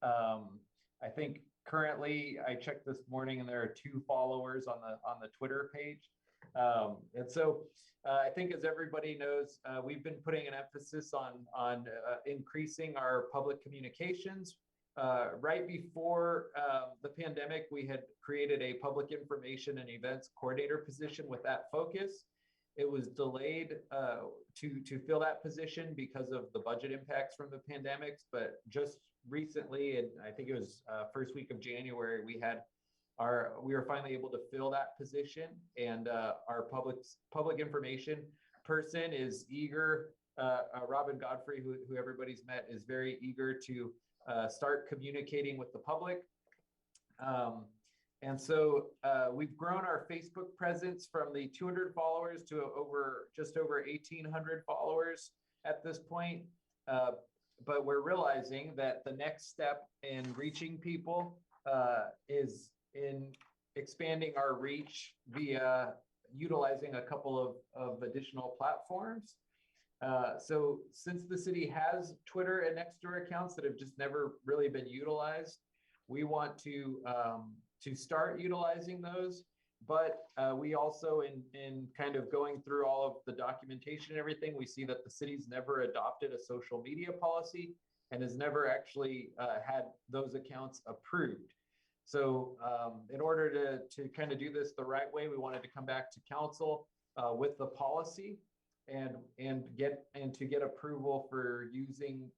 I think currently, I checked this morning, and there are 2 followers on the Twitter page. And so I think, as everybody knows, we've been putting an emphasis on increasing our public communications. Right before the pandemic, we had created a public information and events coordinator position with that focus. It was delayed to fill that position because of the budget impacts from the pandemics, but just recently, and I think it was first week of January, we were finally able to fill that position, and our public information person is eager. Robin Godfrey, who everybody's met, is very eager to start communicating with the public. And so we've grown our Facebook presence from the 200 followers to just over 1,800 followers at this point. But we're realizing that the next step in reaching people is in expanding our reach via utilizing a couple of additional platforms. So since the city has Twitter and Nextdoor accounts that have just never really been utilized, we want to start utilizing those. But we also, in kind of going through all of the documentation and everything, we see that the city's never adopted a social media policy and has never actually had those accounts approved. So in order to kind of do this the right way, we wanted to come back to council with the policy and to get approval for using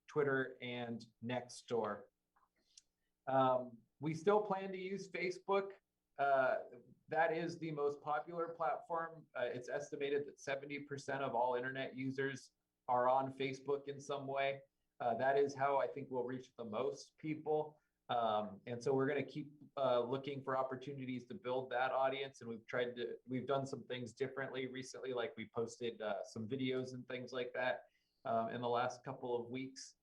Twitter and Nextdoor. We still plan to use Facebook. That is the most popular platform. It's estimated that 70% of all internet users are on Facebook in some way. That is how I think we'll reach the most people. And so we're going to keep looking for opportunities to build that audience. And we've done some things differently recently, like we posted some videos and things like that in the last couple of weeks.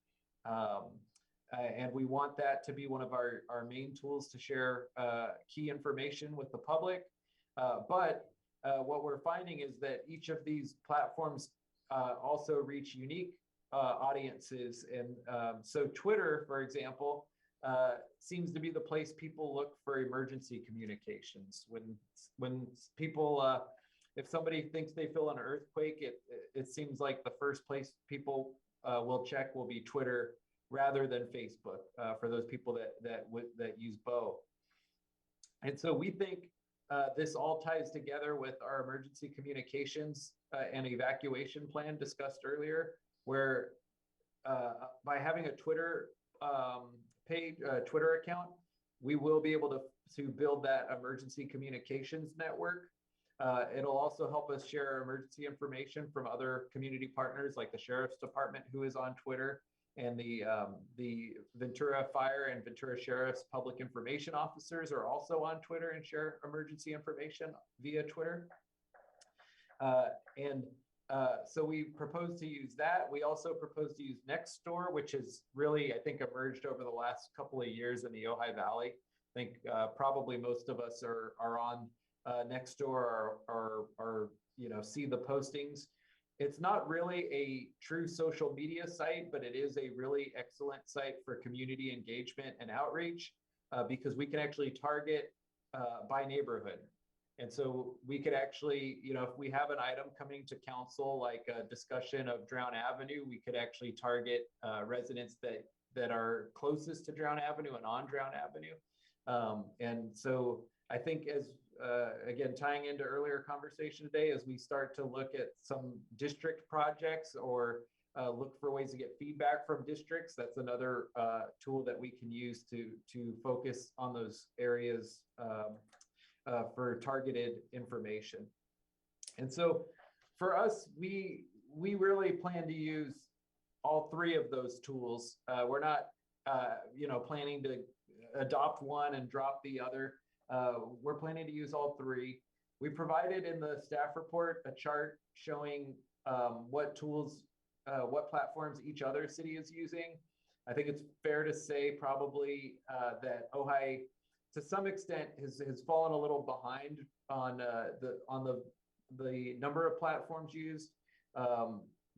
And we want that to be one of our main tools to share key information with the public. But what we're finding is that each of these platforms also reach unique audiences. And so Twitter, for example, seems to be the place people look for emergency communications. When people, if somebody thinks they feel an earthquake, it seems like the first place people will check will be Twitter rather than Facebook for those people that use both. And so we think this all ties together with our emergency communications and evacuation plan discussed earlier, where by having a Twitter page, Twitter account, we will be able to build that emergency communications network. It'll also help us share emergency information from other community partners like the Sheriff's Department, who is on Twitter, and the Ventura Fire and Ventura Sheriff's public information officers are also on Twitter and share emergency information via Twitter. So we propose to use that. We also propose to use Nextdoor, which has really, I think, emerged over the last couple of years in the Ojai Valley. I think probably most of us are on Nextdoor or see the postings. It's not really a true social media site, but it is a really excellent site for community engagement and outreach because we can actually target by neighborhood. And so we could actually, if we have an item coming to council, like a discussion of Drown Avenue, we could actually target residents that are closest to Drown Avenue and on Drown Avenue. And so I think again, tying into earlier conversation today, as we start to look at some district projects or look for ways to get feedback from districts, that's another tool that we can use to focus on those areas for targeted information. And so for us, we really plan to use all three of those tools. We're not planning to adopt one and drop the other. We're planning to use all three. We provided in the staff report a chart showing what tools, what platforms each other city is using. I think it's fair to say probably that Ojai, to some extent, has fallen a little behind on the number of platforms used.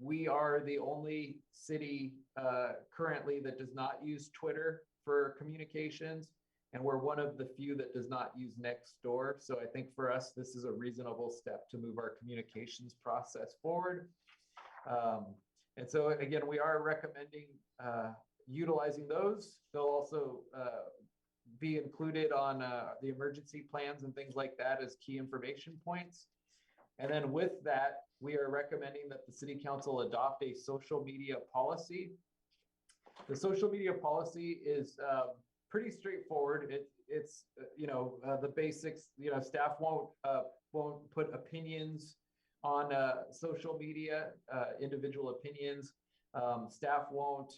We are the only city currently that does not use Twitter for communications, and we're one of the few that does not use Nextdoor. So I think for us, this is a reasonable step to move our communications process forward. And so again, we are recommending utilizing those. They'll also be included on the emergency plans and things like that as key information points. And then with that, we are recommending that the city council adopt a social media policy. The social media policy is pretty straightforward. It's the basics. Staff won't put opinions on social media, individual opinions. Staff won't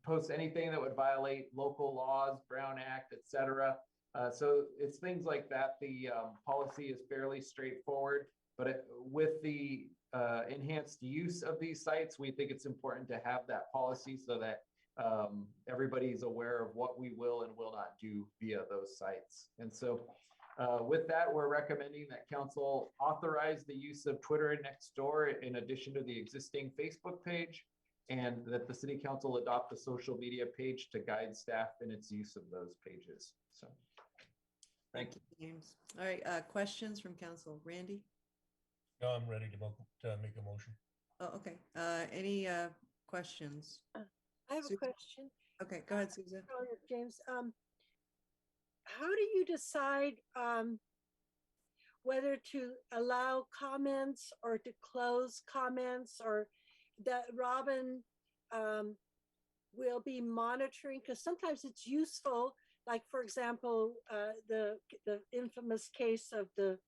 post anything that would violate local laws, Brown Act, etc. So it's things like that. The policy is fairly straightforward, but with the enhanced use of these sites, we think it's important to have that policy so that everybody is aware of what we will and will not do via those sites. And so with that, we're recommending that council authorize the use of Twitter and Nextdoor in addition to the existing Facebook page, and that the city council adopt a social media page to guide staff in its use of those pages. So thank you. James. All right, questions from council. Randy? No, I'm ready to make a motion. Oh, okay. Any questions? I have a question. Okay, go ahead, Susan. James, how do you decide whether to allow comments or to close comments, or that Robin will be monitoring? Because sometimes it's useful, like for example, the infamous case of the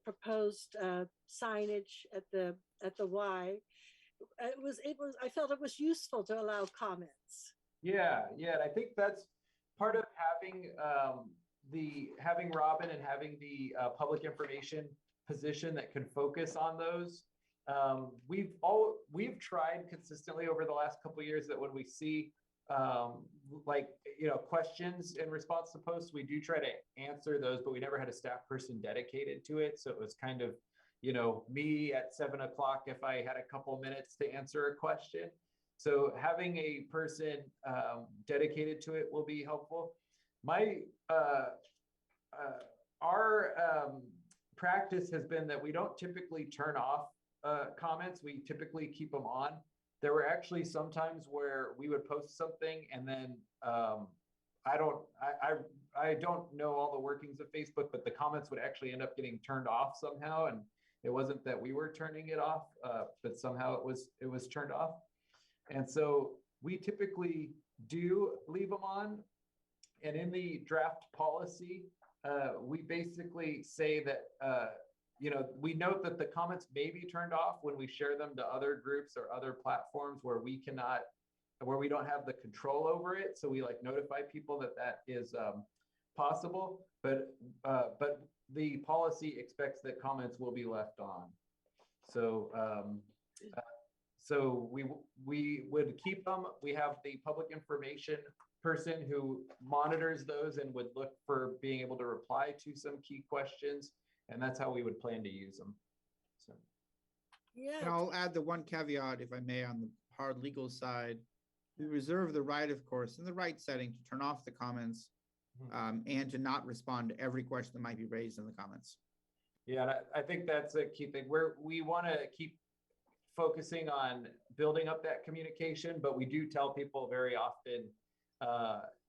proposed signage at the Y. I felt it was useful to allow comments. Yeah, and I think that's part of having Robin and having the public information position that can focus on those. We've tried consistently over the last couple of years that when we see questions in response to posts, we do try to answer those, but we never had a staff person dedicated to it. So it was kind of, me at 7 o'clock if I had a couple minutes to answer a question. So having a person dedicated to it will be helpful. Our practice has been that we don't typically turn off comments. We typically keep them on. There were actually some times where we would post something and then I don't know all the workings of Facebook, but the comments would actually end up getting turned off somehow. And it wasn't that we were turning it off, but somehow it was turned off. And so we typically do leave them on. And in the draft policy, we basically say that, we note that the comments may be turned off when we share them to other groups or other platforms where we don't have the control over it. So we like notify people that is possible, but the policy expects that comments will be left on. So we would keep them. We have the public information person who monitors those and would look for being able to reply to some key questions. And that's how we would plan to use them. So. Yeah. And I'll add the one caveat, if I may, on the hard legal side. We reserve the right, of course, in the right setting to turn off the comments and to not respond to every question that might be raised in the comments. Yeah, and I think that's a key thing. We want to keep focusing on building up that communication, but we do tell people very often,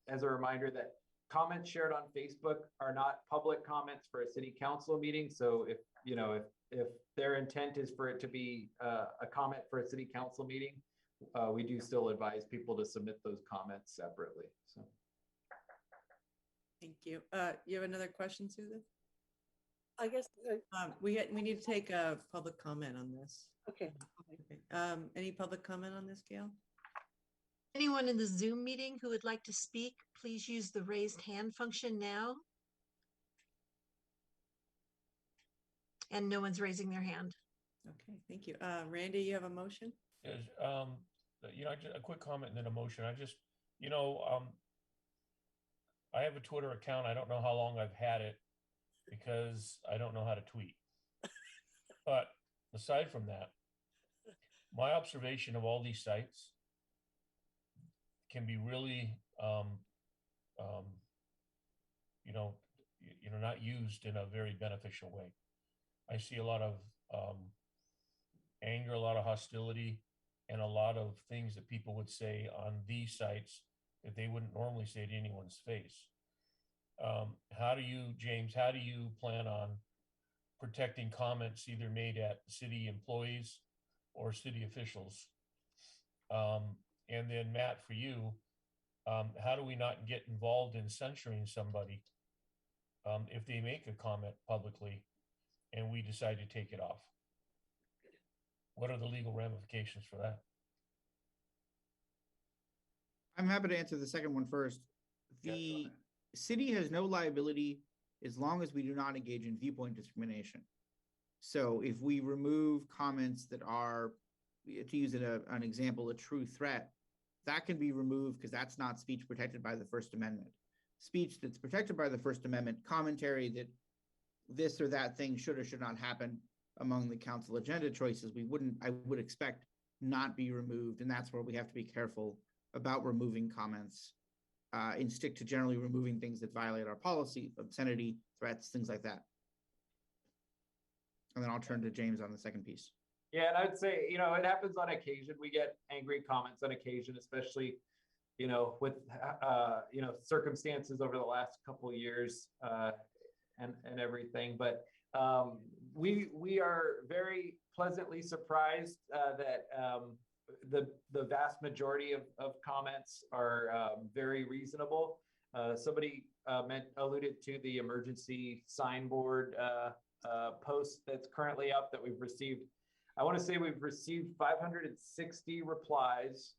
as a reminder, that comments shared on Facebook are not public comments for a city council meeting. So if their intent is for it to be a comment for a city council meeting, we do still advise people to submit those comments separately. So. Thank you. You have another question, Susan? I guess we need to take a public comment on this. Okay. Any public comment on this, Gail? Anyone in the Zoom meeting who would like to speak, please use the raised hand function now. And no one's raising their hand. Okay, thank you. Randy, you have a motion? Yes, just a quick comment and then a motion. I have a Twitter account. I don't know how long I've had it because I don't know how to tweet. But aside from that, my observation of all these sites can be really, not used in a very beneficial way. I see a lot of anger, a lot of hostility, and a lot of things that people would say on these sites that they wouldn't normally say to anyone's face. James, how do you plan on protecting comments either made at city employees or city officials? And then Matt, for you, how do we not get involved in censoring somebody if they make a comment publicly and we decide to take it off? What are the legal ramifications for that? I'm happy to answer the second one first. The city has no liability as long as we do not engage in viewpoint discrimination. So if we remove comments that are, to use an example, a true threat, that can be removed because that's not speech protected by the First Amendment. Speech that's protected by the First Amendment, commentary that this or that thing should or should not happen among the council agenda choices, I would expect not be removed. And that's where we have to be careful about removing comments and stick to generally removing things that violate our policy, obscenity, threats, things like that. And then I'll turn to James on the second piece. Yeah, and I'd say, it happens on occasion. We get angry comments on occasion, especially, with, circumstances over the last couple of years and everything. But we are very pleasantly surprised that the vast majority of comments are very reasonable. Somebody alluded to the emergency signboard post that's currently up that we've received. I want to say we've received 560 replies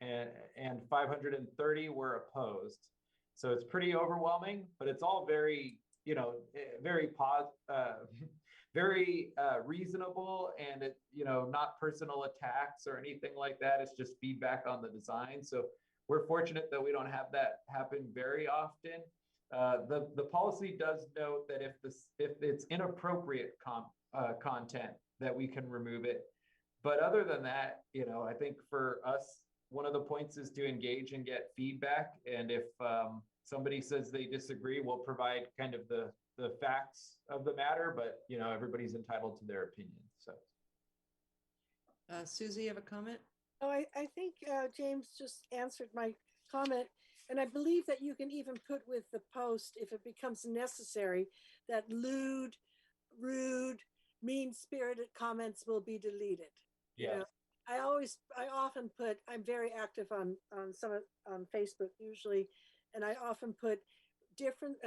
and 530 were opposed. So it's pretty overwhelming, but it's all very, very reasonable, and not personal attacks or anything like that. It's just feedback on the design. So we're fortunate that we don't have that happen very often. The policy does note that if it's inappropriate content, that we can remove it. But other than that, I think for us, one of the points is to engage and get feedback. And if somebody says they disagree, we'll provide kind of the facts of the matter, but everybody's entitled to their opinion. So Susie, you have a comment? Oh, I think James just answered my comment. And I believe that you can even put with the post, if it becomes necessary, that lewd, rude, mean-spirited comments will be deleted. Yeah. I often put, I'm very active on on Facebook usually, and I often put different,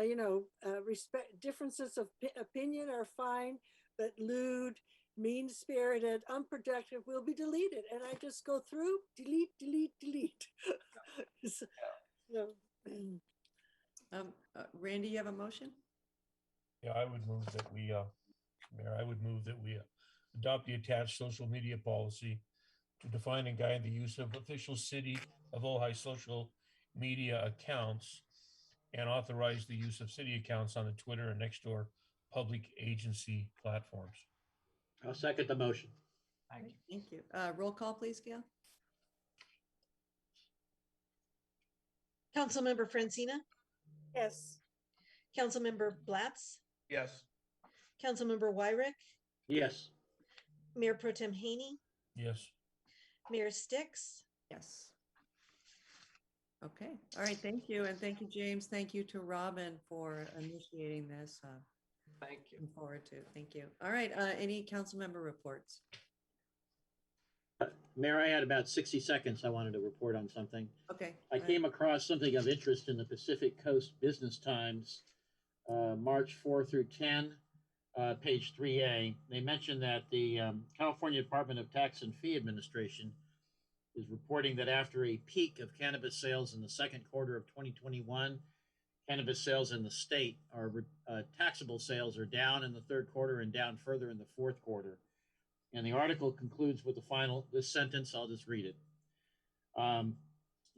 respect differences of opinion are fine, but lewd, mean-spirited, unproductive will be deleted. And I just go through, delete, delete, delete. So, Randy, you have a motion? Yeah, I would move that we, Mayor, I would move that we adopt the attached social media policy to define and guide the use of official city of Ojai social media accounts and authorize the use of city accounts on the Twitter and Nextdoor public agency platforms. I'll second the motion. Thank you. Thank you. Roll call, please, Gail. Councilmember Francina, yes. Councilmember Blatz, Yes. Councilmember Weirich, Yes. Mayor Pro Tem Haney, Yes. Mayor Sticks. Yes. Okay. All right. Thank you. And thank you, James. Thank you to Robin for initiating this. Thank you. Looking forward to. Thank you. All right. Any council member reports? Mayor, I had about 60 seconds. I wanted to report on something. Okay. I came across something of interest in the Pacific Coast Business Times, March 4 through 10, page 3A. They mentioned that the California Department of Tax and Fee Administration is reporting that after a peak of cannabis sales in the second quarter of 2021, cannabis sales in the state are taxable sales are down in the third quarter and down further in the fourth quarter. And the article concludes with this sentence. I'll just read it. The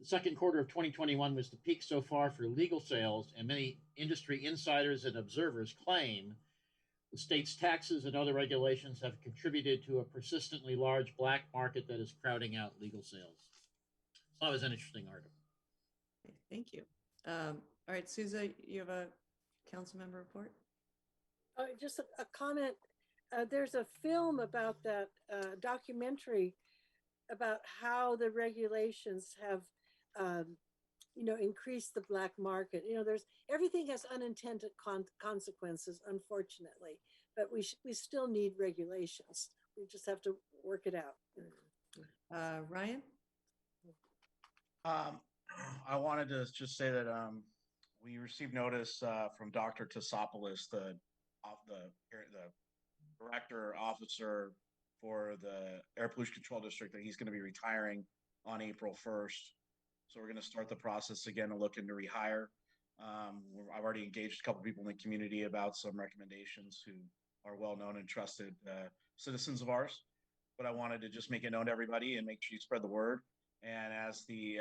second quarter of 2021 was the peak so far for legal sales, and many industry insiders and observers claim the state's taxes and other regulations have contributed to a persistently large black market that is crowding out legal sales. So that was an interesting article. Okay, thank you. All right, Souza, you have a council member report? Just a comment. There's a film about that documentary about how the regulations have, increased the black market. Everything has unintended consequences, unfortunately, but we still need regulations. We just have to work it out. Ryan? I wanted to just say that we received notice from Dr. Tassopoulos, the director officer for the Air Pollution Control District, that he's going to be retiring on April 1st. So we're going to start the process again and look into rehire. I've already engaged a couple people in the community about some recommendations who are well-known and trusted citizens of ours. But I wanted to just make it known to everybody and make sure you spread the word. And as the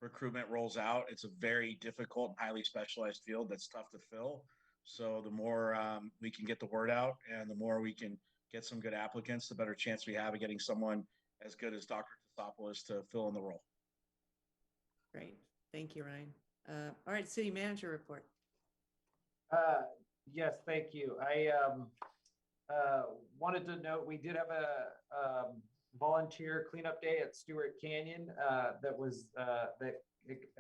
recruitment rolls out, it's a very difficult and highly specialized field that's tough to fill. So the more we can get the word out and the more we can get some good applicants, the better chance we have of getting someone as good as Dr. Tassopoulos to fill in the role. Great. Thank you, Ryan. All right, city manager report. Yes, thank you. I wanted to note we did have a volunteer cleanup day at Stewart Canyon that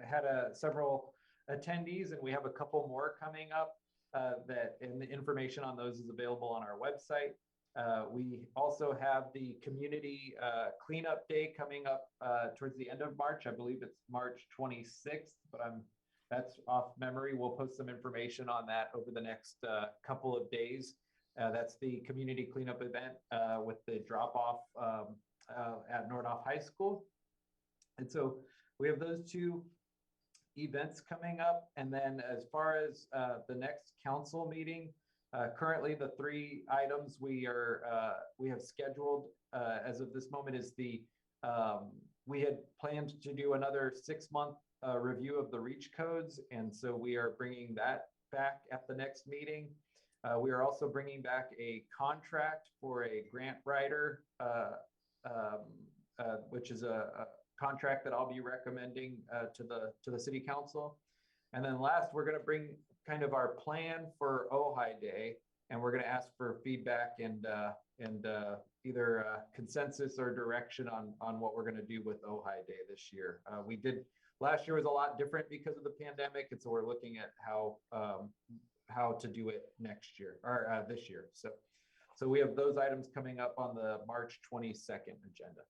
had several attendees, and we have a couple more coming up and the information on those is available on our website. We also have the community cleanup day coming up towards the end of March. I believe it's March 26th, but that's off memory. We'll post some information on that over the next couple of days. That's the community cleanup event with the drop-off at Nordoff High School. And so we have those two events coming up. And then as far as the next council meeting, currently the three items we have scheduled as of this moment is we had planned to do another 6-month review of the REACH codes. And so we are bringing that back at the next meeting. We are also bringing back a contract for a grant writer, which is a contract that I'll be recommending to the city council. And then last, we're going to bring kind of our plan for Ojai Day, and we're going to ask for feedback and either consensus or direction on what we're going to do with Ojai Day this year. Last year was a lot different because of the pandemic, and so we're looking at how to do it next year or this year. So So we have those items coming up on the March 22nd agenda.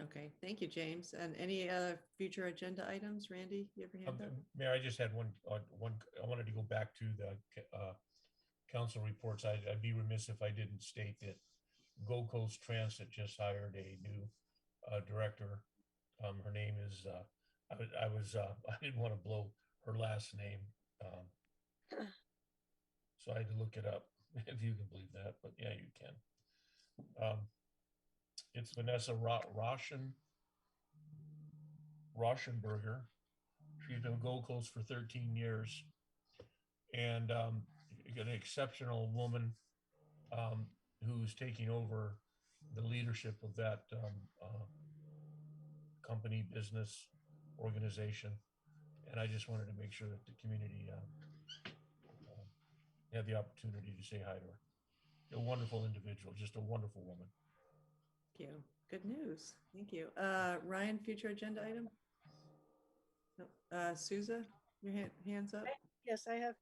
Okay, thank you, James. And any future agenda items? Randy, you ever hand up? Mayor, I just had one. I wanted to go back to the council reports. I'd be remiss if I didn't state that Gold Coast Transit just hired a new director. Her name is, I didn't want to blow her last name. So I had to look it up, if you can believe that, but yeah, you can. It's Vanessa Rauschenberger. She's been Gold Coast for 13 years. And an exceptional woman who's taking over the leadership of that company, business, organization. And I just wanted to make sure that the community had the opportunity to say hi to her. A wonderful individual, just a wonderful woman. Thank you. Good news. Thank you. Ryan, future agenda item? Souza, your hands up. Yes, I have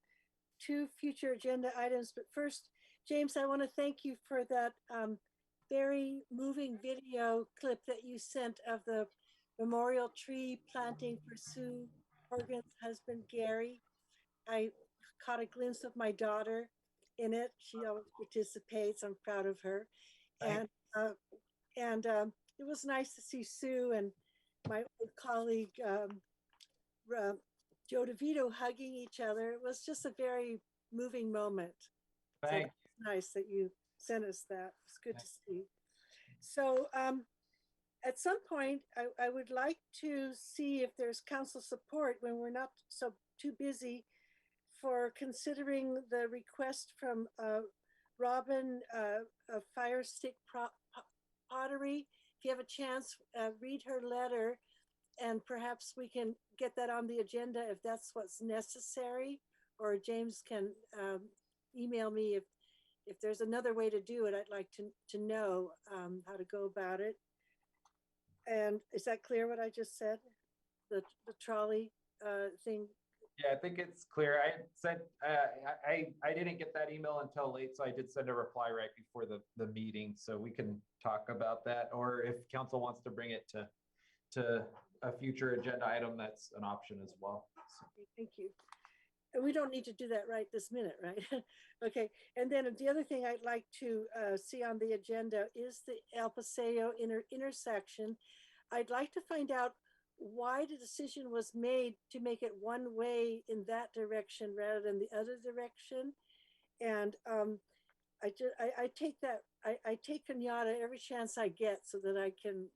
2 future agenda items, but first, James, I want to thank you for that very moving video clip that you sent of the memorial tree planting for Sue Horgan's husband, Gary. I caught a glimpse of my daughter in it. She always participates. I'm proud of her. And it was nice to see Sue and my old colleague, Joe DeVito, hugging each other. It was just a very moving moment. Thanks. So nice that you sent us that. It's good to see. So at some point, I would like to see if there's council support when we're not so too busy for considering the request from Robin of Fire Stick Pottery. If you have a chance, read her letter, and perhaps we can get that on the agenda if that's what's necessary, or James can email me if there's another way to do it. I'd like to know how to go about it. And is that clear what I just said? The trolley thing? Yeah, I think it's clear. I said I didn't get that email until late, so I did send a reply right before the meeting, so we can talk about that. Or if council wants to bring it to a future agenda item, that's an option as well. So. Thank you. And we don't need to do that right this minute, right? Okay. And then the other thing I'd like to see on the agenda is the El Paseo intersection. I'd like to find out why the decision was made to make it one way in that direction rather than the other direction. And I take Kenyatta every chance I get so that I can,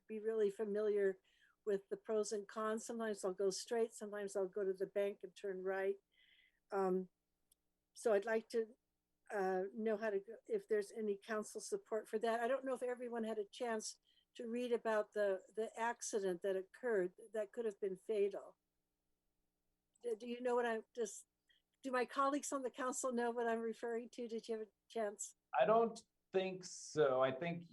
be really familiar with the pros and cons. Sometimes I'll go straight, sometimes I'll go to the bank and turn right. So I'd like to know how to go, if there's any council support for that. I don't know if everyone had a chance to read about the accident that occurred that could have been fatal. Do you know what do my colleagues on the council know what I'm referring to? Did you have a chance? I don't think so. I think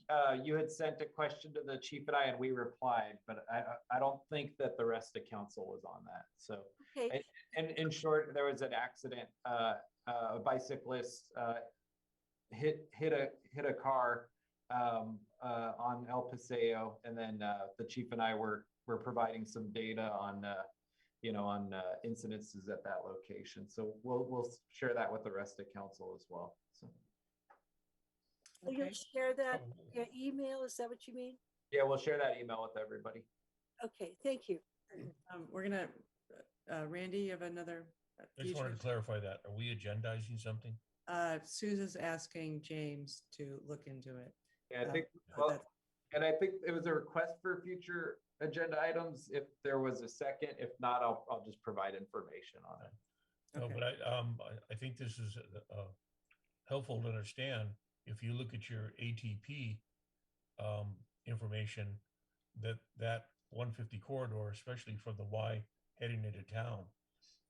you had sent a question to the chief and I, and we replied, but I don't think that the rest of council was on that. So, okay. And in short, there was an accident. A bicyclist hit a car on El Paseo, and then the chief and I were providing some data on incidences at that location. So we'll share that with the rest of council as well. So. Okay. You'll share that via email, is that what you mean? Yeah, we'll share that email with everybody. Okay, thank you. We're gonna, Randy, you have another. I just wanted to clarify that. Are we agendizing something? Susan's asking James to look into it. Yeah, I think, and I think it was a request for future agenda items. If there was a second, if not, I'll just provide information on it. Okay. No, but I think this is helpful to understand. If you look at your ATP information, that 150 corridor, especially from the Y heading into town,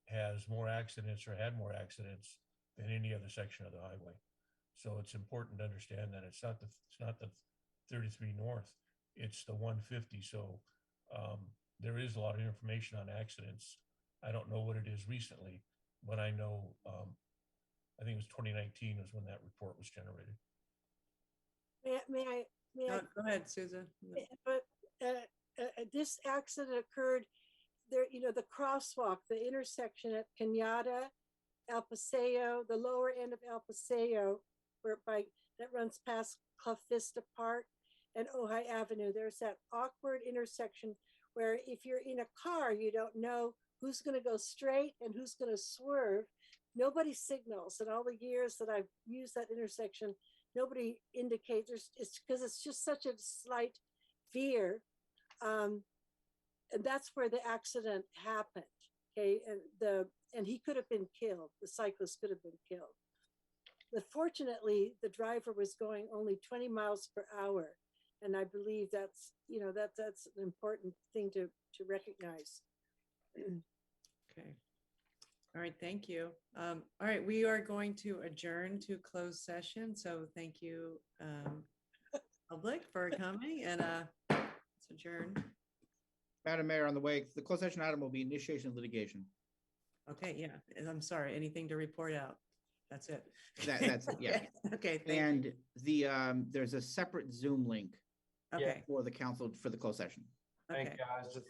has more accidents or had more accidents than any other section of the highway. So it's important to understand that it's not the 33 North, it's the 150. So there is a lot of information on accidents. I don't know what it is recently, but I know I think it was 2019 was when that report was generated. May I? Go ahead, Susan. But this accident occurred there, you know, the crosswalk, the intersection at Cañada, El Paseo, the lower end of El Paseo, that runs past Clough Vista Park and Ojai Avenue. There's that awkward intersection where if you're in a car, you don't know who's going to go straight and who's going to swerve. Nobody signals. In all the years that I've used that intersection, nobody indicates. It's because it's just such a slight veer. And that's where the accident happened. Okay, and he could have been killed. The cyclist could have been killed. But fortunately, the driver was going only 20 miles per hour, and I believe that's, you know, that's an important thing to recognize. Okay. All right, thank you. All right, we are going to adjourn to closed session. So thank you, public, for coming, and let's adjourn. Madam Mayor, on the way, the closed session item will be initiation of litigation. Okay, yeah, and I'm sorry, anything to report out? That's it. That's it, yeah. Okay, And there's a separate Zoom link okay. for the council for the closed session. Okay. Thank you, guys. Just